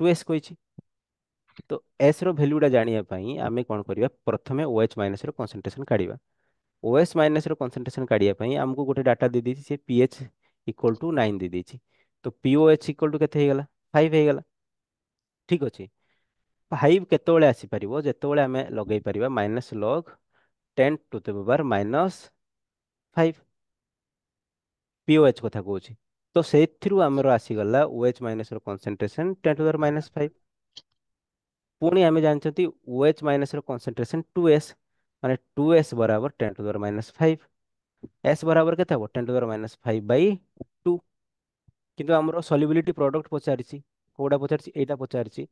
2s କହିଛି। ତ S ର ଭ୍ୟାଲ୍ୟୁଟା ଜାଣିବା ପାଇଁ ଆମେ କଣ କରିବା? ପ୍ରଥମେ OH ମାଇନସ ର କନସେନ୍ଟ୍ରେସନ କାଢିବା। OS ମାଇନସ ର କନସେନ୍ଟ୍ରେସନ କାଢିବା ପାଇଁ ଆମକୁ ଗୋଟେ ଡାଟା ଦେଇଦେଇଛି, ସେ pH ଇକ୍ୱାଲ ଟୁ 9 ଦେଇଦେଇଛି। ତ POH ଇକ୍ୱାଲ ଟୁ କେତେ ହେଇଗଲା? 5 ହେଇଗଲା। ଠିକ ଅଛି। फाइव केतेବେଳେ ଆସିପାରିବ ଯେତେବେଳେ ଆମେ ଲଗେଇ ପାରିବା ମାଇନସ୍ ଲଗ 10⁻⁻5 ପିଓଏଚ୍ କଥା କହୁଛି। ତ ସେଇଥିରୁ ଆମର ଆସିଗଲା OH ମାଇନସ୍ ର କନସେନ୍ଟ୍ରେସନ୍ 10⁻⁻5। ପୁଣି ଆମେ ଜାଣିଛନ୍ତି OH ମାଇନସ୍ ର କନସେନ୍ଟ୍ରେସନ୍ 2s, ମାନେ 2s ବରାବର 10⁻⁵। s ବରାବର କେତେ ହବ 10⁻⁵/2। କିନ୍ତୁ ଆମର ସଲ୍ୟୁବିଲିଟି ପ୍ରଡକ୍ଟ ପଚାରିଛି, କୋଉଟା ପଚାରିଛି, ଏଇଟା ପଚାରିଛି।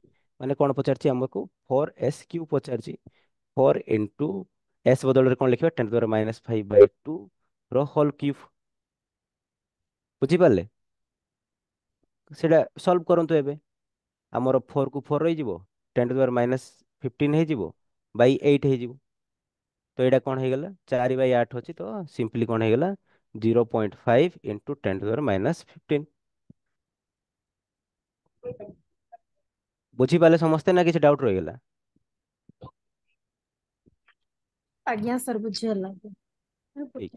ମାନେ କଣ ପଚାରିଛି ଆମକୁ 4s³ ପଚାରିଛି। 4 ଇଣ୍ଟୁ s ବଦଳରେ କଣ ଲେଖିବା 10⁻⁵/2 ର ହୋଲ୍ କ୍ୟୁବ୍। ବୁଝିପାରିଲେ? ସେଇଟା ସଲ୍ଭ କରନ୍ତୁ ଏବେ। ଆମର 4 କୁ 4 ରହିଯିବ, 10⁻⁻15 ହେଇଯିବ, ବାଇ 8 ହେଇଯିବ। ତ ଏଇଟା କଣ ହେଇଗଲା 4/8 ଅଛି, ତ ସିମ୍ପଲି କଣ ହେଇଗଲା 0.5 ଇଣ୍ଟୁ 10⁻⁻15। ବୁଝିପାରିଲେ ସମସ୍ତେ ନା କିଛି ଡାଉଟ୍ ରହିଗଲା? ଆଜ୍ଞା ସାର୍ ବୁଝିଗଲା। ଠିକ।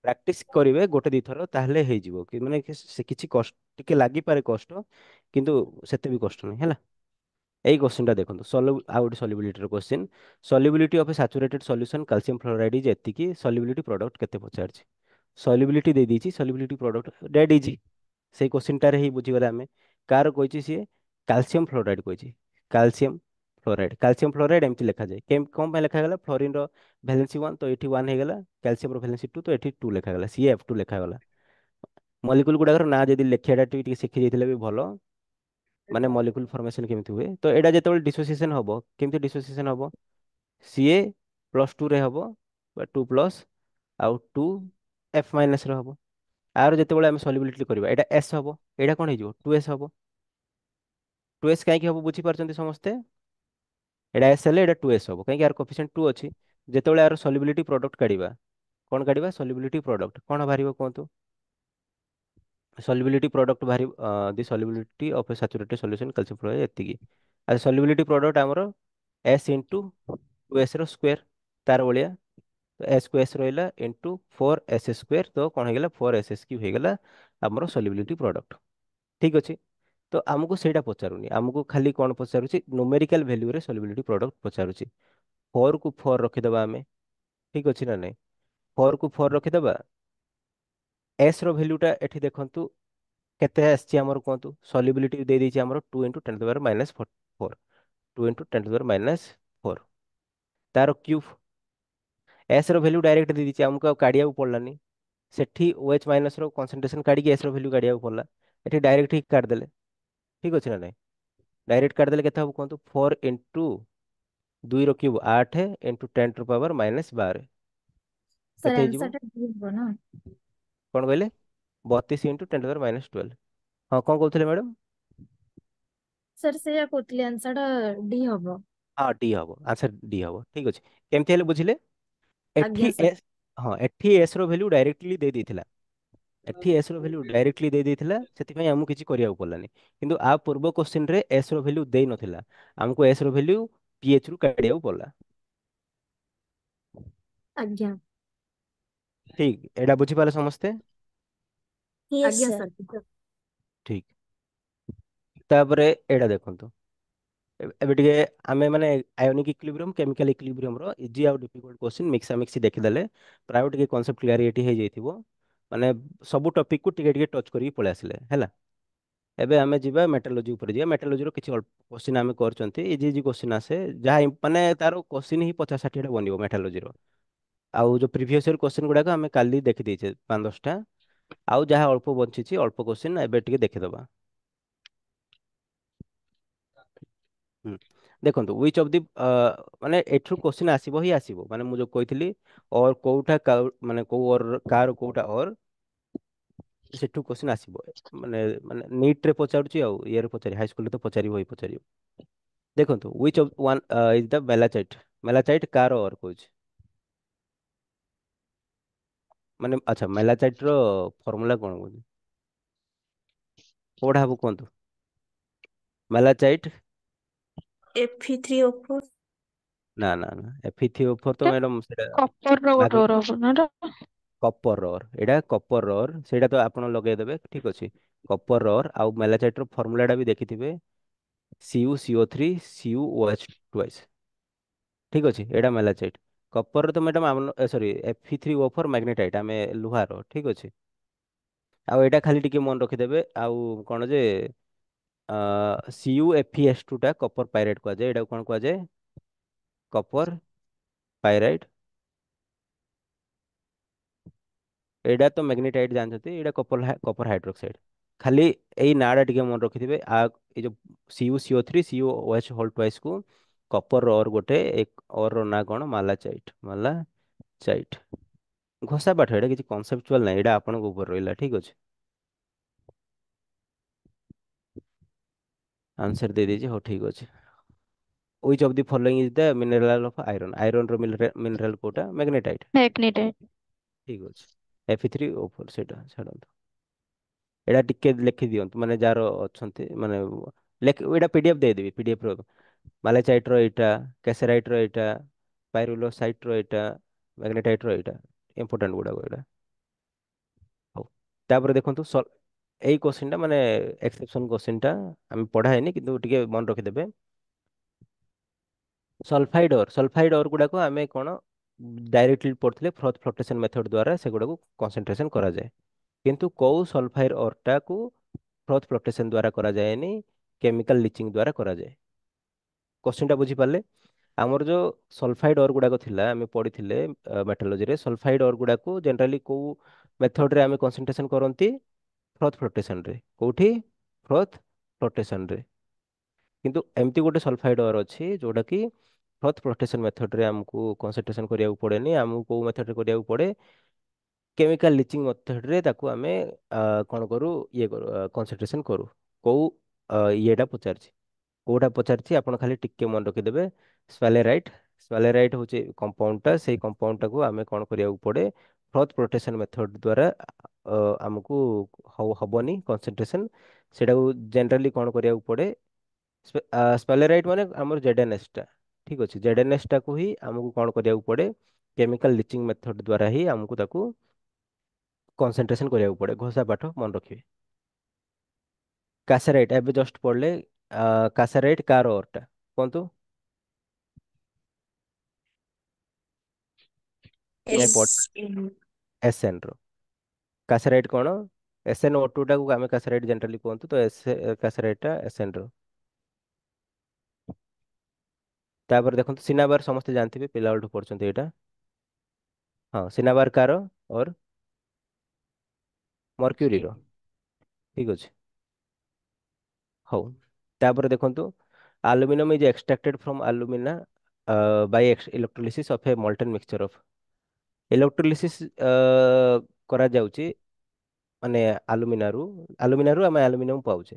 ପ୍ରାକ୍ଟିସ କରିବେ ଗୋଟେ ଦିଥର ତାହେଲେ ହେଇଯିବ, କି ମାନେ ସେ କିଛି କଷ୍ଟ ଟିକେ ଲାଗିପାରେ କଷ୍ଟ, କିନ୍ତୁ ସେତେ ବି କଷ୍ଟ ନାହିଁ ହେଲା। ଏଇ କ୍ୱେଶ୍ଚନଟା ଦେଖନ୍ତୁ, ଆଉ ଗୋଟେ ସଲ୍ୟୁବିଲିଟିର question. Solubility of a saturated solution calcium fluoride is ଏତିକି, ସଲ୍ୟୁବିଲିଟି ପ୍ରଡକ୍ଟ କେତେ ପଚାରିଛି। ସଲ୍ୟୁବିଲିଟି ଦେଇ ଦେଇଛି, ସଲ୍ୟୁବିଲିଟି ପ୍ରଡକ୍ଟ ଡେଡ୍ ଇଜି। ସେଇ କ୍ୱେଶ୍ଚନଟାରେ ହିଁ ବୁଝିଗଲେ ଆମେ। କାହାର କହିଛି ସିଏ କାଲସିୟମ ଫ୍ଲୋରାଇଡ୍ କହିଛି। କାଲସିୟମ ଫ୍ଲୋରାଇଡ୍, କାଲସିୟମ ଫ୍ଲୋରାଇଡ୍ ଏମିତି ଲେଖାଯାଏ। କଣ ପାଇଁ ଲେଖାଗଲା, ଫ୍ଲୋରିନ ର ଭ୍ୟାଲେନ୍ସି 1 ତ ଏଠି 1 ହେଇଗଲା, କ୍ୟାଲସିୟମ ର ଭ୍ୟାଲେନ୍ସି 2 ତ ଏଠି 2 ଲେଖାଗଲା, CF2 ଲେଖାଗଲା। ମଲିକୁଲ ଗୁଡାକର ନାଁ ଯଦି ଲେଖିବାଟା ଟିକେ ଶିଖି ଯାଇଥିଲେ ବି ଭଲ, ମାନେ ମଲିକୁଲ ଫର୍ମେସନ କେମିତି ହୁଏ। ତ ଏଇଟା ଯେତେବେଳେ ଡିସୋସିଏସନ ହବ, କେମିତି ଡିସୋସିଏସନ ହବ, Ca+2 ରେ ହବ, ବା 2+ ଆଉ 2F- ରେ ହବ। ଆର ଯେତେବେଳେ ଆମେ ସଲ୍ୟୁବିଲିଟି କରିବା ଏଇଟା S ହବ, ଏଇଟା କଣ ହେଇଯିବ 2s ହବ। 2s କାହିଁକି ହବ ବୁଝିପାରୁଛନ୍ତି ସମସ୍ତେ? ଏଇଟା S ହେଲେ ଏଇଟା 2s ହବ, କାହିଁକି ଆର କୋଫିସିଏଣ୍ଟ 2 ଅଛି। ଯେତେବେଳେ ଆର ସଲ୍ୟୁବିଲିଟି ପ୍ରଡକ୍ଟ କାଢିବା, କଣ କାଢିବା ସଲ୍ୟୁବିଲିଟି ପ୍ରଡକ୍ଟ, କଣ ବାହାରିବ କୁହନ୍ତୁ? ସଲ୍ୟୁବିଲିଟି ପ୍ରଡକ୍ଟ ବାହାରିବ the solubility of a saturated solution calcium fluoride ଏତିକି। ଆଉ ସଲ୍ୟୁବିଲିଟି ପ୍ରଡକ୍ଟ ଆମର S ଇଣ୍ଟୁ 2s ର ସ୍କୋୟାର, ତାର ଭଳିଆ। S କୁ S ରହିଲା ଇଣ୍ଟୁ 4s², ତ କଣ ହେଇଗଲା 4s³ ହେଇଗଲା ଆମର ସଲ୍ୟୁବିଲିଟି ପ୍ରଡକ୍ଟ। ଠିକ ଅଛି। ତ ଆମକୁ ସେଇଟା ପଚାରୁନି, ଆମକୁ ଖାଲି କଣ ପଚାରୁଛି ନ୍ୟୁମେରିକାଲ ଭ୍ୟାଲ୍ୟୁରେ ସଲ୍ୟୁବିଲିଟି ପ୍ରଡକ୍ଟ ପଚାରୁଛି। 4 କୁ 4 ରଖିଦବା ଆମେ, ଠିକ ଅଛି ନା ନାଇଁ? 4 କୁ 4 ରଖିଦବା। S ର ଭ୍ୟାଲ୍ୟୁଟା ଏଠି ଦେଖନ୍ତୁ କେତେ ଆସିଛି ଆମର କୁହନ୍ତୁ। ସଲ୍ୟୁବିଲିଟି ଦେଇ ଦେଇଛି ଆମର 2 × 10⁻⁴, 2 × 10⁻⁴, ତାର କ୍ୟୁବ୍। S ର ଭ୍ୟାଲ୍ୟୁ ଡାଇରେକ୍ଟ ଦେଇ ଦେଇଛି, ଆମକୁ ଆଉ କାଢିବାକୁ ପଡିଲାନି। ସେଠି OH ମାଇନସ୍ ର କନସେନ୍ଟ୍ରେସନ କାଢିକି S ର ଭ୍ୟାଲ୍ୟୁ କାଢିବାକୁ ପଡିଲା, ଏଠି ଡାଇରେକ୍ଟ ହିଁ କାଢିଦେଲେ। ଠିକ ଅଛି ନା ନାଇଁ? ଡାଇରେକ୍ଟ କାଢିଦେଲେ କେତେ ହବ କୁହନ୍ତୁ, 4 ଇଣ୍ଟୁ 2 ର କ୍ୟୁବ୍ 8 ଇଣ୍ଟୁ 10⁻⁻12। ସାର୍ କେତେ ହେଇଯିବ? ଆନ୍ସର ଟା D ହବ ନା? କଣ କହିଲେ? 32 ଇଣ୍ଟୁ 10⁻12। ହଁ କଣ କହୁଥିଲେ ମ୍ୟାଡ଼ାମ? ସାର୍ ସେଇଆ କହୁଥିଲି, ଆନ୍ସର ଟା D ହବ। ହଁ ଡି ହବ, ଆନ୍ସର ଡି ହବ। ଠିକ ଅଛି, କେମିତି ହେଲେ ବୁଝିଲେ? ଏଠି ଆଜ୍ଞା ସାର୍। ଏସ୍, ହଁ ଏଠି ଏସ୍ ର ଭ୍ୟାଲ୍ୟୁ ଡାଇରେକ୍ଟଲି ଦେଇ ଦେଇଥିଲା। ଏଠି ଏସ୍ ର ଭ୍ୟାଲ୍ୟୁ ଡାଇରେକ୍ଟଲି ଦେଇ ଦେଇଥିଲା, ସେଥିପାଇଁ ଆମକୁ କିଛି କରିବାକୁ ପଡିଲାନି। କିନ୍ତୁ ଆ ପୂର୍ବ କ୍ୱେଶ୍ଚିନରେ ଏସ୍ ର ଭ୍ୟାଲ୍ୟୁ ଦେଇ ନଥିଲା, ଆମକୁ ଏସ୍ ର ଭ୍ୟାଲ୍ୟୁ ପିଏଚ୍ ରୁ କାଢିବାକୁ ପଡିଲା। ଆଜ୍ଞା। ଠିକ, ଏଇଟା ବୁଝିପାରିଲେ ସମସ୍ତେ? यस ଆଜ୍ଞା सर। ସାର୍। ଠିକ। ତାପରେ ଏଇଟା ଦେଖନ୍ତୁ, ଏବେ ଟିକେ ଆମେ ମାନେ ଆୟନିକ ଇକ୍ୱିଲିବ୍ରିୟମ୍, କେମିକାଲ ଇକ୍ୱିଲିବ୍ରିୟମ୍ ର ଇଜି ଆଉ ଡିଫିକଲ୍ଟ କ୍ୱେଶ୍ଚନ ମିକ୍ସାମିକ୍ସି ଦେଖିଦେଲେ ପ୍ରାୟ ଟିକେ କନସେପ୍ଟ କ୍ଲାରିଟି ହେଇଯାଇଥିବ। ମାନେ ସବୁ ଟପିକକୁ ଟିକେ ଟିକେ ଟଚ୍ କରିକି ପଳେଇ ଆସିଲେ ହେଲା। ଏବେ ଆମେ ଯିବା ମେଟାଲୋଜି ଉପରେ ଯିବା। ମେଟାଲୋଜିର କିଛି ଅଳ୍ପ କ୍ୱେଶ୍ଚନ ଆମେ କରୁଛନ୍ତି, ଇଜି ଇଜି କ୍ୱେଶ୍ଚନ ଆସେ, ଯାହା ମାନେ ତାର କ୍ୱେଶ୍ଚନ ହିଁ 50-60ଟା ବନିବ ମେଟାଲୋଜିର। ଆଉ ଯୋଉ ପ୍ରିଭିୟସ୍ ଇୟର କ୍ୱେଶ୍ଚନ ଗୁଡାକ ଆମେ କାଲି ଦେଖିଦେଇଛେ 5-10ଟା। ଆଉ ଯାହା ଅଳ୍ପ ବଞ୍ଚିଛି, ଅଳ୍ପ କ୍ୱେଶ୍ଚନ ଏବେ ଟିକେ ଦେଖିଦବା। ହୁଁ। ଦେଖନ୍ତୁ ୱିଚ୍ ଅଫ୍ ଦି, ମାନେ ଏଠୁ କ୍ୱେଶ୍ଚନ ଆସିବ ହିଁ ଆସିବ, ମାନେ ମୁଁ ଯୋଉ କହିଥିଲି ଅର୍ କୋଉଟା ମାନେ କୋଉ ଅର୍ କାର କୋଉଟା ଅର୍, ସେଠୁ କ୍ୱେଶ୍ଚନ ଆସିବ। ମାନେ ମାନେ ନିଟ୍ ରେ ପଚାରୁଛି, ଆଉ ଇଏରେ ପଚାରି ହାଇସ୍କୁଲରେ ତ ପଚାରିବ ହିଁ ପଚାରିବ। ଦେଖନ୍ତୁ which of one is the malachite. Malachite କାର ଅର୍ କହୁଛି, ମାନେ ଆଚ୍ଛା ମେଲାଚାଇଟ୍ ର ଫର୍ମୁଲା କଣ କହୁଛି, କୋଉଟା ହବ କୁହନ୍ତୁ? ମେଲାଚାଇଟ୍, Fe3O4। ନା ନା ନା, FeO4 ତ ମ୍ୟାଡାମ ସେଟା କପର ର ଗୋଟେ ମାଗ୍ନି ଓର ହବ ନା ଏଟା? କପର ଅର୍, ଏଇଟା କପର ଅର୍, ସେଇଟା ତ ଆପଣ ଲଗେଇଦେବେ ଠିକ ଅଛି। କପର ଅର୍ ଆଉ ମେଲାଚାଇଟ୍ ର ଫର୍ମୁଲା ଟା ବି ଦେଖିଥିବେ, CuCO3 CuOH twice। ଠିକ ଅଛି ଏଇଟା ମାଲାଚାଇଟ୍। କପର ତ ମ୍ୟାଡ଼ାମ ସରି Fe3O4 ମ୍ୟାଗ୍ନେଟାଇଟ୍ ଆମେ ଲୁହାର ଠିକ ଅଛି। ଆଉ ଏଇଟା ଖାଲି ଟିକେ ମନେ ରଖିଦେବେ ଆଉ କଣ ଯେ CuFeS2 ଟା କପର ପାଇରାଇଟ୍ କୁହାଯାଏ। ଏଇଟାକୁ କଣ କୁହାଯାଏ? କପର ପାଇରାଇଟ୍। ଏଇଟା ତ ମ୍ୟାଗ୍ନେଟାଇଟ୍ ଜାଣିଛନ୍ତି, ଏଇଟା କପର ହାଇଡ୍ରୋକ୍ସାଇଡ୍। ଖାଲି ଏଇ ନାଁ ଟା ଟିକେ ମନେ ରଖିଥିବେ। ଏଇ ଯୋଉ CuCO3 CuOH ହୋଲ୍ ଟ୍ୱାଇସ୍ କୁ କପର ଅର୍ ଗୋଟେ ଅର୍ ର ନାଁ କଣ? ମାଲାଚାଇଟ୍। ମାଲାଚାଇଟ୍ ଘୋଷା ପାଠ, ଏଇଟା କିଛି କନସେପଚୁଆଲ ନାହିଁ, ଏଇଟା ଆପଣଙ୍କ ଉପରେ ରହିଲା ଠିକ ଅଛି। ଆନ୍ସର ଦେଇ ଦେଇଛି, ହଉ ଠିକ ଅଛି। Which of the following is the mineral of iron? Iron ର ମିନେରାଲ କୋଉଟା? ମ୍ୟାଗ୍ନେଟାଇଟ୍। ମ୍ୟାଗ୍ନେଟାଇଟ୍। ଠିକ ଅଛି। Fe3O4 ସେଇଟା ଛାଡ଼ନ୍ତୁ। ଏଇଟା ଟିକେ ଲେଖି ଦିଅନ୍ତୁ, ମାନେ ଯାହାର ଅଛନ୍ତି ମାନେ ଏଇଟା PDF ଦେଇଦେବି, PDF ର ମାଲାଚାଇଟ୍ ର ଏଇଟା, କ୍ୟାସେରାଇଟ୍ ର ଏଇଟା, ପାଇରୁଲୋସାଇଟ୍ ର ଏଇଟା, ମ୍ୟାଗ୍ନେଟାଇଟ୍ ର ଏଇଟା, ଇମ୍ପୋର୍ଟାଣ୍ଟ ଗୁଡାକ ଏଇଟା। ହଉ ତାପରେ ଦେଖନ୍ତୁ ଏଇ କୋଶ୍ଚିନ୍ ଟା ମାନେ ଏକ୍ସେପସନ କୋଶ୍ଚିନ୍ ଟା ଆମେ ପଢା ହେଇନି କିନ୍ତୁ ଟିକେ ମନେ ରଖିଦେବେ। ସଲଫାଇଡ ଅର ଗୁଡାକ ଆମେ କଣ ଡାଇରେକ୍ଟଲି ପଢୁଥିଲେ, ଫ୍ରଥ୍ ଫ୍ଲୋଟେସନ ମେଥଡ ଦ୍ୱାରା ସେଗୁଡାକୁ କନସେନ୍ଟ୍ରେସନ କରାଯାଏ। କିନ୍ତୁ କୋଉ ସଲଫାଇଡ ଅରଟାକୁ ଫ୍ରଥ୍ ଫ୍ଲୋଟେସନ ଦ୍ୱାରା କରାଯାଏନି, କେମିକାଲ ଲିଚିଂ ଦ୍ୱାରା କରାଯାଏ। କୋଶ୍ଚିନ୍ ଟା ବୁଝିପାରିଲେ? ଆମର ଯୋଉ ସଲଫାଇଡ ଅର ଗୁଡାକ ଥିଲା ଆମେ ପଢିଥିଲେ ମେଟାଲୋଜିରେ, ସଲଫାଇଡ ଅର ଗୁଡାକୁ ଜେନେରାଲି କୋଉ ମେଥଡରେ ଆମେ କନସେନ୍ଟ୍ରେସନ କରନ୍ତି? ଫ୍ରଥ୍ ଫ୍ଲୋଟେସନରେ। କୋଉଠି? ଫ୍ରଥ୍ ଫ୍ଲୋଟେସନରେ। କିନ୍ତୁ ଏମିତି ଗୋଟେ ସଲଫାଇଡ ଅର ଅଛି ଯୋଉଟା କି ଫ୍ରଥ୍ ଫ୍ଲୋଟେସନ ମେଥଡରେ ଆମକୁ କନସେନ୍ଟ୍ରେସନ କରିବାକୁ ପଡେନି। ଆମକୁ କୋଉ ମେଥଡରେ କରିବାକୁ ପଡେ? କେମିକାଲ ଲିଚିଂ ମେଥଡରେ ତାକୁ ଆମେ କଣ କରୁ? ଇଏ କରୁ, କନସେନ୍ଟ୍ରେସନ କରୁ। କୋଉ ଇଏଟା ପଚାରିଛି, କୋଉଟା ପଚାରିଛି ଆପଣ ଖାଲି ଟିକେ ମନେ ରଖିଦେବେ। ସ୍ପାଲେରାଇଟ୍। ସ୍ପାଲେରାଇଟ୍ ହଉଛି କମ୍ପାଉଣ୍ଡଟା, ସେଇ କମ୍ପାଉଣ୍ଡଟାକୁ ଆମେ କଣ କରିବାକୁ ପଡେ? ଫ୍ରଥ୍ ଫ୍ଲୋଟେସନ ମେଥଡ ଦ୍ୱାରା ଆମକୁ ହବନି କନସେନ୍ଟ୍ରେସନ, ସେଟାକୁ ଜେନେରାଲି କଣ କରିବାକୁ ପଡେ? ସ୍ପାଲେରାଇଟ୍ ମାନେ ଆମର ZnS ଟା, ଠିକ ଅଛି। ZnS ଟାକୁ ହିଁ ଆମକୁ କଣ କରିବାକୁ ପଡେ? କେମିକାଲ ଲିଚିଂ ମେଥଡ ଦ୍ୱାରା ହିଁ ଆମକୁ ତାକୁ କନସେନ୍ଟ୍ରେସନ କରିବାକୁ ପଡେ। ଘୋଷା ପାଠ ମନେ ରଖିବେ। କାସେରାଇଟ୍ ଏବେ ଜଷ୍ଟ ପଢିଲେ। କାସେରାଇଟ୍ କାର ଅରଟା କୁହନ୍ତୁ? ନାଇଁ ଏସ୍ ଏନ୍ SN ର। କାସେରାଇଟ୍ କଣ? SnO2 ଟାକୁ ଆମେ କାସେରାଇଟ୍ ଜେନେରାଲି କୁହନ୍ତୁ, ତ କାସେରାଇଟ୍ ଟା SN ର। ତାପରେ ଦେଖନ୍ତୁ ସିନାବାର ସମସ୍ତେ ଜାଣିଥିବେ, ପିଲାବେଳଠୁ ପଢୁଛନ୍ତି ଏଇଟା। ହଁ ସିନାବାର କାର ଅର? ମର୍କ୍ୟୁରୀର। ଠିକ ଅଛି। ହଉ ତାପରେ ଦେଖନ୍ତୁ aluminium is extracted from alumina by electrolysis of a molten mixture of। Electrolysis କରାଯାଉଛି ମାନେ ଆଲୁମିନାରୁ ଆମେ ଆଲୁମିନିୟମ ପାଉଛେ।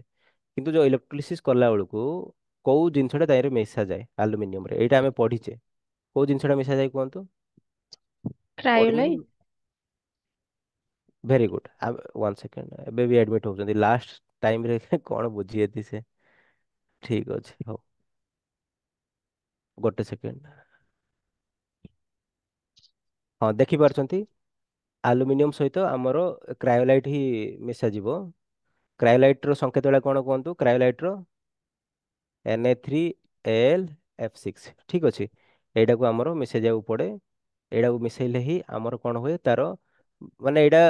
କିନ୍ତୁ ଯୋଉ ଇଲେକ୍ଟ୍ରୋଲିସିସ୍ କଲା ବେଳକୁ କୋଉ ଜିନିଷଟା ତାହିଁରେ ମିଶାଯାଏ ଆଲୁମିନିୟମରେ, ଏଇଟା ଆମେ ପଢିଛେ। କୋଉ ଜିନିଷଟା ମିଶାଯାଏ କୁହନ୍ତୁ? ପଢିନି? Cryolite. Very good. One second, ଏବେ ବି ଆଡମିଟ୍ ହଉଛନ୍ତି ଲାଷ୍ଟ ଟାଇମରେ କଣ ବୁଝିଯାଇଛି ସେ। ଠିକ ଅଛି ହଉ, ଗୋଟେ ସେକେଣ୍ଡ। ହଁ ଦେଖିପାରୁଛନ୍ତି, ଆଲୁମିନିୟମ ସହିତ ଆମର କ୍ରାୟୋଲାଇଟ୍ ହିଁ ମିଶାଯିବ। କ୍ରାୟୋଲାଇଟ୍ ର ସଂକେତ ଟା କଣ କୁହନ୍ତୁ? କ୍ରାୟୋଲାଇଟ୍ ର Na3Al ଠିକ ଅଛି। ଏଇଟାକୁ ଆମର ମିଶାଇ ଯିବାକୁ ପଡେ। ଏଇଟାକୁ ମିଶାଇଲେ ହିଁ ଆମର କଣ ହୁଏ? ତାର ମାନେ ଏଇଟା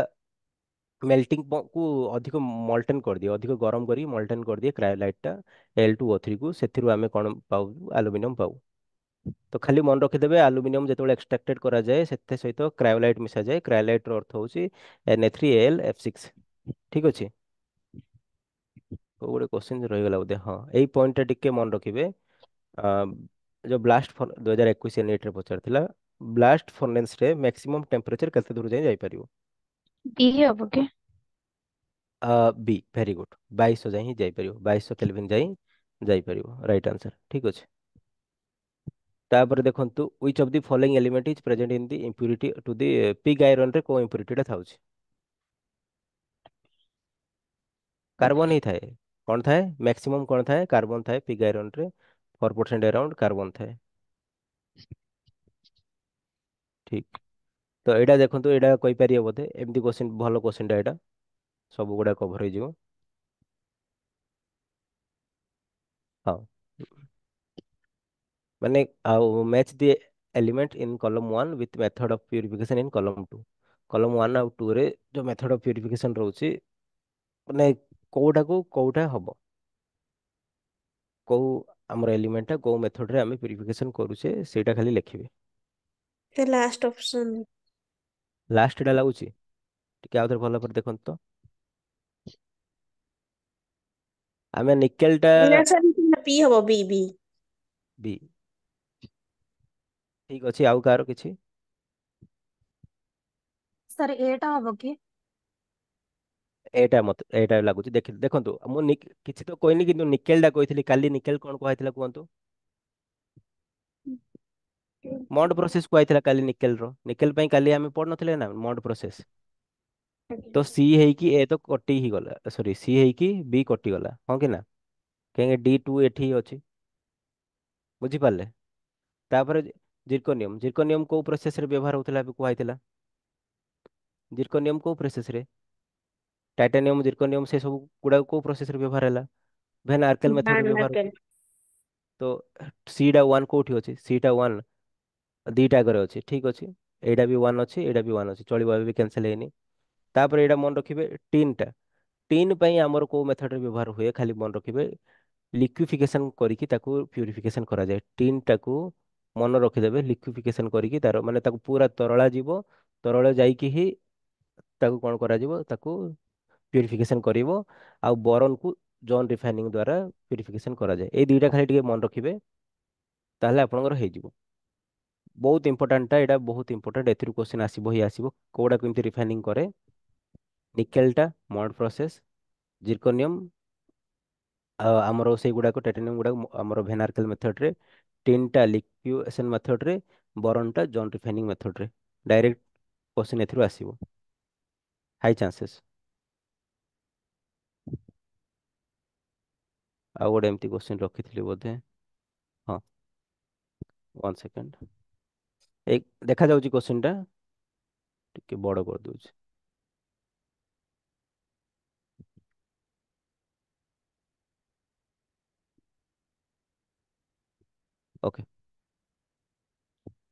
ମେଲ୍ଟିଂ କୁ ଅଧିକ ମଲ୍ଟେନ୍ କରିଦିଏ, ଅଧିକ ଗରମ କରି ମଲ୍ଟେନ୍ କରିଦିଏ କ୍ରାୟୋଲାଇଟ୍ ଟା Al2O3 କୁ। ସେଥିରୁ ଆମେ କଣ ପାଉ? ଆଲୁମିନିୟମ ପାଉ। ତ ଖାଲି ମନେ ରଖିଦେବେ, ଆଲୁମିନିୟମ ଯେତେବେଳେ ଏକ୍ସଟ୍ରାକ୍ଟେଡ କରାଯାଏ ସେଥି ସହିତ କ୍ରାୟୋଲାଇଟ୍ ମିଶାଯାଏ। କ୍ରାୟୋଲାଇଟ୍ ର ଅର୍ଥ ହଉଛି Na3Al ଠିକ ଅଛି। କୋଉ ଗୋଟେ କୋଶ୍ଚିନ୍ ରହିଗଲା ବୋଧେ। ହଁ ଏଇ ପଏଣ୍ଟ ଟା ଟିକେ ମନେ ରଖିବେ। ଆ, ଯୋଉ ବ୍ଲାଷ୍ଟ 2021 NET ରେ ପଚାରିଥିଲା, ବ୍ଲାଷ୍ଟ ଫର୍ନେସ୍ ରେ ମ୍ୟାକ୍ସିମମ୍ ଟେମ୍ପରେଚର କେତେ ଦୂର ଯାଇ ଯାଇପାରିବ? ବି ହବ କି? ବି ଭେରି ଗୁଡ୍। 2200 ଯାଇ ହିଁ ଯାଇପାରିବ, 2200 କେଲଭିନ ଯାଇ ଯାଇପାରିବ। ରାଇଟ୍ ଆନ୍ସର ଠିକ ଅଛି। ତାପରେ ଦେଖନ୍ତୁ which of the following element is present in the impurity to the pig iron ରେ କୋଉ impurity ଟା ଥାଉଛି? କାର୍ବନ ହିଁ ଥାଏ। କଣ ଥାଏ? ମ୍ୟାକ୍ସିମମ୍ କଣ ଥାଏ? କାର୍ବନ ଥାଏ ପିଗ ଆଇରନ ରେ। 4% ଆରାଉଣ୍ଡ କାର୍ବନ ଥାଏ। ଠିକ। ତ ଏଇଟା ଦେଖନ୍ତୁ, ଏଇଟା କହିପାରିବେ ବୋଧେ? ଏମିତି କୋଶ୍ଚିନ୍, ଭଲ କୋଶ୍ଚିନ୍ ଟା ଏଇଟା, ସବୁ ଗୁଡା କଭର ହେଇଯିବ। ହଁ ମାନେ ଆଉ match the element in column 1 with method of purification in column 2। Column 1 ଆଉ 2 ରେ ଯୋଉ ମେଥड ଅଫ୍ ପ୍ୟୁରିଫିକେସନ୍ ରହୁଛି, ମାନେ କୋଉଟାକୁ କୋଉଟା ହବ, କୋଉ ଆମର ଏଲିମେଣ୍ଟଟା କୋଉ ମେଥଡରେ ଆମେ ପ୍ୟୁରିଫିକେସନ୍ କରୁଛେ ସେଇଟା ଖାଲି ଲେଖିବେ। ସେ ଲାଷ୍ଟ ଅପସନ। ଲାଷ୍ଟଟା ଲାଗୁଛି, ଟିକେ ଆଉଥରେ ଭଲ କରି ଦେଖନ୍ତୁ ତ। ଆମେ ନିକେଲଟା ନା ସାର୍ ପି ହବ ବି ବି। ବି, ଠିକ ଅଛି। ଆଉ କାହାର କିଛି? ସାର୍ ଏଟା ହବ କି? ଏଇଟା ମତେ ଏଇଟା ଲାଗୁଛି। ଦେଖନ୍ତୁ ମୁଁ କିଛି ତ କହିନି, କିନ୍ତୁ ନିକେଲଟା କହିଥିଲି କାଲି। ନିକେଲ କଣ କୁହାଇଥିଲା କୁହନ୍ତୁ? ମଡ ପ୍ରୋସେସ କୁହାଇଥିଲା କାଲି ନିକେଲର। ନିକେଲ ପାଇଁ କାଲି ଆମେ ପଢିନଥିଲେ ନା ମଡ ପ୍ରୋସେସ। ତ ସି ହେଇକି ଏ ତ କଟି ହିଁ ଗଲା, ସରି ସି ହେଇକି ବି କଟିଗଲା, ହଁ କି ନା? କାହିଁକି D2 ଏଠି ଅଛି, ବୁଝିପାରିଲେ? ତାପରେ ଜିର୍କୋନିୟମ, ଜିର୍କୋନିୟମ କୋଉ ପ୍ରୋସେସରେ ବ୍ୟବହାର ହଉଥିଲା ଏବେ କୁହାଇଥିଲା? ଜିର୍କୋନିୟମ କୋଉ ପ୍ରୋସେସରେ? ଟାଇଟାନିୟମ, ଜିର୍କୋନିୟମ ସେ ସବୁ ଗୁଡାକ କୋଉ ପ୍ରୋସେସରେ ବ୍ୟବହାର ହେଲା? ଭେନ୍ ଆର୍କେଲ ମେଥଡରେ ଭ୍ୟାନ୍ ବ୍ୟବହାର ମାର୍କେଲ। ହଉଛି। ତ ସିଟା ୱାନ୍ କୋଉଠି ଅଛି? ସିଟା ୱାନ୍ ଦିଟା ଆଗରେ ଅଛି, ଠିକ ଅଛି। ଏଇଟା ବି ୱାନ୍ ଅଛି, ଏଇଟା ବି ୱାନ୍ ଅଛି, ଚଳିବ, ଏବେ ବି କ୍ୟାନସେଲ ହେଇନି। ତାପରେ ଏଇଟା ମନେ ରଖିବେ, ଟିନ୍ ଟା। ଟିନ୍ ପାଇଁ ଆମର କୋଉ ମେଥଡରେ ବ୍ୟବହାର ହୁଏ ଖାଲି ମନେ ରଖିବେ, ଲିକ୍ୱିଫିକେସନ କରିକି ତାକୁ ପ୍ୟୁରିଫିକେସନ କରାଯାଏ। ଟିନ୍ ଟାକୁ ମନେ ରଖିଦେବେ, ଲିକ୍ୱିଫିକେସନ କରିକି ତାର ମାନେ ତାକୁ ପୁରା ତରଳା ଯିବ, ତରଳ ଯାଇକି ହିଁ ତାକୁ କଣ କରାଯିବ, ତାକୁ ପ୍ୟୁରିଫିକେସନ କରିବ। ଆଉ ବୋରନକୁ ଜନ୍ ରିଫାଇନିଂ ଦ୍ୱାରା ପ୍ୟୁରିଫିକେସନ କରାଯାଏ। ଏଇ ଦୁଇଟା ଖାଲି ଟିକେ ମନେ ରଖିବେ, ତାହେଲେ ଆପଣଙ୍କର ହେଇଯିବ। ବହୁତ ଇମ୍ପୋର୍ଟାଣ୍ଟଟା ଏଇଟା, ବହୁତ ଇମ୍ପୋର୍ଟାଣ୍ଟ। ଏଥିରୁ କ୍ୱେଶ୍ଚନ ଆସିବ ହିଁ ଆସିବ, କୋଉଟା କେମିତି ରିଫାଇନିଂ କରେ। ନିକେଲଟା ମଡ୍ ପ୍ରୋସେସ, ଜିର୍କୋନିୟମ ଆଉ ଆମର ସେଇଗୁଡାକ ଟାଇଟାନିୟମ ଗୁଡାକ ଆମର ଭେନାର୍କେଲ ମେଥଡରେ, ତିନିଟା ଲିକ୍ୱିଏସନ ମେଥଡରେ, ବରନଟା ଜନ୍ ରିଫାଇନିଂ ମେଥଡରେ। ଡାଇରେକ୍ଟ କ୍ୱେଶ୍ଚନ ଏଥିରୁ ଆସିବ, ହାଇ ଚାନ୍ସେସ୍। ଆଉ ଗୋଟେ ଏମିତି କ୍ୱେଶ୍ଚନ ରଖିଥିଲି ବୋଧେ, ହଁ, 1 ସେକେଣ୍ଡ। ଏଇ ଦେଖାଯାଉଛି କ୍ୱେଶ୍ଚନଟା, ଟିକେ ବଡ କରିଦଉଛି। ଓକେ,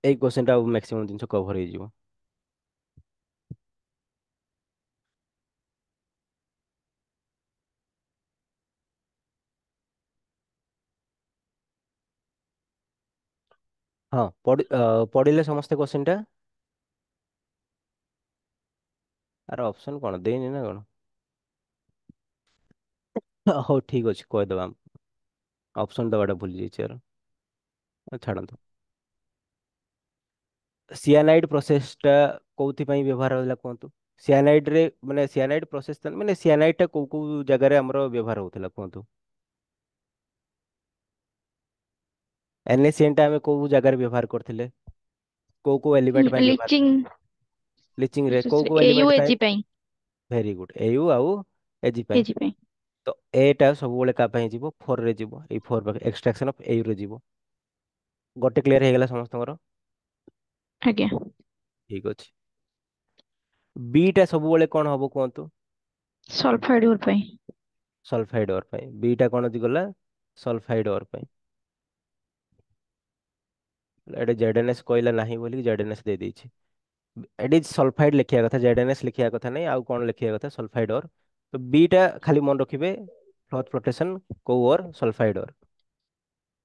ଏଇ କ୍ୱେଶ୍ଚନଟା ଆଉ ମ୍ୟାକ୍ସିମମ୍ ଜିନିଷ କଭର ହେଇଯିବ। ହଁ, ପଢିଲେ ସମସ୍ତେ କ୍ୱେଶ୍ଚନଟା? ଆର ଅପସନ କଣ ଦେଇନି ନା କଣ? ହଉ ଠିକ ଅଛି, କହିଦେବା। ଅପସନ ଦେବାଟା ଭୁଲି ଯାଇଛି ଆର, ଛାଡ଼ନ୍ତୁ। ସିଆନାଇଡ୍ ପ୍ରୋସେସଟା କୋଉଥିପାଇଁ ବ୍ୟବହାର ହେଲା କୁହନ୍ତୁ? ସିଆନାଇଡରେ ମାନେ ସିଆନାଇଡ୍ ପ୍ରୋସେସ ମାନେ ସିଆନାଇଡ୍ଟା କୋଉ କୋଉ ଜାଗାରେ ଆମର ବ୍ୟବହାର ହଉଥିଲା କୁହନ୍ତୁ? NaCN ଟା ଆମେ କୋଉ ଜାଗାରେ ବ୍ୟବହାର କରିଥିଲେ? କୋଉ କୋଉ ଏଲିମେଣ୍ଟ ପାଇଁ ବ୍ୟବହାର? ଲିଚିଂ ଲିଚିଂ ରେ କୋଉ ପ୍ରୋସେସରେ କୋଉ ଏୟୁ ଏଲିମେଣ୍ଟ ପାଇଁ? ଏଜି ପାଇଁ। ଭେରି ଗୁଡ, AU ଆଉ AG ପାଇଁ। ଏଜି ପାଇଁ। ତ ଏଟା ସବୁବେଳେ କା ପାଇଁ ଯିବ? 4 ରେ ଯିବ। ଏଇ 4 ପାଖେ ଏକ୍ସଟ୍ରାକ୍ସନ ଅଫ AU ରେ ଯିବ। ଗୋଟେ କ୍ଲିୟର ହେଇଗଲା ସମସ୍ତଙ୍କର? ଆଜ୍ଞା। ଠିକ ଅଛି। B ଟା ସବୁବେଳେ କଣ ହବ କୁହନ୍ତୁ? ସଲଫାଇଡ ଓର ପାଇଁ। ସଲଫାଇଡ ଅର ପାଇଁ। B ଟା କଣ ଗଲା? ସଲଫାଇଡ ଅର ପାଇଁ। ଏଠି ZNS କହିଲା ନାହିଁ ବୋଲି ZNS ଦେଇଦେଇଛି। ଏଠି ସଲଫାଇଡ ଲେଖିବା କଥା, ZNS ଲେଖିବା କଥା ନାହିଁ। ଆଉ କଣ ଲେଖିବା କଥା? ସଲଫାଇଡ ଅର। ତ B ଟା ଖାଲି ମନେ ରଖିବେ, ଫ୍ଲଥ ପ୍ରୋଟେକ୍ସନ କୋଉ ଅର? ସଲଫାଇଡ ଅର।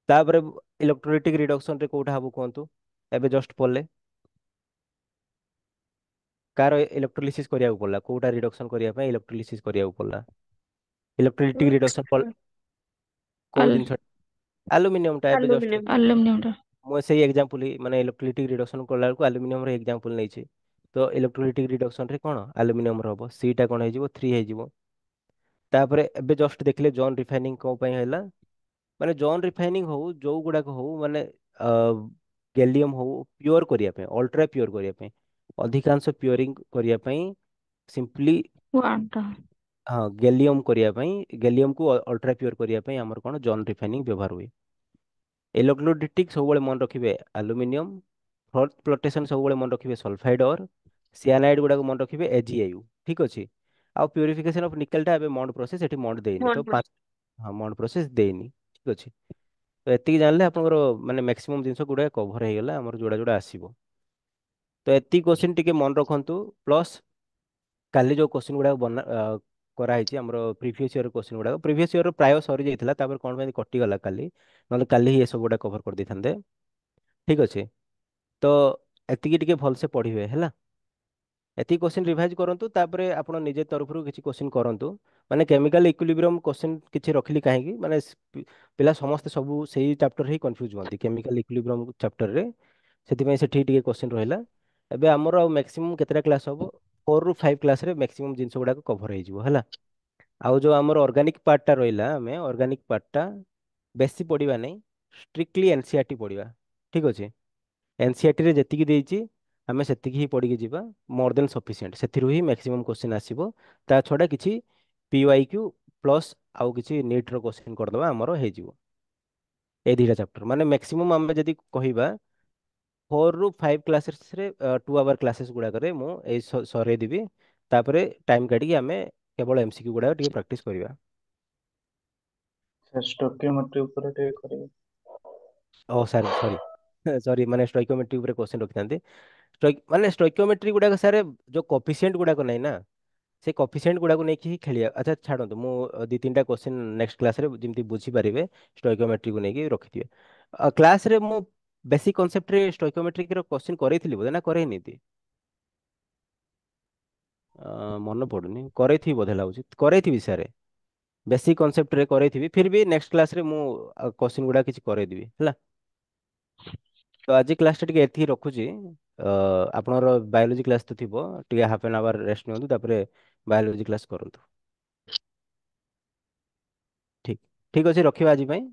ତାପରେ ଇଲେକ୍ଟ୍ରୋଲିଟିକ ରିଡକ୍ସନ ରେ କୋଉଟା ହବ କୁହନ୍ତୁ? ଏବେ ଜଷ୍ଟ ପଢିଲେ। କାର ଇଲେକ୍ଟ୍ରୋଲିସିସ୍ କରିବାକୁ ପଡିଲା? କୋଉଟା ରିଡକ୍ସନ କରିବା ପାଇଁ ଇଲେକ୍ଟ୍ରୋଲିସିସ୍ କରିବାକୁ ପଡିଲା? ଇଲେକ୍ଟ୍ରୋଲିଟିକ ରିଡକ୍ସନ କୋଉ ଆଲ ଜିନିଷ? ଆଲୁମିନିୟମ ଟା ଏବେ ଜଷ୍ଟ। ଆଲୁମିନିୟମ। ଆଲୁମିନିୟମ ଟା। ମୁଁ ସେଇ ଏକ୍ଜାମ୍ପଲ ମାନେ ଇଲେକ୍ଟ୍ରୋଲିଟିକ ରିଡକ୍ସନ କଲା ବେଳକୁ ଆଲୁମିନିୟମର ଏକ୍ଜାମ୍ପଲ ନେଇଛି। ତ ଇଲେକ୍ଟ୍ରୋଲିଟିକ ରିଡକ୍ସନ ରେ କଣ? ଆଲୁମିନିୟମର ହବ। ସି ଟା କଣ ହେଇଯିବ? 3 ହେଇଯିବ। ତାପରେ ଏବେ ଜଷ୍ଟ ଦେଖିଲେ ଜନ୍ ରିଫାଇନିଂ କୋଉ ପାଇଁ ହେଲା? ମାନେ ଜନ୍ ରିଫାଇନିଂ ହଉ ଯୋଉ ଗୁଡାକ ହଉ, ମାନେ ଗେଲିୟମ ହଉ, ପିଓର କରିବା ପାଇଁ, ଅଲ୍ଟ୍ରା ପିଓର କରିବା ପାଇଁ, ଅଧିକାଂଶ ପିଓରିଂ କରିବା ପାଇଁ, ସିମ୍ପଲି ୱାନ୍ ଟା। ହଁ, ଗେଲିୟମ କରିବା ପାଇଁ, ଗେଲିୟମକୁ ଅଲ୍ଟ୍ରା ପିଓର କରିବା ପାଇଁ ଆମର କଣ? ଜନ୍ ରିଫାଇନିଂ ବ୍ୟବହାର ହୁଏ। ଇଲେକ୍ଟ୍ରୋଲିଟିକ ସବୁବେଳେ ମନେ ରଖିବେ ଆଲୁମିନିୟମ। ଫ୍ଲଥ ପ୍ରୋଟେକ୍ସନ ସବୁବେଳେ ମନେ ରଖିବେ ସଲଫାଇଡ ଅର। ସିଆନାଇଡ ଗୁଡାକୁ ମନେ ରଖିବେ AgAU। ଠିକ ଅଛି। ଆଉ ପ୍ୟୁରିଫିକେସନ ଅଫ ନିକେଲ ଟା ଏବେ ମଡ ପ୍ରୋସେସ, ଏଠି ମଡ ଦେଇନି ୱାନ୍ ତ ପ୍ଲସ୍। ହଁ, ମଡ ପ୍ରୋସେସ ଦେଇନି, ଠିକ ଅଛି। ତ ଏତିକି ଜାଣିଲେ ଆପଣଙ୍କର ମାନେ ମ୍ୟାକ୍ସିମମ୍ ଜିନିଷ ଗୁଡ଼ାକ କଭର ହେଇଗଲା ଆମର ଯୋଉଟା ଯୋଉଟା ଆସିବ। ତ ଏତିକି କୋଶ୍ଚିନ୍ ଟିକେ ମନେ ରଖନ୍ତୁ। ପ୍ଲସ୍ କାଲି ଯୋଉ କୋଶ୍ଚିନ୍ ଗୁଡ଼ାକ କରାହେଇଛି ଆମର ପ୍ରିଭିୟସ୍ ଇୟର କୋଶ୍ଚିନ୍ ଗୁଡ଼ାକ ପ୍ରିଭିୟସ୍ ଇୟର ପ୍ରାୟ ସରିଯାଇଥିଲା, ତାପରେ କ'ଣ ପାଇଁ କଟିଗଲା କାଲି, ନହେଲେ କାଲି ହିଁ ଏସବୁ ଗୁଡ଼ା କଭର କରିଦେଇଥାନ୍ତେ। ଠିକ୍ ଅଛି। ତ ଏତିକି ଟିକେ ଭଲସେ ପଢ଼ିବେ ହେଲା। ଏତିକି କୋଶ୍ଚିନ୍ ରିଭାଇଜ କରନ୍ତୁ, ତାପରେ ଆପଣ ନିଜ ତରଫରୁ କିଛି କୋଶ୍ଚିନ୍ କରନ୍ତୁ। ମାନେ କେମିକାଲ ଇକ୍ୱିଲିବ୍ରିୟମ୍ କୋଶ୍ଚିନ୍ କିଛି ରଖିଲି କାହିଁକି, ମାନେ ପିଲା ସମସ୍ତେ ସବୁ ସେଇ ଚାପ୍ଟର ହିଁ କନଫ୍ୟୁଜ ହୁଅନ୍ତି କେମିକାଲ ଇକ୍ୱିଲିବ୍ରିୟମ୍ ଚାପ୍ଟରରେ, ସେଥିପାଇଁ ସେଠି ଟିକେ କୋଶ୍ଚିନ୍ ରହିଲା। ଏବେ ଆମର ଆଉ ମ୍ୟାକ୍ସିମମ୍ କେତେଟା କ୍ଲାସ୍ ହବ, 4 ରୁ 5 କ୍ଲାସ୍ରେ ମ୍ୟାକ୍ସିମମ୍ ଜିନିଷ ଗୁଡ଼ାକ କଭର ହେଇଯିବ ହେଲା। ଆଉ ଯୋଉ ଆମର ଅର୍ଗାନିକ ପାର୍ଟଟା ରହିଲା, ଆମେ ଅର୍ଗାନିକ ପାର୍ଟଟା ବେଶୀ ପଢ଼ିବା ନାହିଁ, ଷ୍ଟ୍ରିକ୍ଟଲି ଏନସିଆରଟି ପଢ଼ିବା। ଠିକ୍ ଅଛି। ଏନସିଆରଟିରେ ଯେତିକି ଦେଇଛି ଆମେ ସେତିକି ହିଁ ପଢ଼ିକି ଯିବା, ମୋର୍ ଦେନ୍ ସଫିସିଏଣ୍ଟ। ସେଥିରୁ ହିଁ ମ୍ୟାକ୍ସିମମ୍ କୋଶ୍ଚିନ୍ ଆସିବ। ତା ଛଡ଼ା କିଛି PYQ ପ୍ଲସ୍ ଆଉ କିଛି ନିଟ୍ର କୋଶ୍ଚିନ୍ କରିଦେବା, ଆମର ହେଇଯିବ ଏଇ ଦୁଇଟା ଚାପ୍ଟର। ମାନେ ମ୍ୟାକ୍ସିମମ୍ ଆମେ ଯଦି କହିବା 4 ରୁ 5 କ୍ଲାସେସରେ 2 ଆୱାର କ୍ଲାସେସ୍ ଗୁଡ଼ାକରେ ମୁଁ ଏଇ ସରେଇଦେବି। ତାପରେ ଟାଇମ୍ କାଢ଼ିକି ଆମେ କେବଳ MCQ ଗୁଡ଼ାକ ଟିକେ ପ୍ରାକ୍ଟିସ୍ କରିବା। ସାର୍ ଷ୍ଟୋକିଓମେଟ୍ରି ଉପରେ ଟିକେ କରିବେ। ଓ ସାର୍ ସରି ସରି, ମାନେ ଷ୍ଟୋଇକିଓମେଟ୍ରି ଉପରେ କୋଶ୍ଚିନ୍ ରଖିଥାନ୍ତି। ମାନେ ଷ୍ଟୋଇକିଓମେଟ୍ରି ଗୁଡ଼ାକ ସାର୍ ଯୋଉ କଫିସିଏଣ୍ଟ ଗୁଡ଼ାକ ନାହିଁ ନା, ସେ କଫିସିଏଣ୍ଟ ଗୁଡ଼ାକୁ ନେଇକି ହିଁ ଖେଳିବା। ଆଚ୍ଛା ଛାଡ଼ନ୍ତୁ, ମୁଁ 2-3ଟା କୋଶ୍ଚିନ୍ ନେକ୍ସଟ କ୍ଲାସ୍ରେ ଯେମିତି ବୁଝିପାରିବେ ଷ୍ଟୋଇକିଓମେଟ୍ରିକୁ ନେଇକି ରଖିଥିବେ। କ୍ଲାସ୍ରେ ମୁଁ ବେସିକ୍ କନସେପ୍ଟରେ ଷ୍ଟୋଇକିଓମେଟ୍ରିର କୋଶ୍ଚିନ୍ କରେଇଥିଲି ବୋଧେ, ନା କରେଇନି? ମନେ ପଡ଼ୁନି, କରେଇଥିବି ବୋଧେ ଲାଗୁଛି, କରେଇଥିବି ସାର୍। ବେସିକ୍ କନସେପ୍ଟରେ କରେଇଥିବି, ଫିର୍ ବି ନେକ୍ସଟ କ୍ଲାସ୍ରେ ମୁଁ କୋଶ୍ଚିନ୍ ଗୁଡ଼ା କିଛି କରେଇଦେବି ହେଲା। ତ ଆଜି କ୍ଲାସ୍ଟା ଟିକେ ଏତିକି ରଖୁଛି। ଆପଣଙ୍କର ବାୟୋଲୋଜି କ୍ଲାସ୍ ତ ଥିବ, ଟିକେ ହାଫ୍ 1 ଆୱାର ରେଷ୍ଟ ନିଅନ୍ତୁ, ତାପରେ ବାୟୋଲୋଜି କ୍ଲାସ୍ କରନ୍ତୁ। ଠିକ୍ ଠିକ୍ ଅଛି, ରଖିବା ଆଜି ପାଇଁ।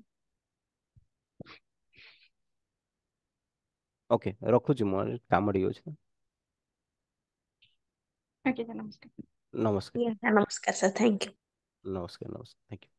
ଓକେ, ରଖୁଛି, ମୁଁ କାମ ଟିକେ ଅଛି। ଆଜ୍ଞା ସାର୍, ନମସ୍କାର। ନମସ୍କାର ନମସ୍କାର ସାର୍, ଥ୍ୟାଙ୍କ ୟୁ। ନମସ୍କାର ନମସ୍କାର, ଥ୍ୟାଙ୍କ ୟୁ।